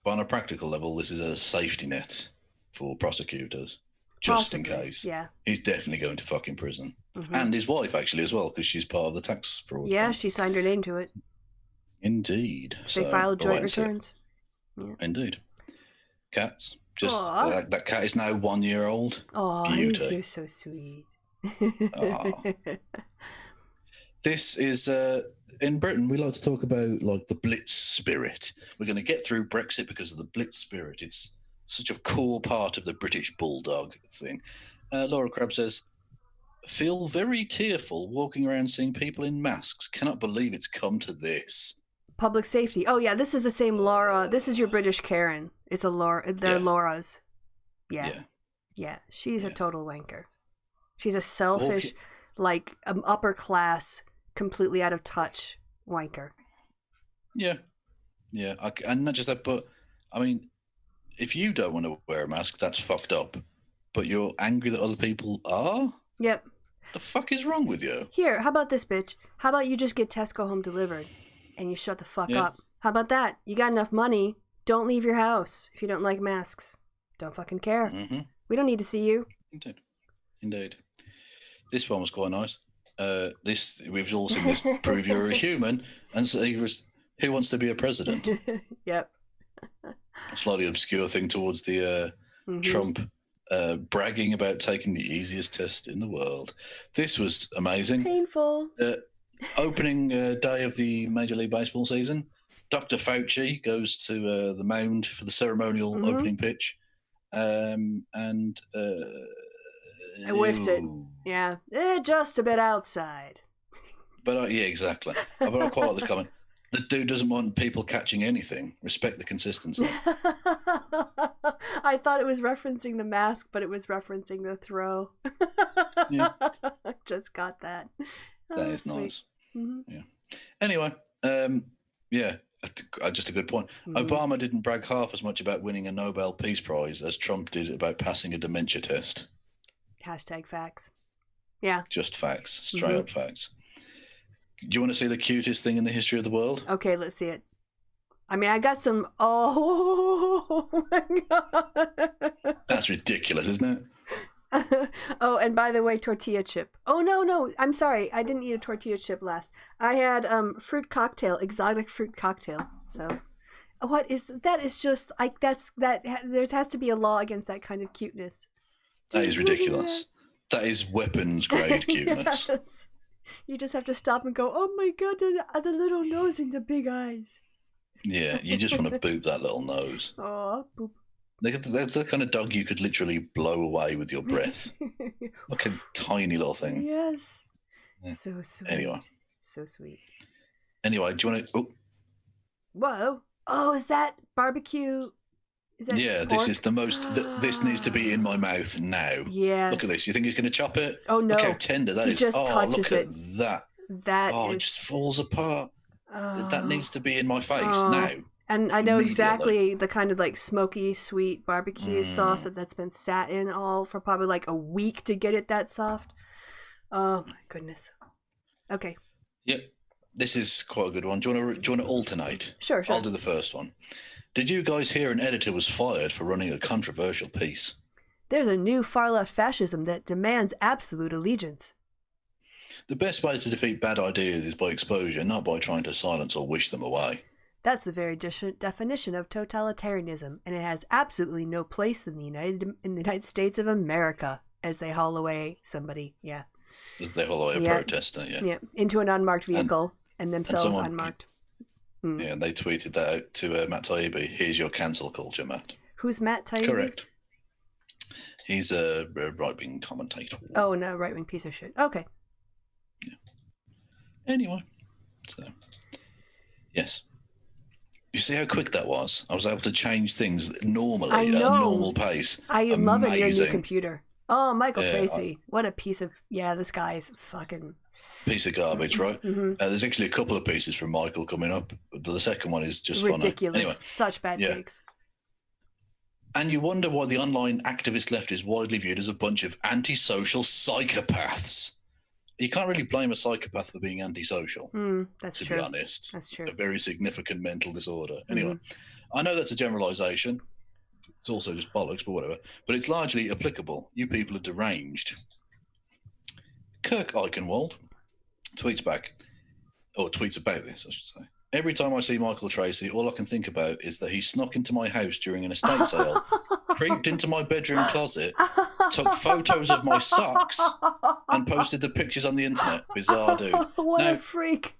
but on a practical level, this is a safety net for prosecutors, just in case. Yeah. He's definitely going to fucking prison. And his wife, actually, as well, because she's part of the tax fraud. Yeah, thing. She signed her name to it. Indeed. They filed joint returns. Yeah. Indeed. Cats. That cat is now 1 year old. Oh, you're so sweet. This is in Britain. We like to talk about like the Blitz spirit. We're going to get through Brexit because of the Blitz spirit. It's such a core part of the British bulldog thing. Laura Crabb says, "Feel very tearful walking around seeing people in masks. Cannot believe it's come to this." Public safety. Oh yeah, this is the same Laura. This is your British Karen. It's a Laura. They're Laura's. Yeah. She's a total wanker. She's a selfish, upper class, completely out of touch wanker. Yeah. And not just that, but I mean, if you don't want to wear a mask, that's fucked up. But you're angry that other people are? Yep. The fuck is wrong with you? Here, how about this, bitch? How about you just get Tesco home delivered and you shut the fuck up? How about that? You got enough money. Don't leave your house if you don't like masks. Don't fucking care. We don't need to see you. Indeed. This one was quite nice. we've all seen this prove you're a human, and so he was, who wants to be a president? Yep. A slightly obscure thing towards the Trump bragging about taking the easiest test in the world. This was amazing. Painful. Opening day of the Major League Baseball season, Dr. Fauci goes to the mound for the ceremonial opening pitch, and whiffs it. Yeah, just a bit outside. But yeah, exactly. But I quite like this comment. The dude doesn't want people catching anything. Respect the consistency. I thought it was referencing the mask, but it was referencing the throw. Yeah. Just got that. That is sweet. nice. Mm-hmm. Yeah. Anyway, yeah, just a good point. Obama didn't brag half as much about winning a Nobel Peace Prize as Trump did about passing a dementia test. Hashtag facts. Yeah. Just facts. Straight up facts. Do you want to see the cutest thing in the history of the world? Okay, let's see it. I mean, I got some... Oh, my God. That's ridiculous, isn't it? Oh, and by the way, tortilla chip. Oh, no. I'm sorry. I didn't eat a tortilla chip last. I had fruit cocktail, exotic fruit cocktail. So, what is... That is just... like that's that. There has to be a law against that kind of cuteness. That is ridiculous. That is weapons grade cuteness. Yes. You just have to stop and go, oh my God, the little nose and the big eyes. Yeah, you just want to boop that little nose. Oh, boop. That's the kind of dog you could literally blow away with your breath. Like a tiny little thing. Yes. Yeah. So sweet. Anyway. So sweet. Anyway, do you want to... Oh. Whoa. Oh, is that barbecue? Is that yeah, pork? This is the most... this needs to be in my mouth now. Yeah. Look at this. You think he's going to chop it? Oh, no. Look how tender that is. He just touches look it. At that. That it just falls apart. That needs to be in my face now. And I know exactly the kind of like smoky, sweet barbecue sauce that's been sat in all for probably like a week to get it that soft. Oh my goodness. Okay. Yep. This is quite a good one. Do you want to alternate? Sure. I'll do the first one. Did you guys hear an editor was fired for running a controversial piece? There's a new far-left fascism that demands absolute allegiance. The best way to defeat bad ideas is by exposure, not by trying to silence or wish them away. That's the very definition of totalitarianism, and it has absolutely no place in the United States of America. As they haul away somebody, yeah. As they haul away a protester, yeah. Yeah, into an unmarked vehicle and themselves unmarked. Yeah, and they tweeted that out to Matt Taibbi. Here's your cancel culture, Matt. Who's Matt Taibbi? Correct. He's a right-wing commentator. Oh, no, right-wing piece of shit. Okay. Yeah. Anyway, so, yes. You see how quick that was? I was able to change things normally at a normal pace. I am loving your new computer. Oh, Michael Tracy. What a piece of... Yeah, this guy is fucking... Piece of garbage, right? Mm-hmm. There's actually a couple of pieces from Michael coming up. The second one is just ridiculous. Funny. Anyway, such bad takes. And you wonder why the online activist left is widely viewed as a bunch of antisocial psychopaths. You can't really blame a psychopath for being antisocial. That's true. To be honest. That's true. A very significant mental disorder. Anyway, I know that's a generalization. It's also just bollocks, but whatever. But it's largely applicable. You people are deranged. Kirk Eichenwald tweets back, or tweets about this, I should say. Every time I see Michael Tracy, all I can think about is that he snuck into my house during an estate sale, creeped into my bedroom closet, took photos of my socks, and posted the pictures on the internet. Bizarre dude. What a freak.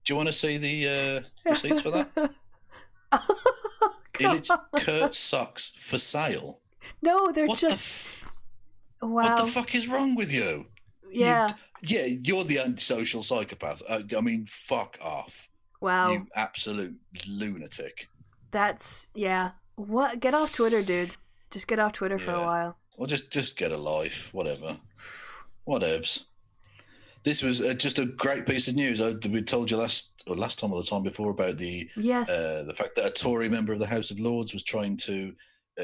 Do you want to see the receipts for that? Kurt's socks for sale. No, they're what just... Wow. What the fuck is wrong with you? Yeah. You're the antisocial psychopath. I mean, fuck off. Wow. You absolute lunatic. That's, yeah. What? Get off Twitter, dude. Just get off Twitter for a while. Well, just get a life. Whatever. Whatevs. This was just a great piece of news. We told you last time or the time before about the fact that a Tory member of the House of Lords was trying to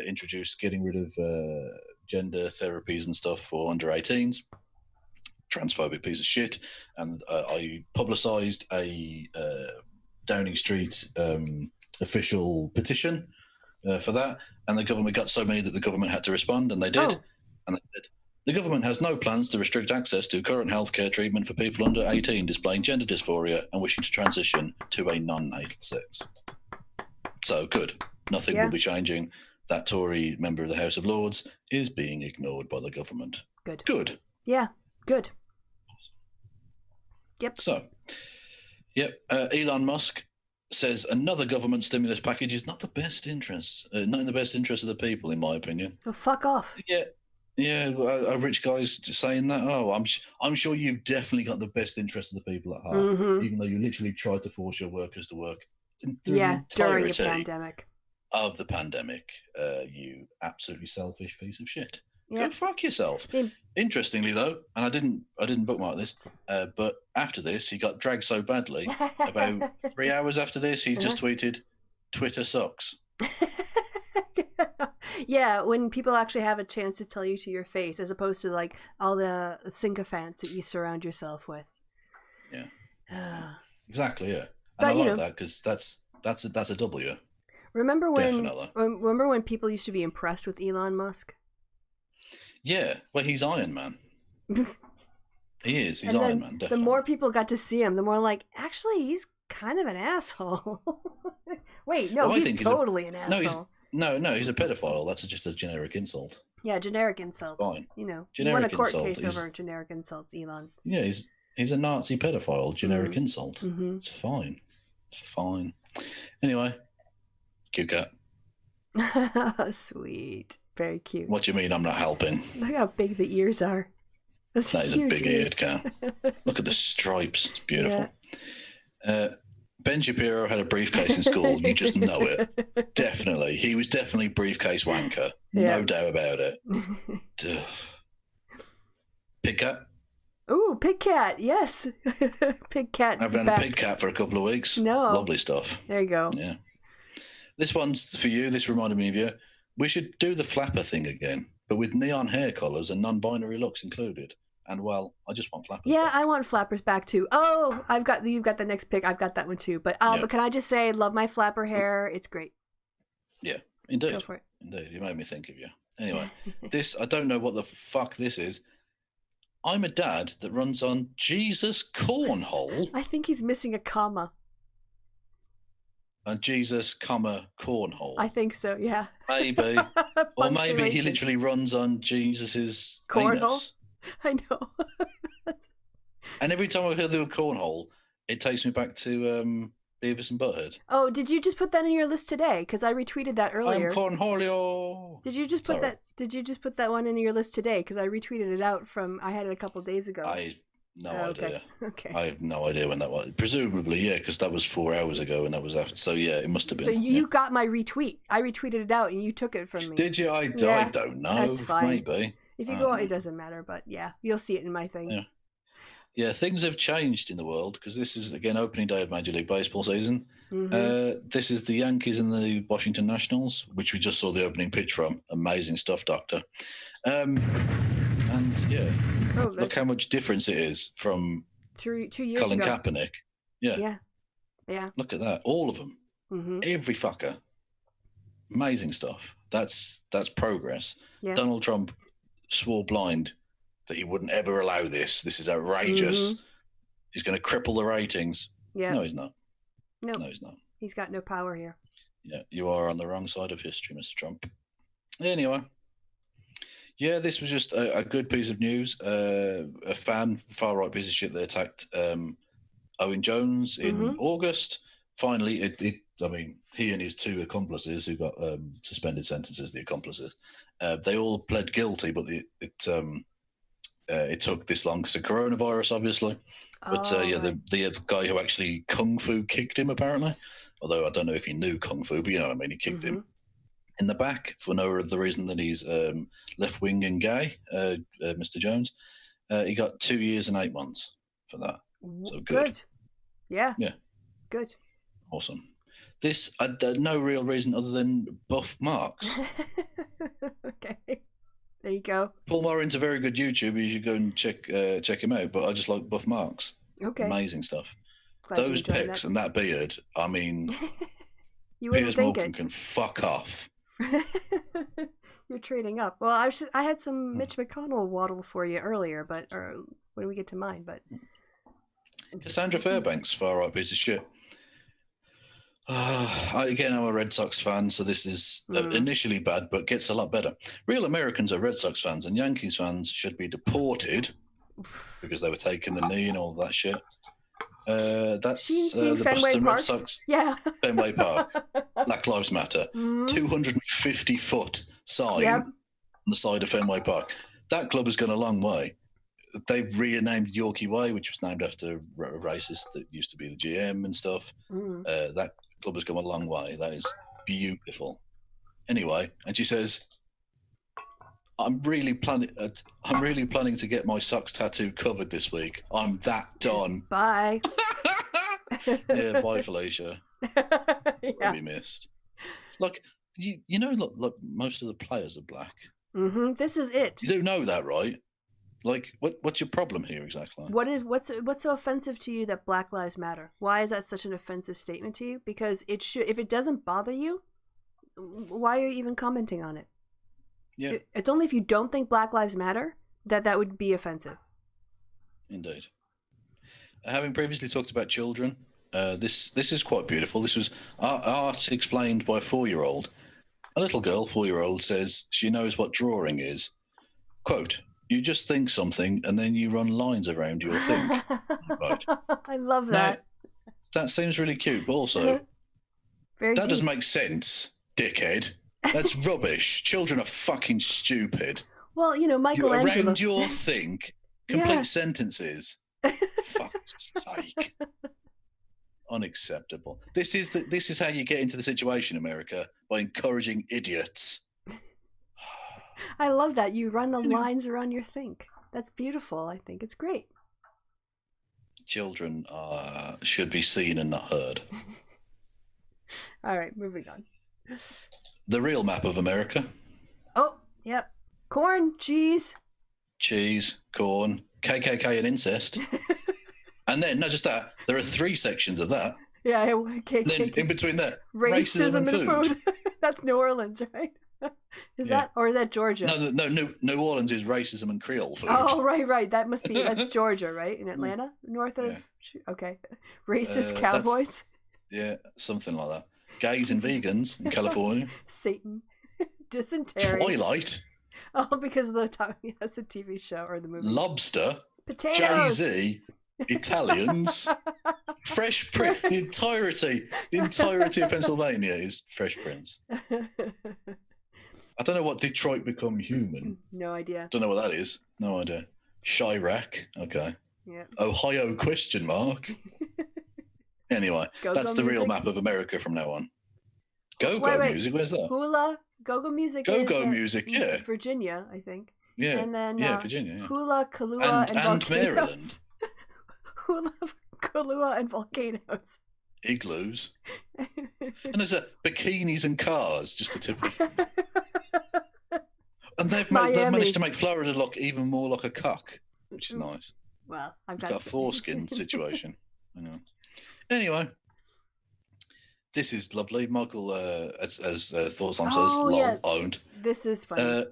introduce getting rid of gender therapies and stuff for under 18s. Transphobic piece of shit. And I publicised a Downing Street official petition for that, and the government got so many that the government had to respond, and they did. And they said, The government has no plans to restrict access to current healthcare treatment for people under 18 displaying gender dysphoria and wishing to transition to a non-natal sex. So good. Nothing will be changing. That Tory member of the House of Lords is being ignored by the government. Good. Good. Yeah, good. Yep. So, Elon Musk says another government stimulus package is not not in the best interest of the people, in my opinion. Well, fuck off. Yeah, a rich guy's saying that. Oh, I'm sure you've definitely got the best interest of the people at heart, even though you literally tried to force your workers to work during the pandemic. Of the pandemic, you absolutely selfish piece of shit. Yeah. Go fuck yourself. Interestingly, though, and I didn't bookmark this, but after this, he got dragged so badly. About 3 hours after this, he just tweeted, "Twitter sucks." Yeah, when people actually have a chance to tell you to your face, as opposed to like all the sycophants that you surround yourself with. Yeah. Exactly. Yeah, and but, I like that because that's a W. Remember when people used to be impressed with Elon Musk? Yeah, well, he's Iron Man. He is. He's Iron Man, definitely. The more people got to see him, the more like, actually, he's kind of an asshole. Wait, no, he's totally an asshole. No, he's a pedophile. That's just a generic insult. Yeah, generic insult. Fine. You know, generic you won a court insult case over generic insults, Elon. Yeah, he's a Nazi pedophile. Generic insult. It's fine. Fine. Anyway, cute cat. Sweet. Very cute. What do you mean I'm not helping? Look how big the ears are. Those are huge. That is a big-eared cat. Look at the stripes. It's beautiful. Yeah. Ben Shapiro had a briefcase in school. You just know it. Definitely. He was definitely briefcase wanker. No doubt about it. Pig cat? Ooh, pig cat. Yes. Pig cat. I've had a pig cat for a couple of weeks. No. Lovely stuff. There you go. Yeah. This one's for you. This reminded me of you. We should do the flapper thing again, but with neon hair colours and non-binary looks included. And, well, I just want flappers. Yeah, I want flappers back, too. Oh, you've got the next pick. I've got that one, too. But can I just say, love my flapper hair. It's great. Yeah, indeed. Go for it. Indeed. You made me think of you. Anyway, I don't know what the fuck this is. I'm a dad that runs on Jesus Cornhole. I think he's missing a comma. And Jesus, cornhole. I think so, yeah. Maybe. Or maybe he literally runs on Jesus's cornhole. Anus. I know. And every time I hear the word cornhole, it takes me back to Beavis and Butthead. Oh, did you just put that in your list today? Because I retweeted that earlier. I'm cornholio. Did you just put that? Did you just put that one in your list today? Because I retweeted it out I had it a couple days ago. I have no idea. Okay. I have no idea when that was. Presumably, yeah, because that was 4 hours ago, and that was after. So yeah, it must have been. So you got my retweet. I retweeted it out, and you took it from me. Did you? I don't know. That's fine. Maybe. If you go out, it doesn't matter. But yeah, you'll see it in my thing. Yeah, things have changed in the world because this is, again, opening day of Major League Baseball season. This is the Yankees and the Washington Nationals, which we just saw the opening pitch from. Amazing stuff, Doctor. And yeah, look how much difference it is from 2 years Colin ago. Kaepernick. Yeah. Look at that. All of them. Every fucker. Amazing stuff. That's progress. Yeah. Donald Trump swore blind that he wouldn't ever allow this. This is outrageous. He's going to cripple the ratings. Yeah. No, he's not. No, he's not. He's got no power here. Yeah, you are on the wrong side of history, Mr. Trump. Anyway, yeah, this was just a good piece of news. A far-right piece of shit that attacked Owen Jones in August. Finally, he and his 2 accomplices who got suspended sentences, the accomplices, they all pled guilty, but it took this long because of coronavirus, obviously. But the guy who actually kung fu kicked him, apparently, although I don't know if he knew kung fu, but you know what I mean, he kicked him in the back for no other reason than he's left-wing and gay, Mr. Jones. He got 2 years and 8 months for that. So good. Yeah. Yeah. Good. Awesome. This, no real reason other than buff marks. Okay. There you go. Paul Morin's a very good YouTuber. You should go and check him out. But I just like buff marks. Okay. Amazing stuff. Glad those pecs and that beard. I mean, you Piers think Morgan can fuck off. You're trading up. Well, I had some Mitch McConnell waddle for you earlier, but when we get to mine, but Cassandra Fairbanks, far right piece of shit. Again, I'm a Red Sox fan, so this is initially bad, but gets a lot better. Real Americans are Red Sox fans, and Yankees fans should be deported because they were taking the knee and all that shit. That's the Boston Red Sox. Yeah. Fenway Park. Black Lives Matter. 250-foot sign on the side of Fenway Park. That club has gone a long way. They've renamed Yorkie Way, which was named after a racist that used to be the GM and stuff. That club has come a long way. That is beautiful. Anyway, and she says, I'm really planning to get my socks tattoo covered this week. I'm that done. Bye. Yeah, bye, Felicia. Yeah. Be missed. Like, you know, look, most of the players are black. This is it. You do know that, right? Like, what's your problem here exactly? What's so offensive to you that Black Lives Matter? Why is that such an offensive statement to you? Because it should. If it doesn't bother you, why are you even commenting on it? Yeah. It's only if you don't think Black Lives Matter that would be offensive. Indeed. Having previously talked about children, this is quite beautiful. This was art explained by a 4-year-old. A little girl, 4-year-old, says she knows what drawing is. Quote, you just think something and then you run lines around your think. Right. I love that. Now, that seems really cute, but also, that doesn't make sense, dickhead. That's rubbish. Children are fucking stupid. Well, you know, Michelangelo. Around your think, complete sentences. Fuck's sake. Unacceptable. This is how you get into the situation, America, by encouraging idiots. I love that. You run the lines around your think. That's beautiful. I think it's great. Children should be seen and not heard. All right, moving on. The real map of America. Oh, yep. Corn, cheese, corn, KKK and incest. And then, not just that, there are 3 sections of that. Yeah, then in between that, racism and food. That's New Orleans, right? Is that Georgia? No, New Orleans is racism and Creole food. Oh, right. That's Georgia, right? In Atlanta? North of... Yeah. Okay. Racist cowboys? Yeah, something like that. Gays and vegans in California. Satan. Dysentery. Twilight. Oh, because of the TV show or the movie. Lobster. Potatoes. Jay-Z. Italians. Fresh Prince. The entirety of Pennsylvania is Fresh Prince. I don't know what Detroit Become Human. No idea. Don't know what that is. No idea. Chirac. Okay. Yeah. Ohio ? Anyway, that's the real map of America from now on. Go-go music, where's that? Hula, go-go music Go-go music, yeah. Virginia, I think. Yeah, and then, Virginia, yeah. Hula, Kahlua, and Maryland. Hula, Kahlua, and volcanoes. Igloos. And there's bikinis and cars, just the tip of... And they've managed to make Florida look even more like a cock, which is nice. Well, I've got a foreskin situation. I know. Anyway, this is lovely. Michael, as Thoughts on says, owned. This is funny.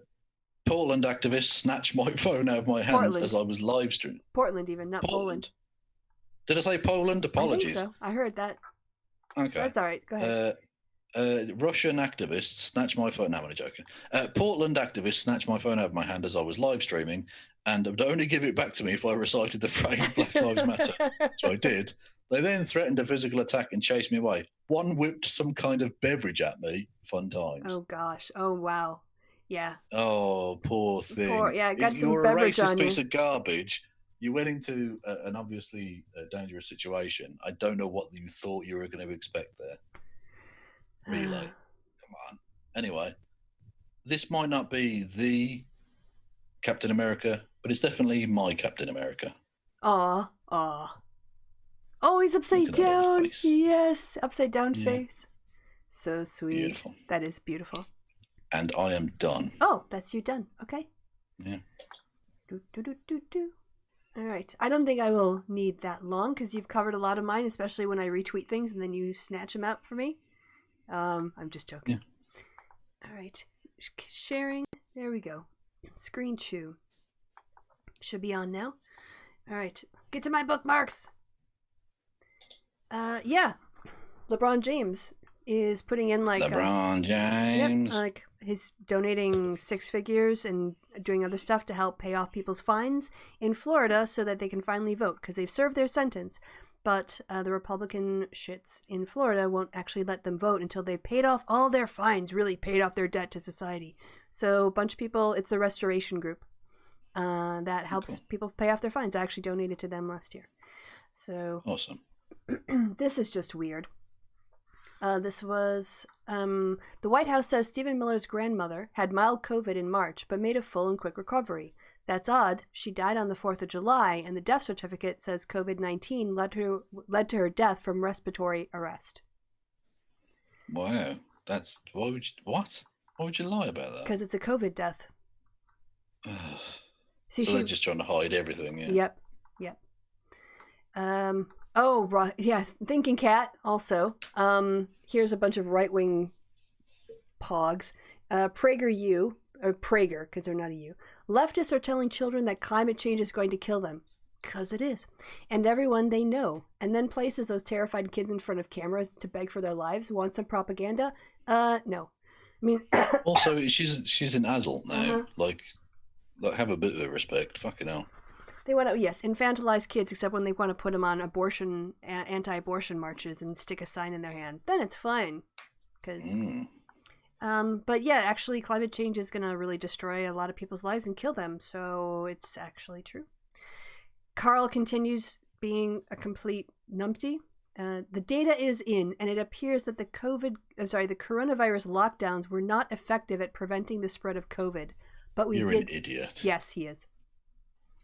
Portland activists snatched my phone out of my hands as I was live streaming. Portland, even, not Poland. Did I say Poland? Apologies. I think so. I heard that. Okay. That's all right. Go ahead. Russian activists snatched my phone. No, I'm only joking. Portland activists snatched my phone out of my hand as I was live streaming and would only give it back to me if I recited the phrase Black Lives Matter. So I did. They then threatened a physical attack and chased me away. One whipped some kind of beverage at me. Fun times. Oh, gosh. Oh, wow. Yeah. Oh, poor thing. Got some You're beverage a racist on piece you. of garbage. You went into an obviously dangerous situation. I don't know what you thought you were going to expect there. Really? Come on. Anyway, this might not be the Captain America, but it's definitely my Captain America. Aw. Oh, he's upside down. Yes, upside down face. So sweet. Beautiful. That is beautiful. And I am done. Oh, that's you done. Okay. Yeah. Do. All right. I don't think I will need that long because you've covered a lot of mine, especially when I retweet things and then you snatch them out for me. I'm just joking. Yeah. All right. sharing. There we go. Screen chew. Should be on now. All right. Get to my bookmarks. Yeah. LeBron James is putting in like... LeBron James. Yep, like he's donating 6 figures and doing other stuff to help pay off people's fines in Florida so that they can finally vote because they've served their sentence. But the Republican shits in Florida won't actually let them vote until they've paid off all their fines, really paid off their debt to society. So a bunch of people, it's the Restoration Group that helps people pay off their fines. I actually donated to them last year. So awesome. This is just weird. This was, the White House says Stephen Miller's grandmother had mild COVID in March, but made a full and quick recovery. That's odd. She died on the 4th of July, and the death certificate says COVID-19 led to her death from respiratory arrest. Wow. That's, why would you lie about that? Because it's a COVID death. See, so they're just trying to hide everything, yeah? Yep. Oh, right. Yeah, Thinking Cat also. Here's a bunch of right-wing pogs. PragerU, or Prager, because they're not a U. Leftists are telling children that climate change is going to kill them. Because it is. And everyone they know. And then places those terrified kids in front of cameras to beg for their lives. Want some propaganda? No. I mean... Also, she's an adult now. Like, have a bit of respect. Fucking hell. They want to, yes, infantilize kids, except when they want to put them on anti-abortion marches and stick a sign in their hand. Then it's fine. But yeah, actually, climate change is going to really destroy a lot of people's lives and kill them. So it's actually true. Carl continues being a complete numpty. The data is in, and it appears that the coronavirus lockdowns were not effective at preventing the spread of COVID. But You're an idiot. Yes, he is.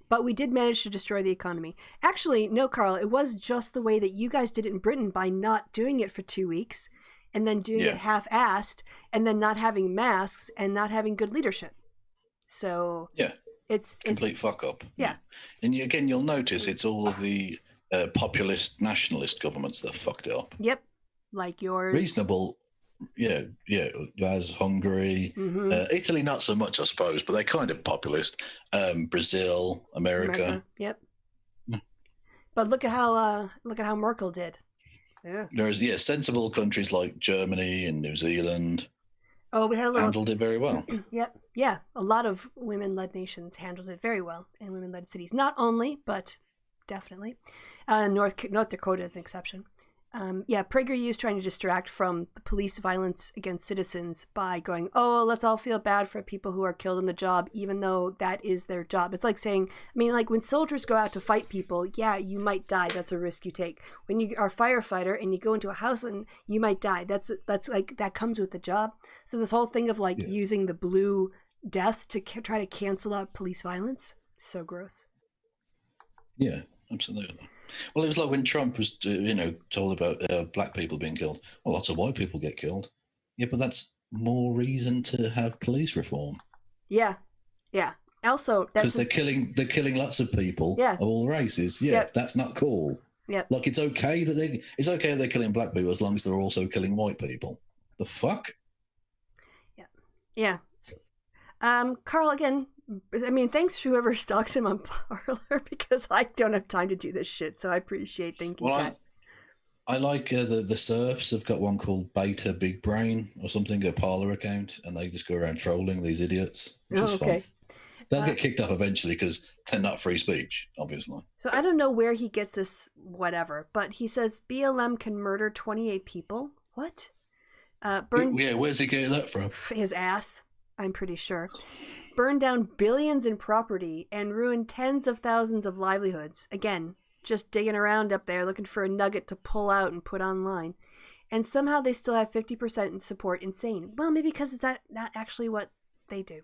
But we did manage to destroy the economy. Actually, no, Carl, it was just the way that you guys did it in Britain by not doing it for 2 weeks and then doing it half-assed and then not having masks and not having good leadership. So it's complete fuck up. Yeah. And again, you'll notice it's all of the populist nationalist governments that fucked it up. Yep. Like yours. Reasonable. Yeah, as Hungary, Italy, not so much, I suppose, but they're kind of populist. Brazil, America. Yep. But look at how Merkel did. Yeah. There's sensible countries like Germany and New Zealand. Oh, we had handled it very well. Yep. Yeah, a lot of women-led nations handled it very well, and women-led cities. Not only, but definitely. North Dakota is an exception. PragerU is trying to distract from the police violence against citizens by going, oh, let's all feel bad for people who are killed in the job, even though that is their job. It's like saying, like when soldiers go out to fight people, yeah, you might die. That's a risk you take. When you are a firefighter and you go into a house and you might die, that's like, that comes with the job. So this whole thing of using the blue death to try to cancel out police violence, so gross. Yeah, absolutely. Well, it was like when Trump was, told about black people being killed. Well, lots of white people get killed. Yeah, but that's more reason to have police reform. Yeah. Also, because they're killing lots of people of all races. Yeah, that's not cool. Yeah, like it's okay that they're killing black people as long as they're also killing white people. The fuck? Yeah. Carl, again. Thanks to whoever stalks him on Parler because I don't have time to do this shit. So I appreciate thinking that. I like the Surfs have got one called Beta Big Brain or something, a Parler account, and they just go around trolling these idiots. Which is fun. They'll get kicked off eventually because they're not free speech, obviously. So I don't know where he gets this whatever, but he says BLM can murder 28 people. What? Where's he getting that from? His ass, I'm pretty sure. Burn down billions in property and ruin tens of thousands of livelihoods. Again, just digging around up there looking for a nugget to pull out and put online. And somehow they still have 50% in support. Insane. Well, maybe because it's not actually what they do.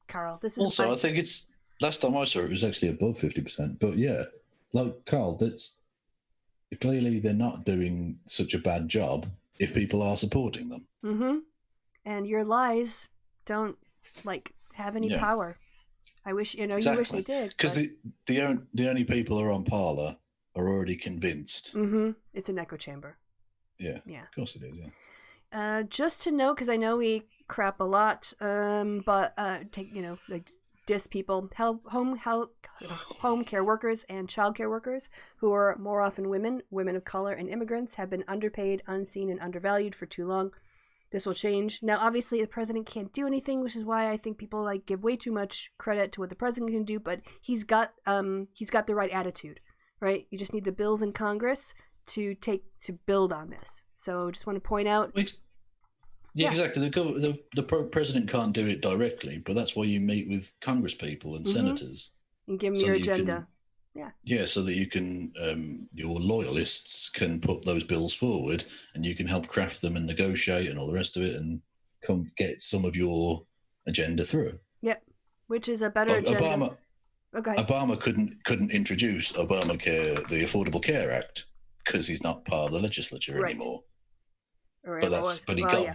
Carl, this is... Also, I think it's... Last time I saw it was actually above 50%. But yeah, like, Carl, that's... Clearly they're not doing such a bad job if people are supporting them. Mm-hmm. And your lies don't, have any power. I wish, exactly. You wish they did. Because the only people who are on Parler are already convinced. Mm-hmm. It's an echo chamber. Yeah. Of course it is, just to know, because I know we crap a lot, but take like diss people, home care workers and child care workers who are more often women of color, and immigrants have been underpaid, unseen, and undervalued for too long. This will change. Now, obviously, the president can't do anything, which is why I think people like give way too much credit to what the president can do. But he's got the right attitude, right? You just need the bills in Congress to build on this. So, I just want to point out. Yeah, exactly. The president can't do it directly, but that's why you meet with Congress people and senators and give them your agenda. Yeah, so that you can, your loyalists can put those bills forward, and you can help craft them and negotiate and all the rest of it, and come get some of your agenda through. Yep, which is a better agenda. Obama couldn't introduce Obamacare, the Affordable Care Act, because he's not part of the legislature anymore. Right,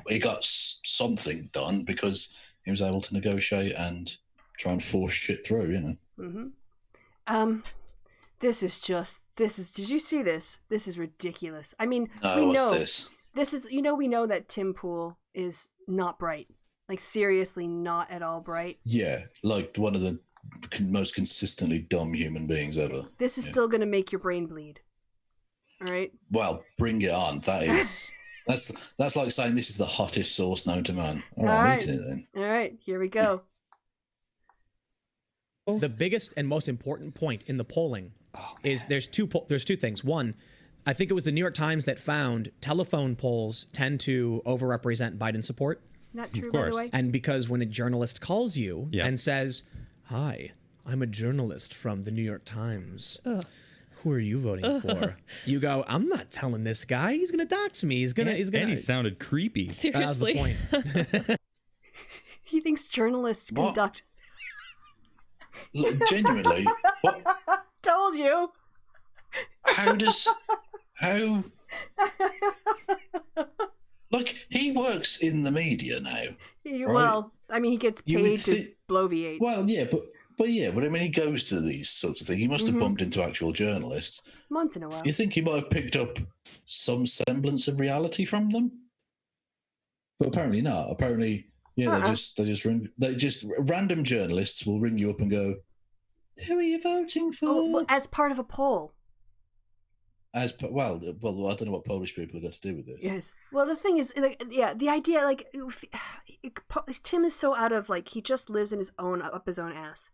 he got something done because he was able to negotiate and try and force shit through. Mm-hmm. Did you see this? This is ridiculous. I mean, we know we know that Tim Pool is not bright. Like, seriously, not at all bright. Yeah, like one of the most consistently dumb human beings ever. This is still going to make your brain bleed. All right? Well, bring it on. That is... That's like saying this is the hottest sauce known to man. All right, I'm eating it then. All right, here we go. The biggest and most important point in the polling is there's two things. One, I think it was the New York Times that found telephone polls tend to overrepresent Biden support. Not true, by the way. And because when a journalist calls you and says, "Hi, I'm a journalist from the New York Times. Who are you voting for?" You go, "I'm not telling this guy. He's gonna dox me. He's gonna." And he sounded creepy. Seriously, that was the point. He thinks journalists conduct. Look, genuinely, what? Told you. How? Like, he works in the media now. Well, I mean, he gets paid to bloviate. Well, yeah, but I mean, he goes to these sorts of things. He must have bumped into actual journalists. Once in a while. You think he might have picked up some semblance of reality from them? But apparently not. Apparently, they just random journalists will ring you up and go, "Who are you voting for?" Oh, well, as part of a poll. Well, I don't know what Polish people have got to do with this. Yes. Well, the thing is, the idea, Tim is so out of, he just lives in his own ass.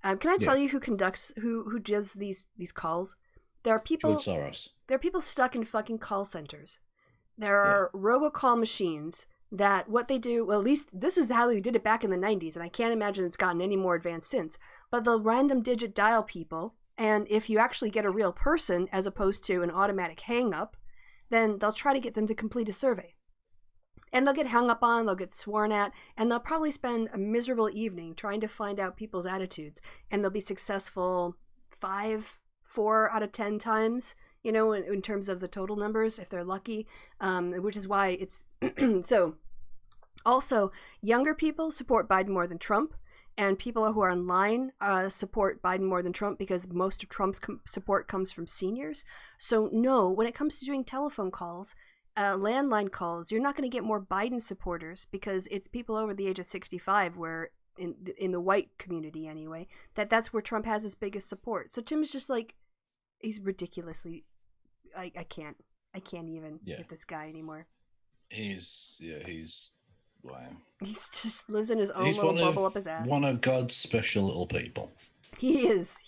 Can I tell you who does these calls? There are people. George Soros. There are people stuck in fucking call centers. There are robocall machines that what they do. Well, at least this is how they did it back in the 90s, and I can't imagine it's gotten any more advanced since. But they'll random digit dial people. And if you actually get a real person as opposed to an automatic hang-up, then they'll try to get them to complete a survey. And they'll get hung up on, they'll get sworn at, and they'll probably spend a miserable evening trying to find out people's attitudes. And they'll be successful 4 out of 10 times, in terms of the total numbers, if they're lucky, which is why it's... So, also, younger people support Biden more than Trump. And people who are online support Biden more than Trump because most of Trump's support comes from seniors. So no, when it comes to doing telephone calls, landline calls, you're not going to get more Biden supporters because it's people over the age of 65 where, in the white community anyway, that's where Trump has his biggest support. So Tim is just he's ridiculously, I can't even with this guy anymore. He's wow. He just lives in his own little bubble up his ass. One of God's special little people. He is.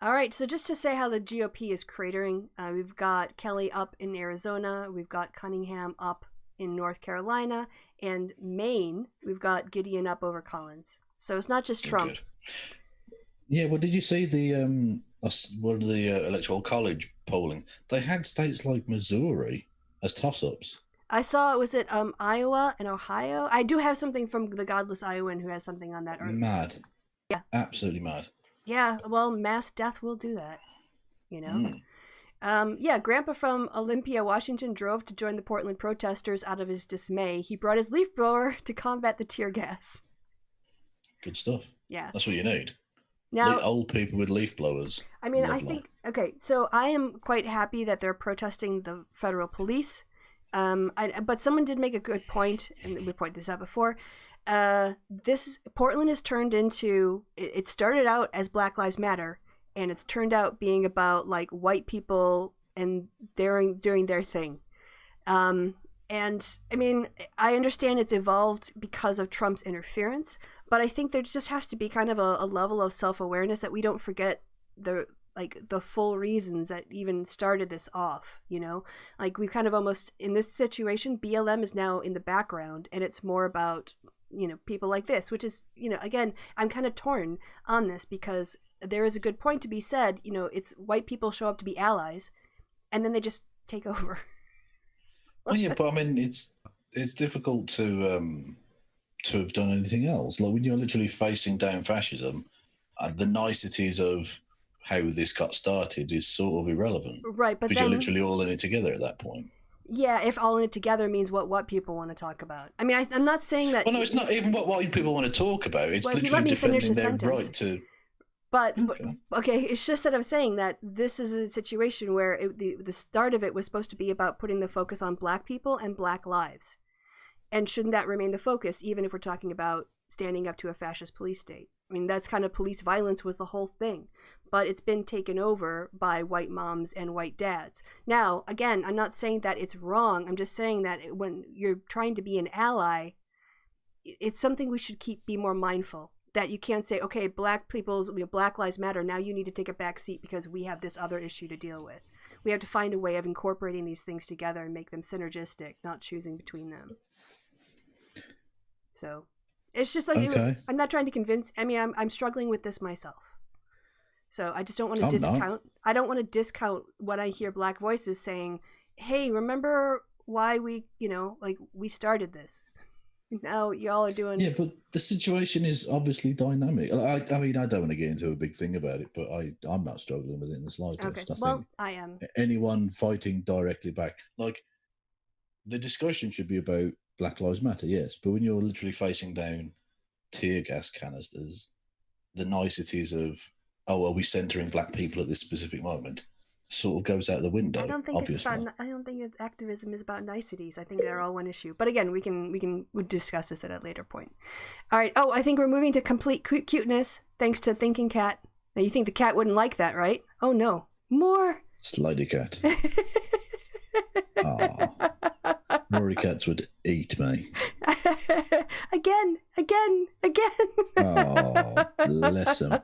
All right, so just to say how the GOP is cratering, we've got Kelly up in Arizona, we've got Cunningham up in North Carolina, and Maine, we've got Gideon up over Collins. So it's not just Trump. Good. Yeah, well, did you see one of the Electoral College polling? They had states like Missouri as toss-ups. I saw, was it Iowa and Ohio? I do have something from the godless Iowan who has something on that. Mad. Yeah. Absolutely mad. Yeah, well, mass death will do that, Grandpa from Olympia, Washington drove to join the Portland protesters out of his dismay. He brought his leaf blower to combat the tear gas. Good stuff. Yeah. That's what you need. Now, old people with leaf blowers. I mean, I think, so I am quite happy that they're protesting the federal police. But someone did make a good point, and we pointed this out before. Portland has turned into, it started out as Black Lives Matter, and it's turned out being about like white people and doing their thing. And I mean, I understand it's evolved because of Trump's interference, but I think there just has to be kind of a level of self-awareness that we don't forget the full reasons that even started this off, you know? Like, we kind of almost, in this situation, BLM is now in the background, and it's more about, you know, people like this, which is, you know, again, I'm kind of torn on this because there is a good point to be said, you know, it's white people show up to be allies, and then they just take over. Well, yeah, but I mean, it's difficult to have done anything else. Like when you're literally facing down fascism, the niceties of how this got started is sort of irrelevant, right? But because you're literally all in it together at that point. Yeah, if all in it together means what people want to talk about. I mean, I'm not saying that. Well, no, it's not even what people want to talk about. It's literally defending their right to. But okay, it's just that I'm saying that this is a situation where the start of it was supposed to be about putting the focus on Black people and Black lives, and shouldn't that remain the focus, even if we're talking about standing up to a fascist police state? I mean, that's kind of police violence was the whole thing, but it's been taken over by white moms and white dads. Now, again, I'm not saying that it's wrong. I'm just saying that when you're trying to be an ally, it's something we should be more mindful. That you can't say, okay, Black Lives Matter, now you need to take a back seat because we have this other issue to deal with. We have to find a way of incorporating these things together and make them synergistic, not choosing between them. So it's just like, okay. I'm not trying to convince, I mean, I'm struggling with this myself. So I just don't want to discount. I don't want to discount when I hear Black voices saying, hey, remember why we started this? Now y'all are doing. Yeah, but the situation is obviously dynamic. I mean, I don't want to get into a big thing about it, but I'm not struggling with it in the slightest. Okay. I am. Anyone fighting directly back, like the discussion should be about Black Lives Matter, yes, but when you're literally facing down tear gas canisters, the niceties of, are we centering Black people at this specific moment, sort of goes out the window. I don't think activism is about niceties. I think they're all one issue. But again, we'll discuss this at a later point. All right. Oh, I think we're moving to complete cuteness thanks to Thinking Cat. Now you think the cat wouldn't like that, right? Oh no, more. Slidey cat. Oh, Rory cats would eat me. Again. Oh, bless him.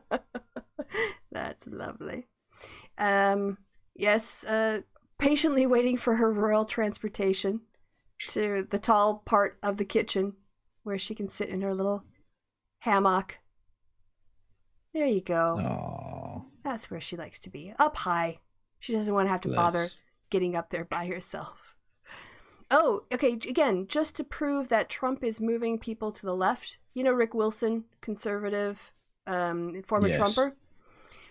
That's lovely. Yes, patiently waiting for her royal transportation to the tall part of the kitchen where she can sit in her little hammock. There you go. Aww. That's where she likes to be, up high. She doesn't want to have to bother getting up there by herself. Oh, okay, again, just to prove that Trump is moving people to the left. You know Rick Wilson, conservative, former Trumper?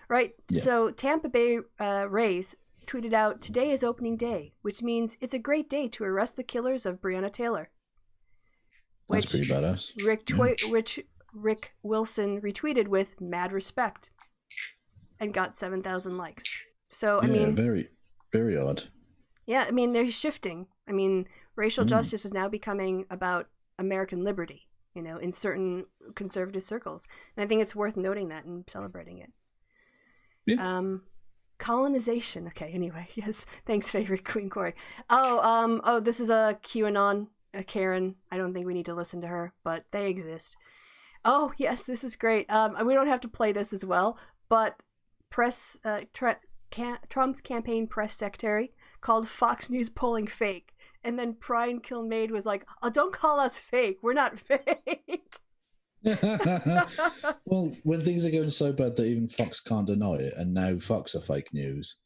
Right? Yeah. So Tampa Bay Rays tweeted out, today is opening day, which means it's a great day to arrest the killers of Breonna Taylor. That's pretty badass. Which Rick Wilson retweeted with mad respect and got 7,000 likes. So, I mean... very, very odd. Yeah, I mean, they're shifting. I mean, racial justice is now becoming about American liberty, you know, in certain conservative circles. And I think it's worth noting that and celebrating it. Yeah. Colonization. Okay, anyway, yes. Thanks, favorite Queen Corey. This is a QAnon, a Karen. I don't think we need to listen to her, but they exist. Oh, yes, this is great. We don't have to play this as well, but Trump's campaign press secretary called Fox News polling fake. And then Brian Kilmeade was like, oh, don't call us fake. We're not fake. Well, when things are going so bad that even Fox can't deny it, and now Fox are fake news,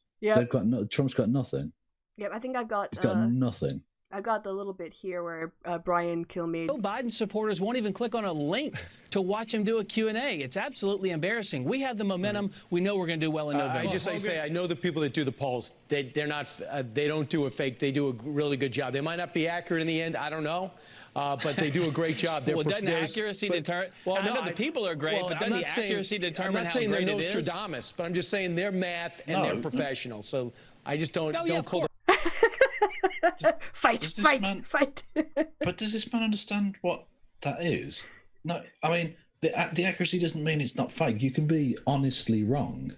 Trump's got nothing. Yep, I think I've got... He's got nothing. I got the little bit here where Brian Kilmeade... Joe Biden supporters won't even click on a link to watch him do a Q&A. It's absolutely embarrassing. We have the momentum. We know we're going to do well in November. I just say I know the people that do the polls. They're not. They don't do a fake. They do a really good job. They might not be accurate in the end. I don't know. But they do a great job. Doesn't accuracy determine? Well, no, the people are great, but doesn't the accuracy determine how great it is? I'm not saying they're Nostradamus, but I'm just saying they're math and they're professional. So I just don't call them. Fight. But does this man understand what that is? No, I mean, the accuracy doesn't mean it's not fake. You can be honestly wrong.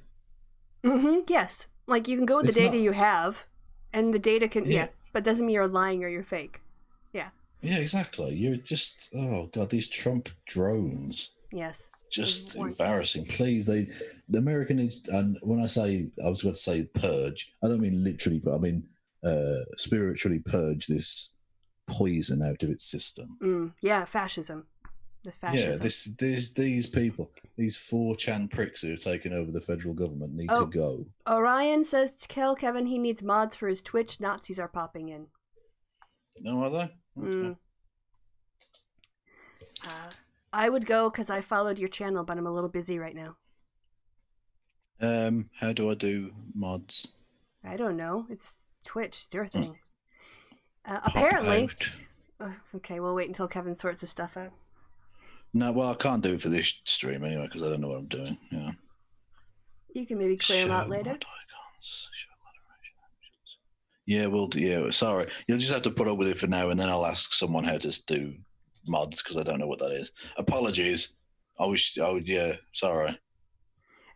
Yes. Like, you can go with the data you have, and the data can, but doesn't mean you're lying or you're fake. Yeah. Yeah, exactly. You're just, oh, God, these Trump drones. Yes. Just embarrassing. Please, the American needs, and when I say, I was going to say purge, I don't mean literally, but I mean spiritually purge this poison out of its system. Yeah, fascism. The fascism. Yeah, these people, these 4chan pricks who have taken over the federal government need to go. Orion says, tell Kevin he needs mods for his Twitch. Nazis are popping in. No, are they? Okay. I would go because I followed your channel, but I'm a little busy right now. How do I do mods? I don't know. It's Twitch. It's your thing. Apparently. Okay, we'll wait until Kevin sorts his stuff out. No, well, I can't do it for this stream anyway because I don't know what I'm doing. Yeah. You can maybe clear them out later. Yeah, we'll do. Yeah, sorry. You'll just have to put up with it for now, and then I'll ask someone how to do mods because I don't know what that is. Apologies. Yeah, sorry.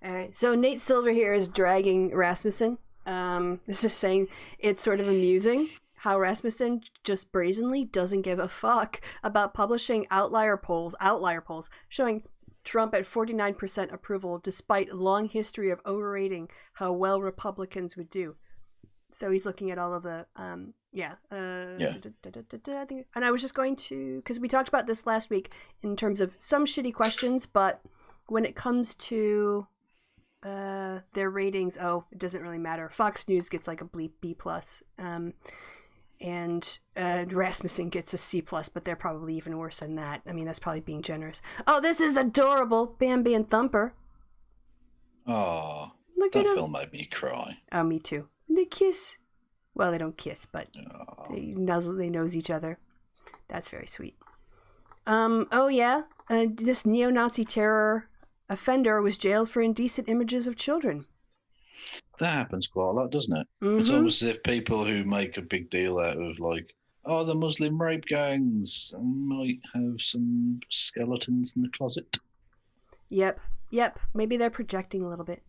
All right. So Nate Silver here is dragging Rasmussen. This is saying it's sort of amusing how Rasmussen just brazenly doesn't give a fuck about publishing outlier polls showing Trump at 49% approval despite long history of overrating how well Republicans would do. So he's looking at all of the, and I was just going to, because we talked about this last week in terms of some shitty questions, but when it comes to their ratings, it doesn't really matter. Fox News gets like a bleep B+, and Rasmussen gets a C+, but they're probably even worse than that. I mean, that's probably being generous. Oh, this is adorable, Bambi and Thumper. Oh, look at that him. film made me cry. Oh, me too. They kiss. Well, they don't kiss, but they nose each other. That's very sweet. This neo-Nazi terror offender was jailed for indecent images of children. That happens quite a lot, doesn't it? It's almost as if people who make a big deal out of the Muslim rape gangs might have some skeletons in the closet. Yep. Maybe they're projecting a little bit.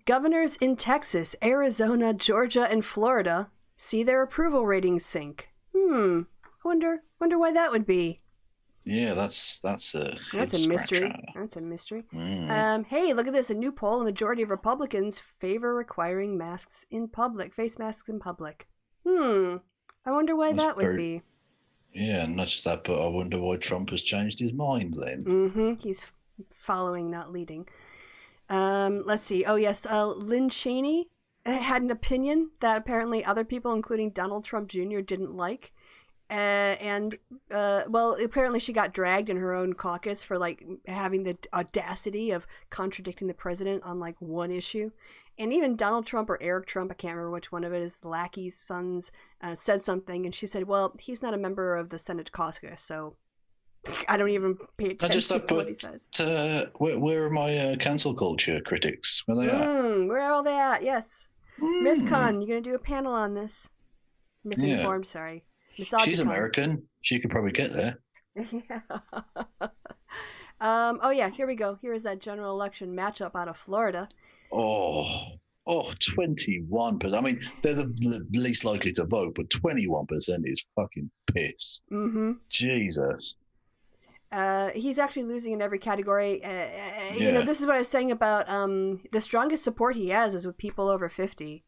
Governors in Texas, Arizona, Georgia, and Florida see their approval ratings sink. I wonder why that would be. Yeah, that's a mystery. That's a mystery. Hey, look at this. A new poll. A majority of Republicans favor requiring masks in public. Face masks in public. I wonder why that would be. Yeah, not just that, but I wonder why Trump has changed his mind then. He's following, not leading. Let's see. Oh, yes. Lynn Cheney had an opinion that apparently other people, including Donald Trump Jr., didn't like. Apparently she got dragged in her own caucus for having the audacity of contradicting the president on one issue. And even Donald Trump or Eric Trump, I can't remember which one of it is, lackey's sons, said something. And she said, well, he's not a member of the Senate caucus, so I don't even pay attention to what he says. Where are my cancel culture critics? Where they at? Where are all they at? Yes. MythCon, you're going to do a panel on this. MythInformed, sorry. Misogynist. She's American. She could probably get there. Yeah. Here we go. Here is that general election matchup out of Florida. 21%. I mean, they're the least likely to vote, but 21% is fucking piss. Jesus. He's actually losing in every category. This is what I was saying about the strongest support he has is with people over 50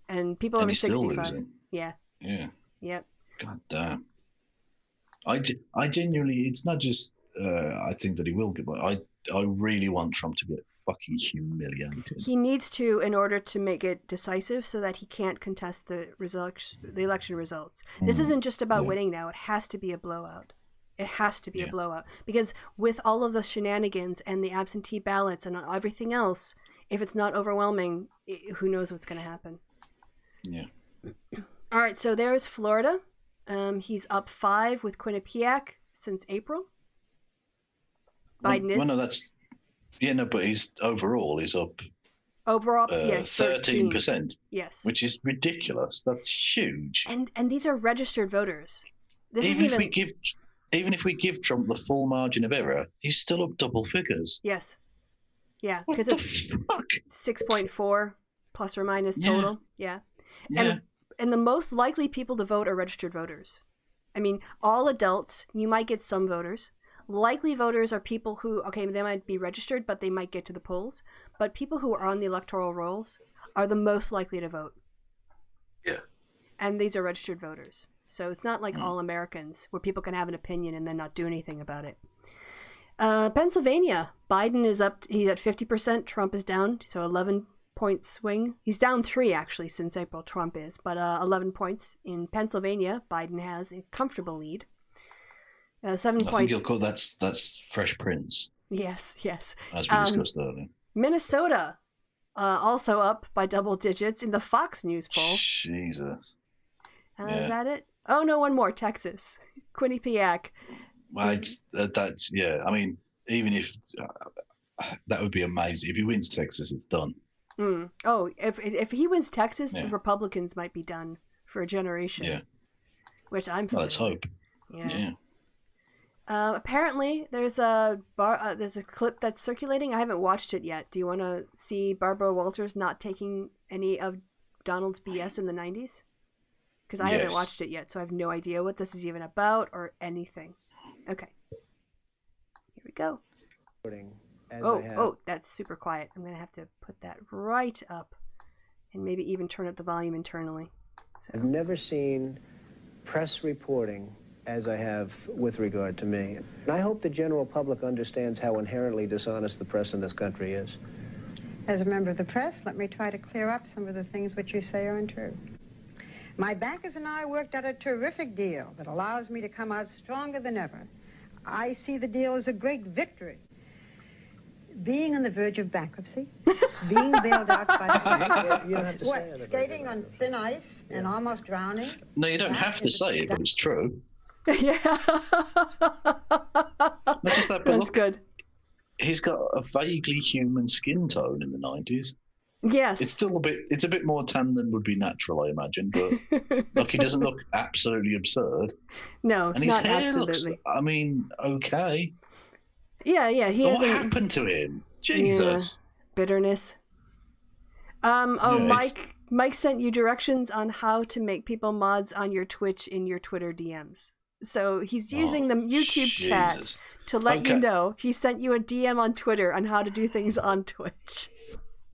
and people over 65. Yeah. Yep. God damn. I genuinely, it's not just I think that he will get, but I really want Trump to get fucking humiliated. He needs to in order to make it decisive so that he can't contest the election results. This isn't just about winning now. It has to be a blowout. It has to be a blowout. Because with all of the shenanigans and the absentee ballots and everything else, if it's not overwhelming, who knows what's going to happen. Yeah. All right, so there's Florida. He's up 5 with Quinnipiac since April. Biden is. Well, no, but he's overall. He's up. Overall, yes, 13%. Yes. Which is ridiculous. That's huge. And these are registered voters. Even if we give Trump the full margin of error, he's still up double figures. Yes. Yeah, what because it's fuck? 6.4 plus or minus total. Yeah. Yeah. And the most likely people to vote are registered voters. I mean, all adults, you might get some voters. Likely voters are people who, okay, they might be registered, but they might get to the polls. But people who are on the electoral rolls are the most likely to vote. Yeah. And these are registered voters. So it's not like all Americans where people can have an opinion and then not do anything about it. Pennsylvania, Biden is up, he's at 50%, Trump is down, so 11-point swing. He's down 3 actually since April, Trump is, but 11 points. In Pennsylvania, Biden has a comfortable lead. 7 points. I think you'll call that's Fresh Prince. Yes. As we discussed earlier. Minnesota, also up by double digits in the Fox News poll. Jesus. Is that it? Oh, no, one more. Texas. Quinnipiac. Well, I mean, even if that would be amazing. If he wins Texas, it's done. Oh, if he wins Texas, the Republicans might be done for a generation. Yeah. Which I'm. Well, let's hope. Yeah. Apparently, there's a clip that's circulating. I haven't watched it yet. Do you want to see Barbara Walters not taking any of Donald's BS in the 90s? Because I haven't watched it yet, so I have no idea what this is even about or anything. Okay. Here we go. Oh, that's super quiet. I'm going to have to put that right up and maybe even turn up the volume internally. So. I've never seen press reporting as I have with regard to me. And I hope the general public understands how inherently dishonest the press in this country is. As a member of the press, let me try to clear up some of the things which you say are untrue. My bankers and I worked out a terrific deal that allows me to come out stronger than ever. I see the deal as a great victory. Being on the verge of bankruptcy, being bailed out by the bank, skating on thin ice and almost drowning. No, you don't have to say it, but it's true. Yeah. Not just that, but that's good. He's got a vaguely human skin tone in the 90s. Yes. It's still it's a bit more tan than would be natural, I imagine, but look, he doesn't look absolutely absurd. No, and his not hair absolutely. Looks, I mean, okay. Yeah, What happened to him? Jesus. Yeah, bitterness. Mike sent you directions on how to make people mods on your Twitch in your Twitter DMs. So he's using the YouTube chat to let you know he sent you a DM on Twitter on how to do things on Twitch.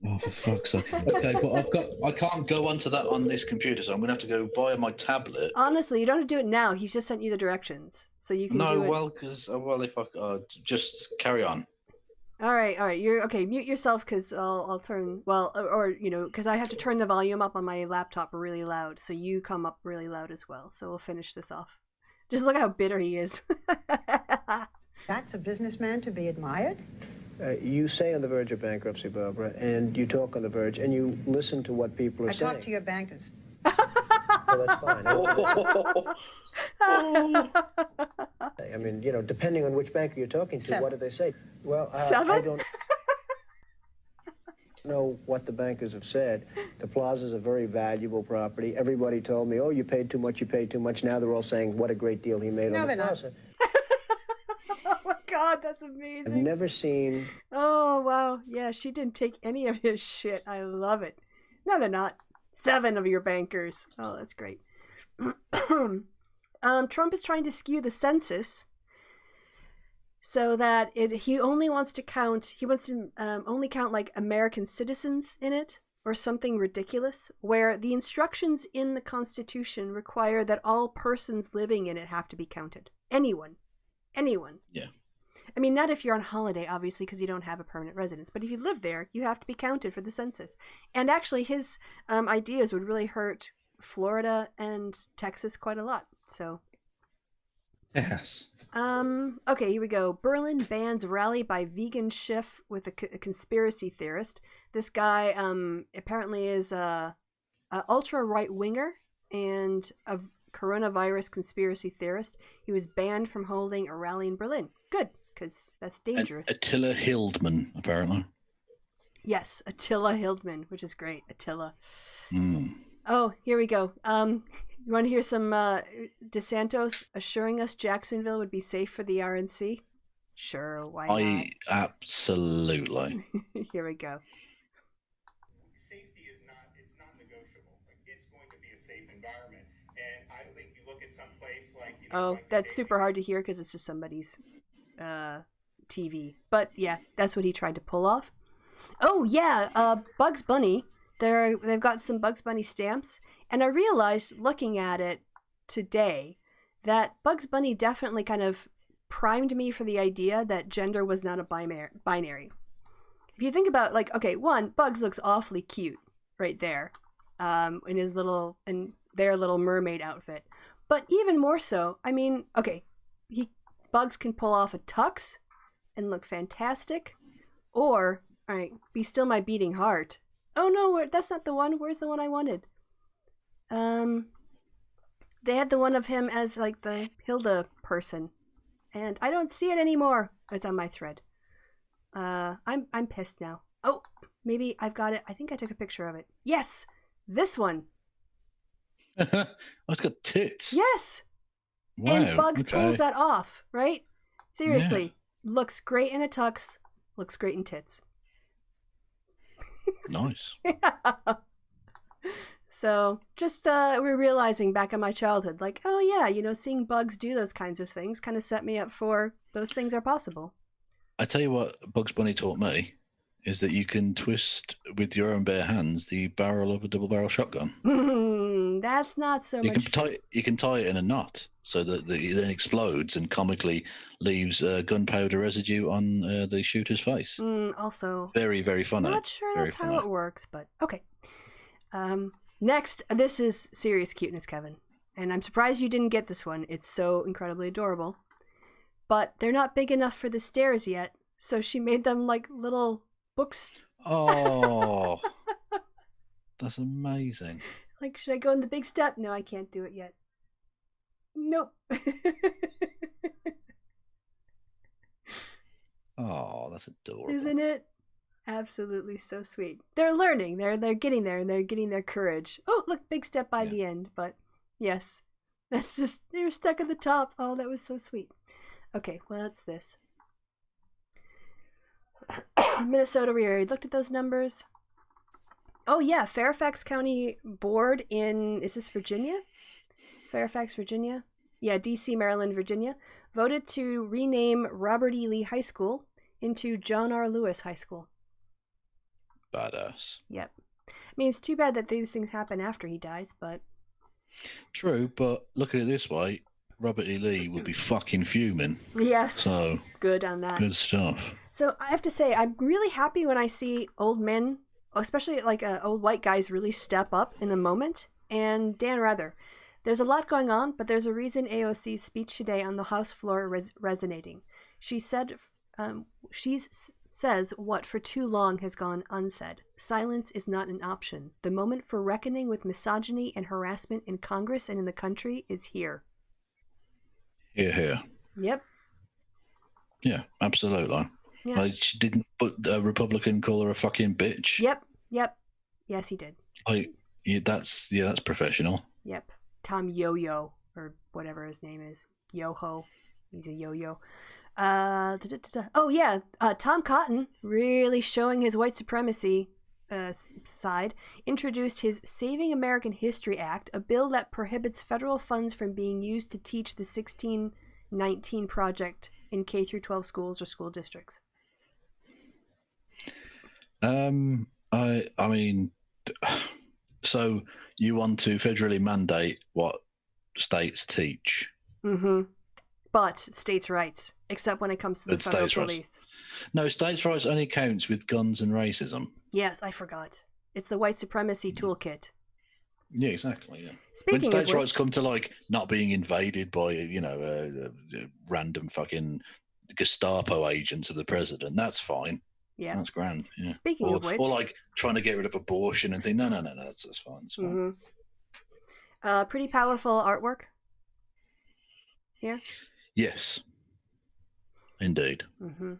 Oh, for fuck's sake. Okay, but I can't go onto that on this computer, so I'm going to have to go via my tablet. Honestly, you don't have to do it now. He's just sent you the directions, so you can do it. No, if I just carry on. All right. You're okay. Mute yourself because I'll turn because I have to turn the volume up on my laptop really loud, so you come up really loud as well. So we'll finish this off. Just look how bitter he is. That's a businessman to be admired. You say on the verge of bankruptcy, Barbara, and you talk on the verge, and you listen to what people are saying. I talk to your bankers. Well, that's fine. I mean, depending on which banker you're talking to, 7. What do they say? Well, 7? I don't know what the bankers have said. The plaza's a very valuable property. Everybody told me, oh, you paid too much, you paid too much. Now they're all saying, what a great deal he made on the plaza. Oh my God, that's amazing. I've never seen... Oh, wow. Yeah, she didn't take any of his shit. I love it. No, they're not. 7 of your bankers. Oh, that's great. Trump is trying to skew the census so that he only wants to only count like American citizens in it or something ridiculous, where the instructions in the Constitution require that all persons living in it have to be counted. Anyone. Yeah. I mean, not if you're on holiday, obviously, because you don't have a permanent residence. But if you live there, you have to be counted for the census. And actually, his ideas would really hurt Florida and Texas quite a lot. So. Yes. Okay, here we go. Berlin bans rally by vegan chef with a conspiracy theorist. This guy apparently is a ultra right winger and a coronavirus conspiracy theorist. He was banned from holding a rally in Berlin. Good, because that's dangerous. Attila Hildmann, apparently. Yes, Attila Hildman, which is great. Attila. Mm. Oh, here we go. You want to hear some DeSantos assuring us Jacksonville would be safe for the RNC? Sure, why not? Absolutely. Here we go. Safety is not negotiable. Like, it's going to be a safe environment. And I think you look at some place like, like that's super hard to hear because it's just somebody's TV. But yeah, that's what he tried to pull off. Oh yeah, Bugs Bunny. They've got some Bugs Bunny stamps, and I realized looking at it today that Bugs Bunny definitely kind of primed me for the idea that gender was not a binary. If you think about, like, okay, one, Bugs looks awfully cute right there, in their little mermaid outfit. But even more so, I mean, okay, Bugs can pull off a tux and look fantastic, or, all right, Be Still My Beating Heart. Oh no, that's not the one. Where's the one I wanted? They had the one of him as like the Hilda person, and I don't see it anymore. It's on my thread. I'm pissed now. Oh, maybe I've got it. I think I took a picture of it. Yes, this one. Oh, it's got tits. Yes. Wow. And Bugs pulls that off, right? Seriously, looks great in a tux. Looks great in tits. Nice. Yeah. So just we're realizing back in my childhood, like, oh yeah, seeing Bugs do those kinds of things kind of set me up for those things are possible. I tell you what Bugs Bunny taught me is that you can twist with your own bare hands the barrel of a double barrel shotgun. That's not so much. You can tie it in a knot so that it then explodes and comically leaves gunpowder residue on the shooter's face. Also, very, very funny. Not sure that's how it works, but okay. Next, this is serious cuteness, Kevin, and I'm surprised you didn't get this one. It's so incredibly adorable, but they're not big enough for the stairs yet, so she made them like little books. Oh, that's amazing. Like, should I go in the big step? No, I can't do it yet. Nope. Oh, that's adorable. Isn't it? Absolutely so sweet. They're learning. They're getting there, and they're getting their courage. Oh, look, big step by the end. But yes, that's just, they're stuck at the top. Oh, that was so sweet. Okay, well, that's this. Minnesota, we already looked at those numbers. Oh yeah, Fairfax County Board is this Virginia? Fairfax, Virginia? Yeah, DC, Maryland, Virginia, voted to rename Robert E. Lee High School into John R. Lewis High School. Badass. Yep. I mean, it's too bad that these things happen after he dies, but... True, but look at it this way. Robert E. Lee would be fucking fuming. Yes. So... Good on that. Good stuff. So I have to say, I'm really happy when I see old men, especially like old white guys, really step up in a moment. And Dan Rather, there's a lot going on, but there's a reason AOC's speech today on the House floor resonating. She said, says what for too long has gone unsaid. Silence is not an option. The moment for reckoning with misogyny and harassment in Congress and in the country is here. Here. Yep. Yeah, absolutely. Yeah. Like, she didn't put a Republican call her a fucking bitch. Yep. Yes, he did. That's professional. Yep. Tom Yo-Yo, or whatever his name is. Yo-Ho. He's a yo-yo. Oh yeah, Tom Cotton, really showing his white supremacy side, introduced his Saving American History Act, a bill that prohibits federal funds from being used to teach the 1619 project in K through 12 schools or school districts. I mean, so you want to federally mandate what states teach? Mm-hmm. But states' rights, except when it comes to the federal police. No, states' rights only counts with guns and racism. Yes, I forgot. It's the white supremacy toolkit. Yeah, exactly. Yeah. Speaking when states' of rights come to like not being invaded by random fucking Gestapo agents of the president, that's fine. Yeah, that's grand. Yeah. Speaking of which, or like trying to get rid of abortion and think, no, that's fine. It's fine. Mm-hmm. Pretty powerful artwork. Yeah. Yes. Indeed. Mm-hmm.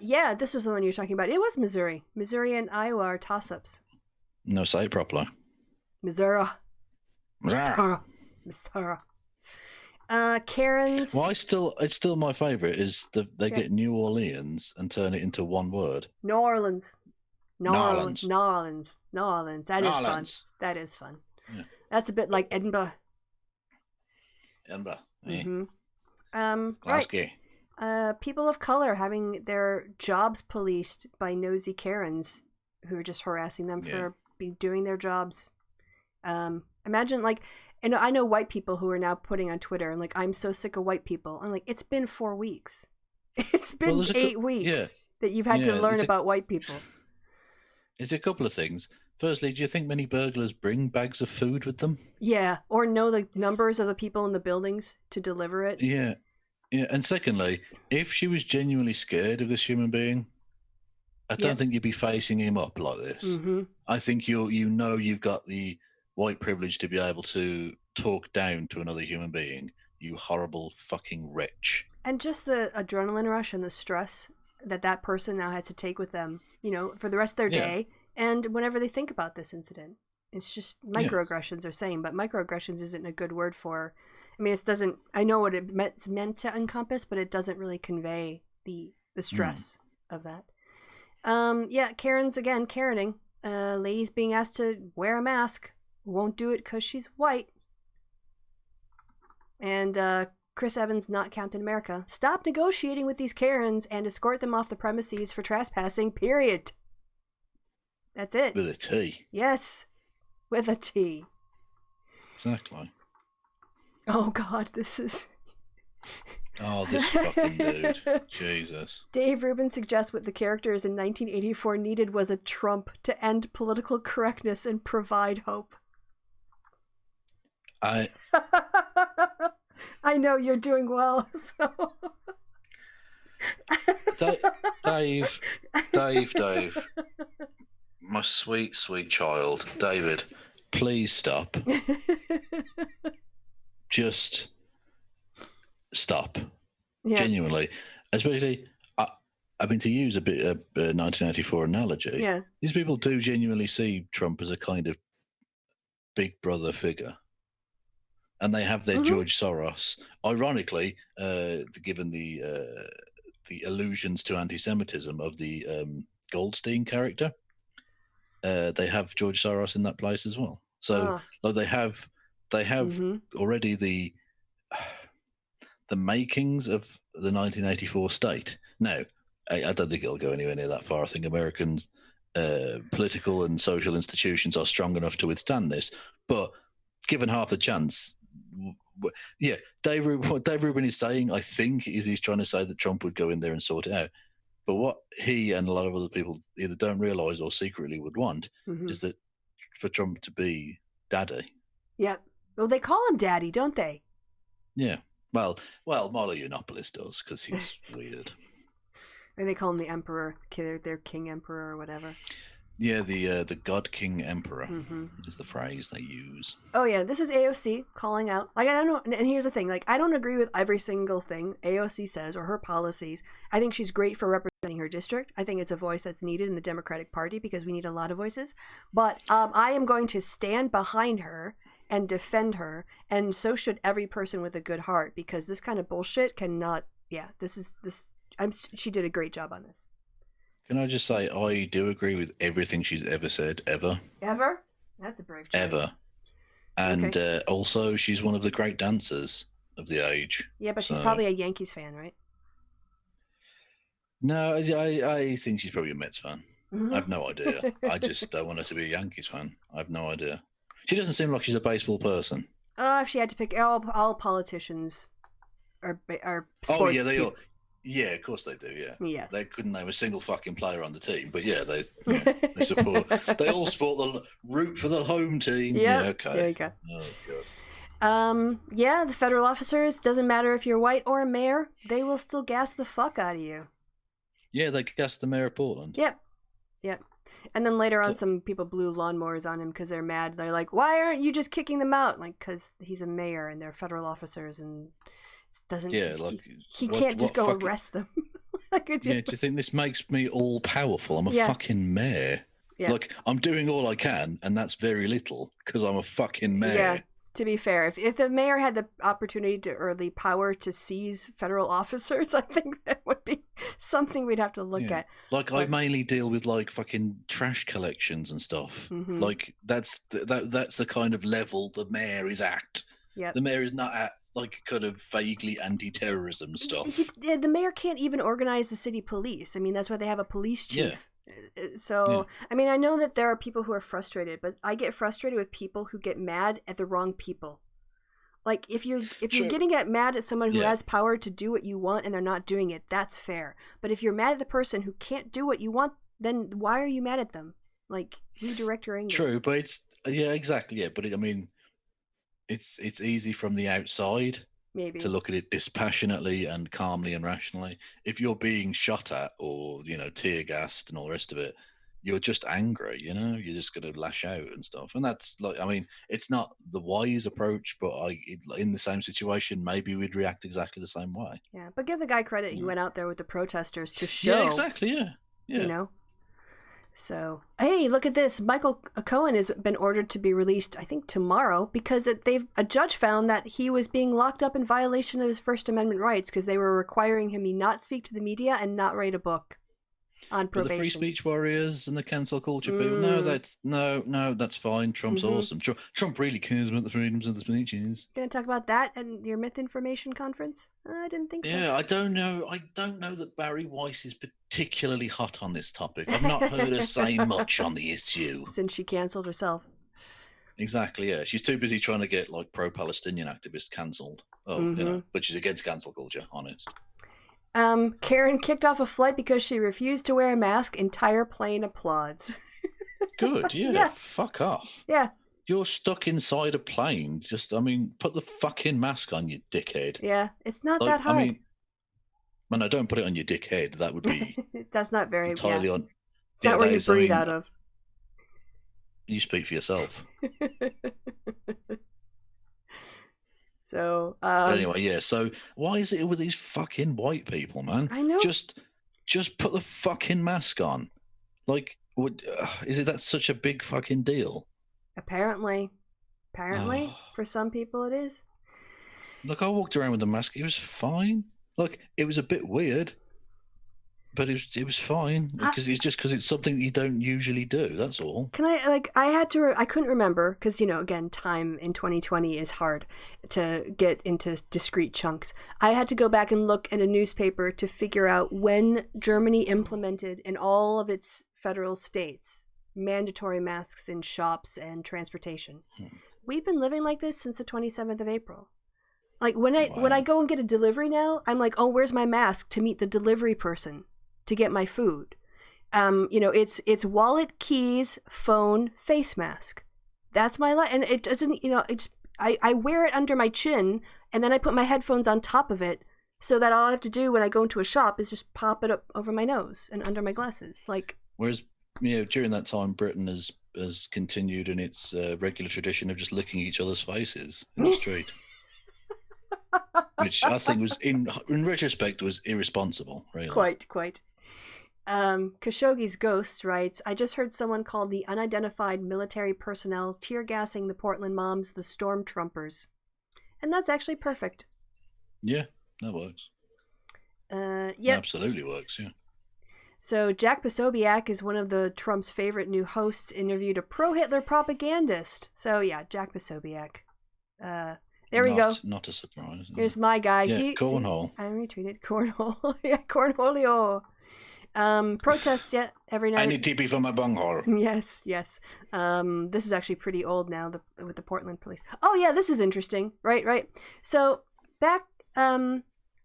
Yeah, this was the one you were talking about. It was Missouri. Missouri and Iowa are toss-ups. No, say it properly. Missouri. Karen's. Well, it's still my favourite is they get New Orleans and turn it into one word. New Orleans. That Orleans. is fun. That is fun. Yeah. That's a bit like Edinburgh. Edinburgh. Right. People of color having their jobs policed by nosy Karens who are just harassing them for doing their jobs. Imagine and I know white people who are now putting on Twitter and I'm so sick of white people. I'm like, it's been 4 weeks. It's been 8 weeks that you've had to learn about white people. It's a couple of things. Firstly, do you think many burglars bring bags of food with them? Yeah, or know the numbers of the people in the buildings to deliver it. Yeah. And secondly, if she was genuinely scared of this human being, I don't think you'd be facing him up like this. Mm-hmm. I think you've got the white privilege to be able to talk down to another human being. You horrible fucking wretch. And just the adrenaline rush and the stress that person now has to take with them, for the rest of their day. And whenever they think about this incident, it's just microaggressions are saying, but microaggressions isn't a good word for. I mean, I know what it's meant to encompass, but it doesn't really convey the stress of that. Karen's again, Karening. Ladies being asked to wear a mask. Won't do it because she's white. And Chris Evans, not Captain America. Stop negotiating with these Karens and escort them off the premises for trespassing, period. That's it. With a T. Yes, with a T. Exactly. Oh, God, this is... Oh, this fucking dude. Jesus. Dave Rubin suggests what the characters in 1984 needed was a Trump to end political correctness and provide hope. I know you're doing well, so... Dave. My sweet, sweet child. David, please stop. Just stop. Yeah. Genuinely. Especially, I mean, to use a bit of a 1984 analogy, these people do genuinely see Trump as a kind of big brother figure. And they have their George Soros. Ironically, given the allusions to anti-Semitism of the Goldstein character, they have George Soros in that place as well. So they have already the makings of the 1984 state. Now, I don't think it'll go anywhere near that far. I think Americans' political and social institutions are strong enough to withstand this. But given half the chance, Dave Rubin is saying, I think, he's trying to say that Trump would go in there and sort it out. But what he and a lot of other people either don't realise or secretly would want is that for Trump to be daddy. Yeah. Well, they call him daddy, don't they? Yeah. Well, Milo Yiannopoulos does because he's weird. Or they call him the emperor, their king emperor or whatever. Yeah, the God King Emperor is the phrase they use. Oh yeah, this is AOC calling out. I don't know, and here's the thing: I don't agree with every single thing AOC says or her policies. I think she's great for representing her district. I think it's a voice that's needed in the Democratic Party because we need a lot of voices. But I am going to stand behind her and defend her, and so should every person with a good heart, because this kind of bullshit cannot. Yeah, she did a great job on this. Can I just say, I do agree with everything she's ever said, ever. Ever? That's a brave choice. Ever. And also, she's one of the great dancers of the age. Yeah, but she's probably a Yankees fan, right? No, I think she's probably a Mets fan. I have no idea. I just don't want her to be a Yankees fan. I have no idea. She doesn't seem like she's a baseball person. If she had to pick, all politicians are sports. Oh, yeah, they all... Yeah, of course they do. Yeah, they couldn't name a single fucking player on the team, but they support. They all support the root for the home team. Yeah, okay. There you go. Oh god. The federal officers, doesn't matter if you're white or a mayor, they will still gas the fuck out of you. Yeah, they gassed the mayor of Portland. Yep. And then later on, some people blew lawnmowers on him because they're mad. They're like, "Why aren't you just kicking them out?" Like, because he's a mayor and they're federal officers and. Doesn't he can't just go arrest them. do you think this makes me all powerful? I'm a fucking mayor. Yeah. Like, I'm doing all I can, and that's very little because I'm a fucking mayor. Yeah. To be fair, if the mayor had the opportunity to, or the power to seize federal officers, I think that would be something we'd have to look at. Like, I mainly deal with like fucking trash collections and stuff. Mm-hmm. Like, that's the kind of level the mayor is at. Yep. The mayor is not at like kind of vaguely anti-terrorism stuff. The mayor can't even organize the city police. I mean, that's why they have a police chief. So, I mean, I know that there are people who are frustrated, but I get frustrated with people who get mad at the wrong people. Like, if you're getting mad at someone who has power to do what you want and they're not doing it, that's fair. But if you're mad at the person who can't do what you want, then why are you mad at them? Like, redirect your anger. True, but it's exactly. Yeah, but I mean, it's easy from the outside. Maybe. To look at it dispassionately and calmly and rationally. If you're being shot at or, tear gassed and all the rest of it, you're just angry, you're just going to lash out and stuff. And that's like, I mean, it's not the wise approach, but in the same situation, maybe we'd react exactly the same way. Yeah, but give the guy credit. He went out there with the protesters to show. Yeah, exactly, yeah. So, hey, look at this. Michael Cohen has been ordered to be released, I think, tomorrow, because a judge found that he was being locked up in violation of his First Amendment rights because they were requiring him not speak to the media and not write a book on probation. For the free speech warriors and the cancel culture people, no, that's fine. Trump's awesome. Trump really cares about the freedoms of the speeches. Gonna talk about that at your Mythinformation conference? I didn't think so. Yeah, I don't know that Barry Weiss is particularly hot on this topic. I've not heard her say much on the issue since she cancelled herself. Exactly, yeah. She's too busy trying to get like pro-Palestinian activists cancelled. But she's against cancel culture, honest. Karen kicked off a flight because she refused to wear a mask. Entire plane applauds. Good, yeah. Fuck off. Yeah. You're stuck inside a plane. Put the fucking mask on, you dickhead. Yeah, it's not that hard. No, don't put it on your dickhead. That would be... That's not very... entirely on... It's not where you breathe out of. You speak for yourself. So, anyway, yeah. So why is it with these fucking white people, man? I know. Just put the fucking mask on. Like, is it that such a big fucking deal? Apparently, for some people it is. Look, I walked around with the mask. It was fine. Look, it was a bit weird, but it was fine because it's something you don't usually do. That's all. I couldn't remember because, again, time in 2020 is hard to get into discrete chunks. I had to go back and look at a newspaper to figure out when Germany implemented in all of its federal states mandatory masks in shops and transportation. We've been living like this since the 27th of April. Like when I go and get a delivery now, I'm like, oh, where's my mask to meet the delivery person to get my food? It's wallet, keys, phone, face mask. That's my life. And it doesn't, I wear it under my chin and then I put my headphones on top of it so that all I have to do when I go into a shop is just pop it up over my nose and under my glasses. Like, whereas, during that time, Britain has continued in its regular tradition of just licking each other's faces in the street. Which I think was, in retrospect, was irresponsible, really. Quite. Khashoggi's ghost writes, I just heard someone call the unidentified military personnel tear gassing the Portland moms the Stormtroopers. And that's actually perfect. Yeah, that works. Yeah. Absolutely works, yeah. So Jack Posobiec is one of the Trump's favorite new hosts, interviewed a pro-Hitler propagandist. So yeah, Jack Posobiec. There we go. Not a surprise. Here's my guy. Yeah, cornhole. I retweeted cornhole. Yeah, cornholio. Protest every night. I need TP for my bunghole. Yes. This is actually pretty old now with the Portland police. Oh yeah, this is interesting. Right. So back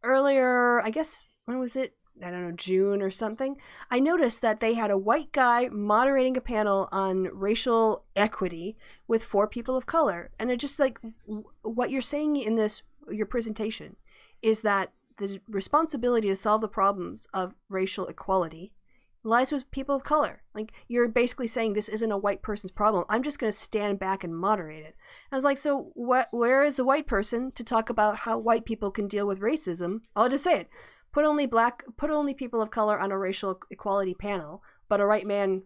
earlier, I guess, when was it? I don't know, June or something. I noticed that they had a white guy moderating a panel on racial equity with 4 people of color. And it just like what you're saying in your presentation is that the responsibility to solve the problems of racial equality lies with people of color. Like, you're basically saying this isn't a white person's problem. I'm just going to stand back and moderate it. I was like, so where is the white person to talk about how white people can deal with racism? I'll just say it. put only people of color on a racial equality panel, but a white man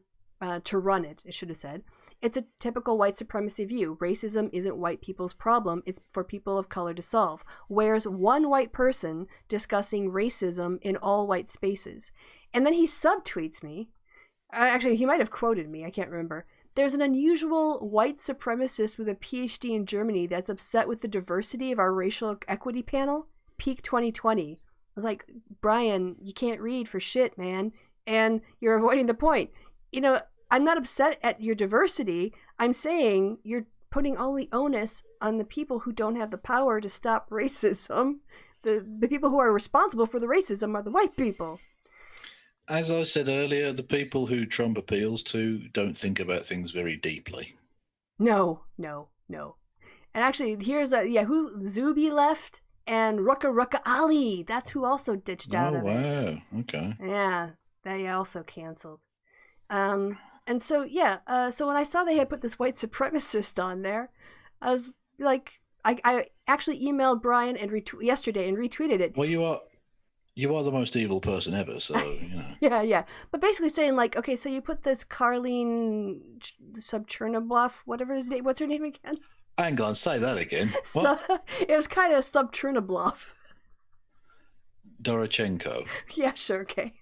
to run it, it should have said. It's a typical white supremacy view. Racism isn't white people's problem. It's for people of color to solve. Where's one white person discussing racism in all white spaces? And then he subtweets me. Actually, he might have quoted me. I can't remember. There's an unusual white supremacist with a PhD in Germany that's upset with the diversity of our racial equity panel. Peak 2020. I was like, Brian, you can't read for shit, man. And you're avoiding the point. You know, I'm not upset at your diversity. I'm saying you're putting all the onus on the people who don't have the power to stop racism. The people who are responsible for the racism are the white people. As I said earlier, the people who Trump appeals to don't think about things very deeply. No. And actually, here's who Zuby left and Rucka Ali. That's who also ditched out of it. Oh, wow. Okay. Yeah, they also canceled. And so, so when I saw they had put this white supremacist on there, I was like, I actually emailed Brian and yesterday and retweeted it. Well, you are the most evil person ever, so, you know. yeah. But basically saying, like, okay, so you put this Karlyn Subchernobloff, what's her name again? Hang on, say that again. What? So, it was kind of Subchernobloff. Dorochenko. Yeah, sure, okay.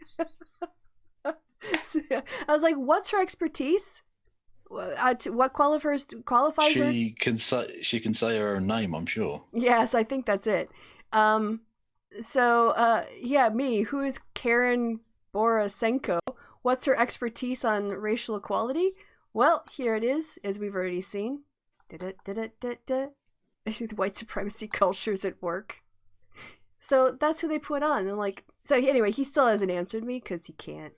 So, I was like, what's her expertise? What qualifies her? She can say her own name, I'm sure. Yes, I think that's it. Me, who is Karlyn Borysenko? What's her expertise on racial equality? Well, here it is, as we've already seen. White supremacy cultures at work. So that's who they put on. And anyway, he still hasn't answered me because he can't.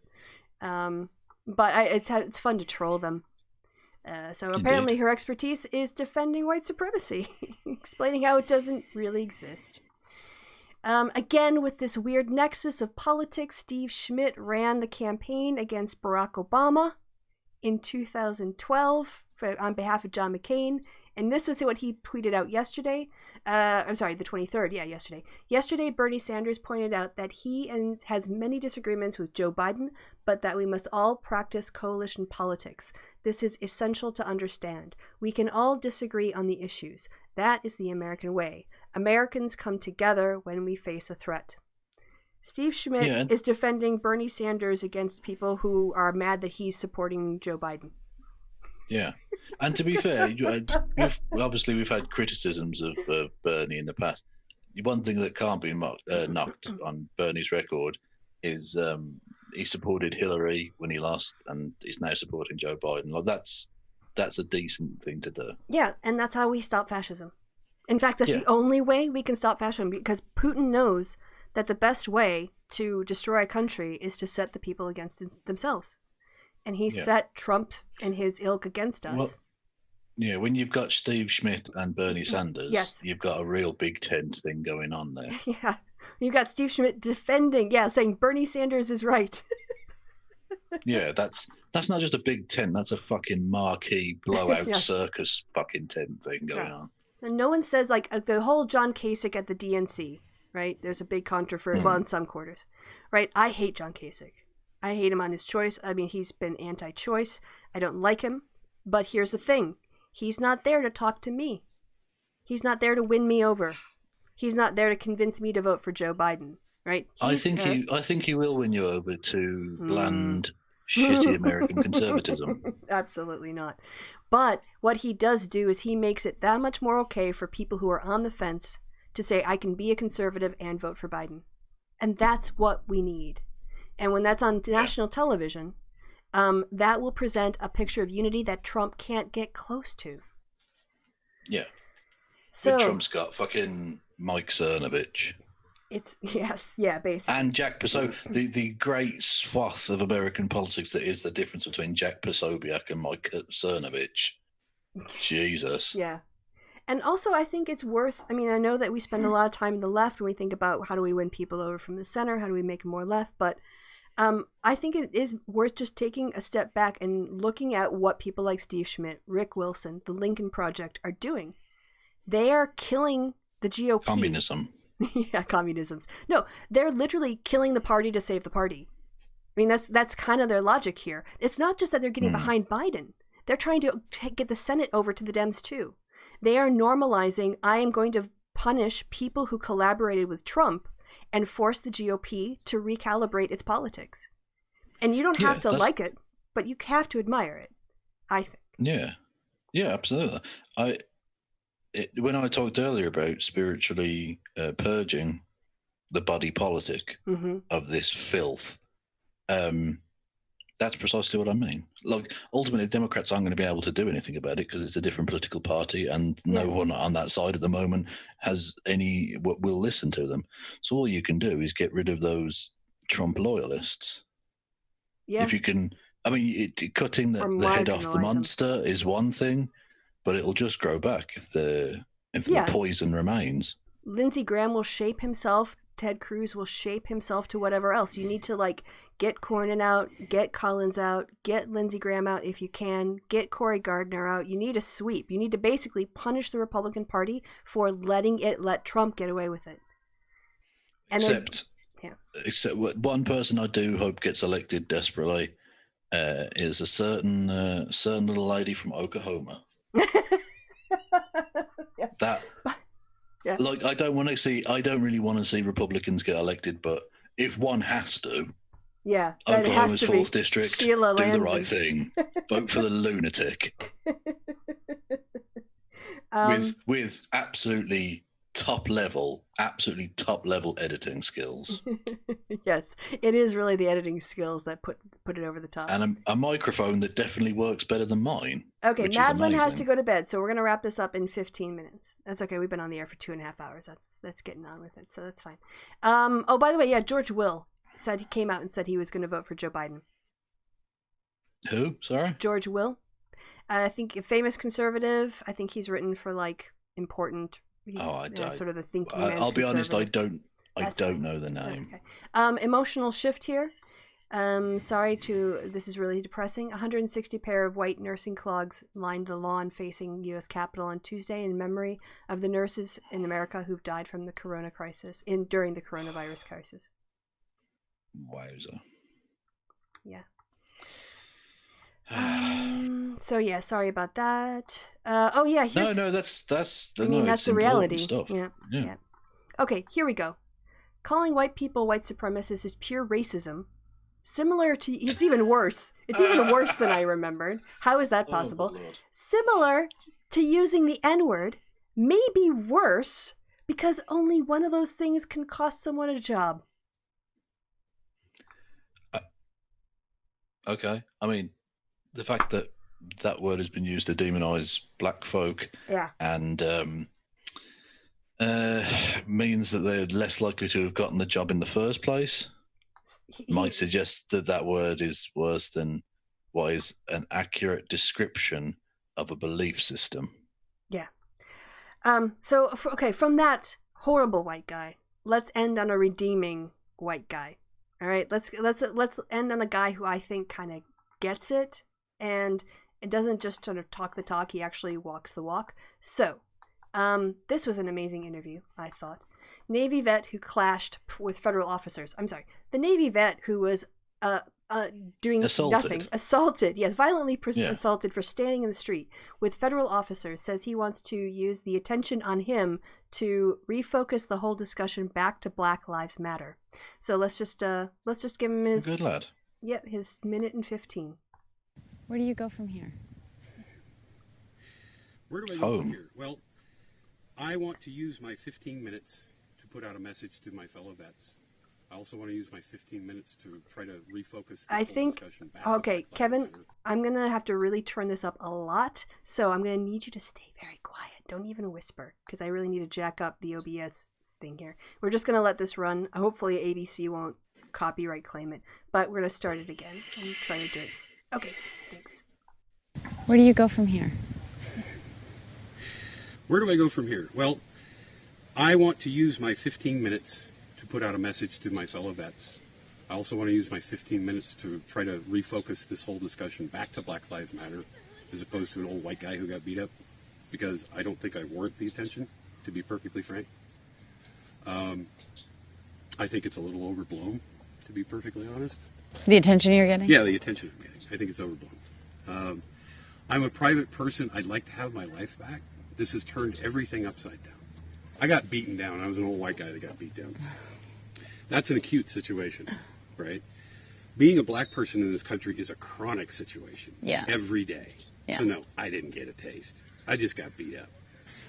But it's fun to troll them. So apparently Indeed. her expertise is defending white supremacy, explaining how it doesn't really exist. Again, with this weird nexus of politics, Steve Schmidt ran the campaign against Barack Obama in 2012 on behalf of John McCain. And this was what he tweeted out yesterday. The 23rd. Yeah, yesterday. Yesterday, Bernie Sanders pointed out that he has many disagreements with Joe Biden, but that we must all practice coalition politics. This is essential to understand. We can all disagree on the issues. That is the American way. Americans come together when we face a threat. Steve Schmidt is defending Bernie Sanders against people who are mad that he's supporting Joe Biden. Yeah. And to be fair, we've had criticisms of Bernie in the past. One thing that can't be knocked on Bernie's record is he supported Hillary when he lost, and he's now supporting Joe Biden. That's a decent thing to do. Yeah, and that's how we stop fascism. In fact, that's the only way we can stop fascism, because Putin knows that the best way to destroy a country is to set the people against themselves. And he set Trump and his ilk against us. Well, yeah, when you've got Steve Schmidt and Bernie Sanders, you've got a real Big Tent thing going on there. Yeah, you got Steve Schmidt defending, saying Bernie Sanders is right. Yeah, that's not just a big tent. That's a fucking marquee blowout circus fucking tent thing going on. And no one says, the whole John Kasich at the DNC, right? There's a big controversy, well, in some quarters, right? I hate John Kasich. I hate him on his choice. I mean, he's been anti-choice. I don't like him. But here's the thing. He's not there to talk to me. He's not there to win me over. He's not there to convince me to vote for Joe Biden, right? I think he will win you over to bland, shitty American conservatism. Absolutely not. But what he does do is he makes it that much more okay for people who are on the fence to say, I can be a conservative and vote for Biden. And that's what we need. And when that's on national television, that will present a picture of unity that Trump can't get close to. Yeah. So Trump's got fucking Mike Cernovich. Basically. And Jack Posobiec, the great swath of American politics that is the difference between Jack Posobiec and Mike Cernovich. Jesus. Yeah. And also, I think it's worth, I know that we spend a lot of time in the left when we think about how do we win people over from the center, how do we make them more left, but I think it is worth just taking a step back and looking at what people like Steve Schmidt, Rick Wilson, the Lincoln Project are doing. They are killing the GOP. Communism. Yeah, communisms. No, they're literally killing the party to save the party. I mean, that's kind of their logic here. It's not just that they're getting behind Biden. They're trying to get the Senate over to the Dems too. They are normalizing, I am going to punish people who collaborated with Trump and force the GOP to recalibrate its politics. And you don't have to like it, but you have to admire it, I think. Yeah, absolutely. When I talked earlier about spiritually purging the body politic of this filth, that's precisely what I mean. Like, ultimately, Democrats aren't going to be able to do anything about it because it's a different political party, and no one on that side at the moment will listen to them. So all you can do is get rid of those Trump loyalists. Yeah. If you can, I mean, cutting the head off the monster is one thing, but it'll just grow back if the poison remains. Lindsey Graham will shape himself. Ted Cruz will shape himself to whatever else. You need to get Cornyn out, get Collins out, get Lindsey Graham out if you can, get Cory Gardner out. You need a sweep. You need to basically punish the Republican Party for let Trump get away with it. And except one person I do hope gets elected desperately is a certain little lady from Oklahoma. I don't really want to see Republicans get elected, but if one has to, Oklahoma's 4th district, do the right thing. Vote for the lunatic. With absolutely top level editing skills. Yes, it is really the editing skills that put it over the top. And a microphone that definitely works better than mine. Okay, Madeline has to go to bed, so we're going to wrap this up in 15 minutes. That's okay. We've been on the air for 2.5 hours. That's getting on with it, so that's fine. Oh, by the way, George Will came out and said he was going to vote for Joe Biden. Who? Sorry? George Will. I think a famous conservative. I think he's written for important. Sort of the thinking man's I'll be honest, I don't fine. know the name. That's okay. Emotional shift here. This is really depressing. 160 pair of white nursing clogs lined the lawn facing U.S. Capitol on Tuesday in memory of the nurses in America who've died from the during the coronavirus crisis. Wowza. Yeah. Sorry about that. Here's... No, that's the reality. Stuff. Yeah. Okay, here we go. Calling white people white supremacists is pure racism. It's even worse. It's even worse than I remembered. How is that possible? Oh, Lord. Similar to using the N-word, maybe worse because only one of those things can cost someone a job. Okay. I mean, the fact that word has been used to demonize black folk and means that they're less likely to have gotten the job in the first place might suggest that word is worse than what is an accurate description of a belief system. Yeah. From that horrible white guy, let's end on a redeeming white guy. All right, let's end on a guy who I think kind of gets it, and it doesn't just sort of talk the talk, he actually walks the walk. So, this was an amazing interview, I thought. Navy vet who clashed with federal officers. I'm sorry, the Navy vet who was doing nothing, assaulted, violently assaulted for standing in the street with federal officers, says he wants to use the attention on him to refocus the whole discussion back to Black Lives Matter. So let's just give him his good lad. Yep, his minute and 15. Where do you go from here? Where do I go from here? Well, I want to use my 15 minutes to put out a message to my fellow vets. I also want to use my 15 minutes to try to refocus this discussion back. Okay, Kevin, I'm going to have to really turn this up a lot, so I'm going to need you to stay very quiet. Don't even whisper, because I really need to jack up the OBS thing here. We're just going to let this run. Hopefully ABC won't copyright claim it, but we're going to start it again and try to do it. Okay, thanks. Where do you go from here? Where do I go from here? Well, I want to use my 15 minutes to put out a message to my fellow vets. I also want to use my 15 minutes to try to refocus this whole discussion back to Black Lives Matter as opposed to an old white guy who got beat up, because I don't think I warrant the attention, to be perfectly frank. I I think it's a little overblown, to be perfectly honest. The attention you're getting? Yeah, the attention I'm getting. I think it's overblown. I'm a private person. I'd like to have my life back. This has turned everything upside down. I got beaten down. I was an old white guy that got beat down. That's an acute situation, right? Being a black person in this country is a chronic situation. Yeah. Every day. Yeah. So no, I didn't get a taste. I just got beat up.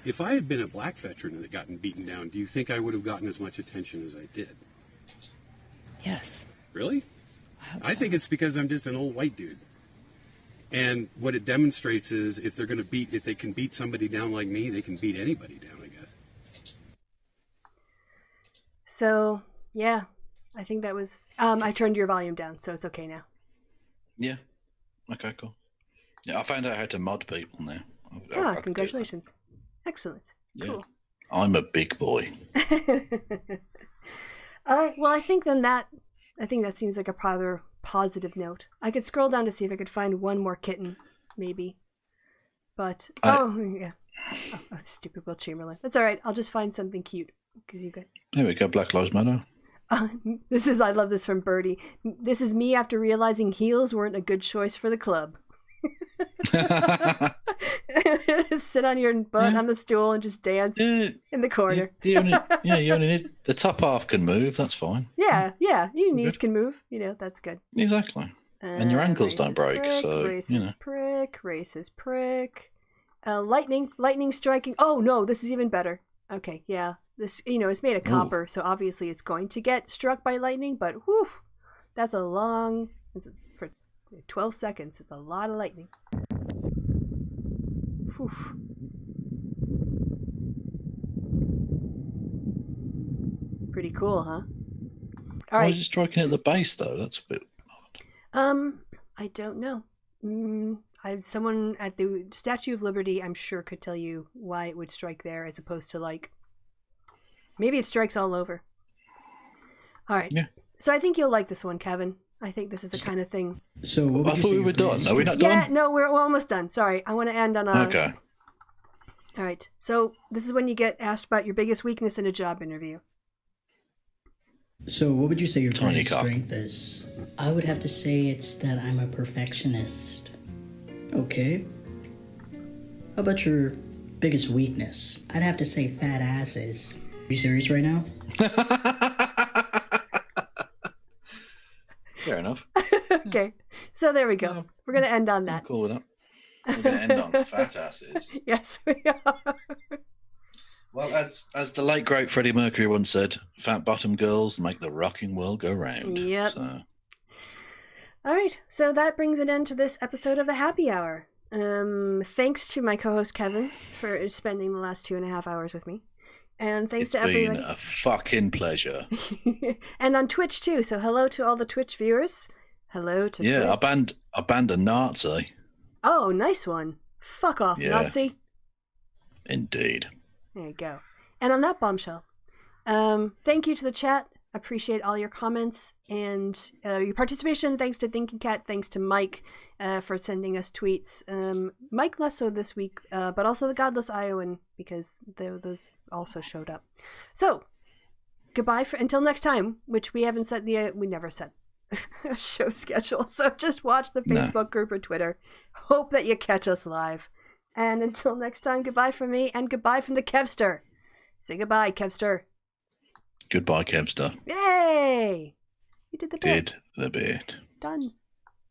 If I had been a black veteran and had gotten beaten down, do you think I would have gotten as much attention as I did? Yes. Really? I think it's because I'm just an old white dude. And what it demonstrates is if they can beat somebody down like me, they can beat anybody down, I guess. So, yeah, I think that was, I turned your volume down, so it's okay now. Yeah. Okay, cool. Yeah, I found out how to mod people now. Congratulations. Excellent. Yeah. Cool. I'm a big boy. All right. Well, I think that seems like a rather positive note. I could scroll down to see if I could find one more kitten, maybe. But yeah. Oh, stupid Will Chamberlain. That's all right. I'll just find something cute because you got. There we go. Black Lives Matter. I love this from Birdie. This is me after realizing heels weren't a good choice for the club. Sit on your butt on the stool and just dance in the corner. You only need the top half can move. That's fine. Yeah. Your knees can move. That's good. Exactly. And your ankles don't break. Racist prick. Lightning striking. Oh no, this is even better. Okay, yeah. This it's made of copper, so obviously it's going to get struck by lightning. But whew, that's a long. For 12 seconds, it's a lot of lightning. Whew. Pretty cool, huh? All right. Why is it striking at the base though? That's a bit odd. I don't know. Someone at the Statue of Liberty, I'm sure, could tell you why it would strike there, as opposed to maybe it strikes all over. All right. Yeah. So I think you'll like this one, Kevin. I think this is the kind of thing. So I thought we were done. Are we not done? Yeah, no, we're almost done. Sorry, I want to end on a. Okay. All right. So this is when you get asked about your biggest weakness in a job interview. So what would you say your greatest strength is? I would have to say it's that I'm a perfectionist. Okay. How about your biggest weakness? I'd have to say fat asses. Are you serious right now? Fair enough. Okay. So there we go. We're going to end on that. I'm cool with that. We're going to end on fat asses. Yes, we are. Well, as the late great Freddie Mercury once said, fat bottom girls make the rocking world go round. Yep. So. All right. So that brings an end to this episode of the Happy Hour. Thanks to my co-host Kevin for spending the last 2.5 hours with me. And thanks to everyone. It's been a fucking pleasure. And on Twitch too. So hello to all the Twitch viewers. Hello to Twitch. I banned a Nazi. Oh, nice one. Fuck off, Nazi. Indeed. There you go. And on that bombshell, thank you to the chat. Appreciate all your comments and your participation. Thanks to Thinking Cat. Thanks to Mike for sending us tweets. Mike less so this week, but also the Godless Iowan, because those also showed up. So, goodbye until next time, which we haven't set we never set a show schedule. So just watch the Facebook group or Twitter. Hope that you catch us live. And until next time, goodbye from me and goodbye from the Kevster. Say goodbye, Kevster. Goodbye, Kevster. Yay! You did the bit. Did the bit. Done.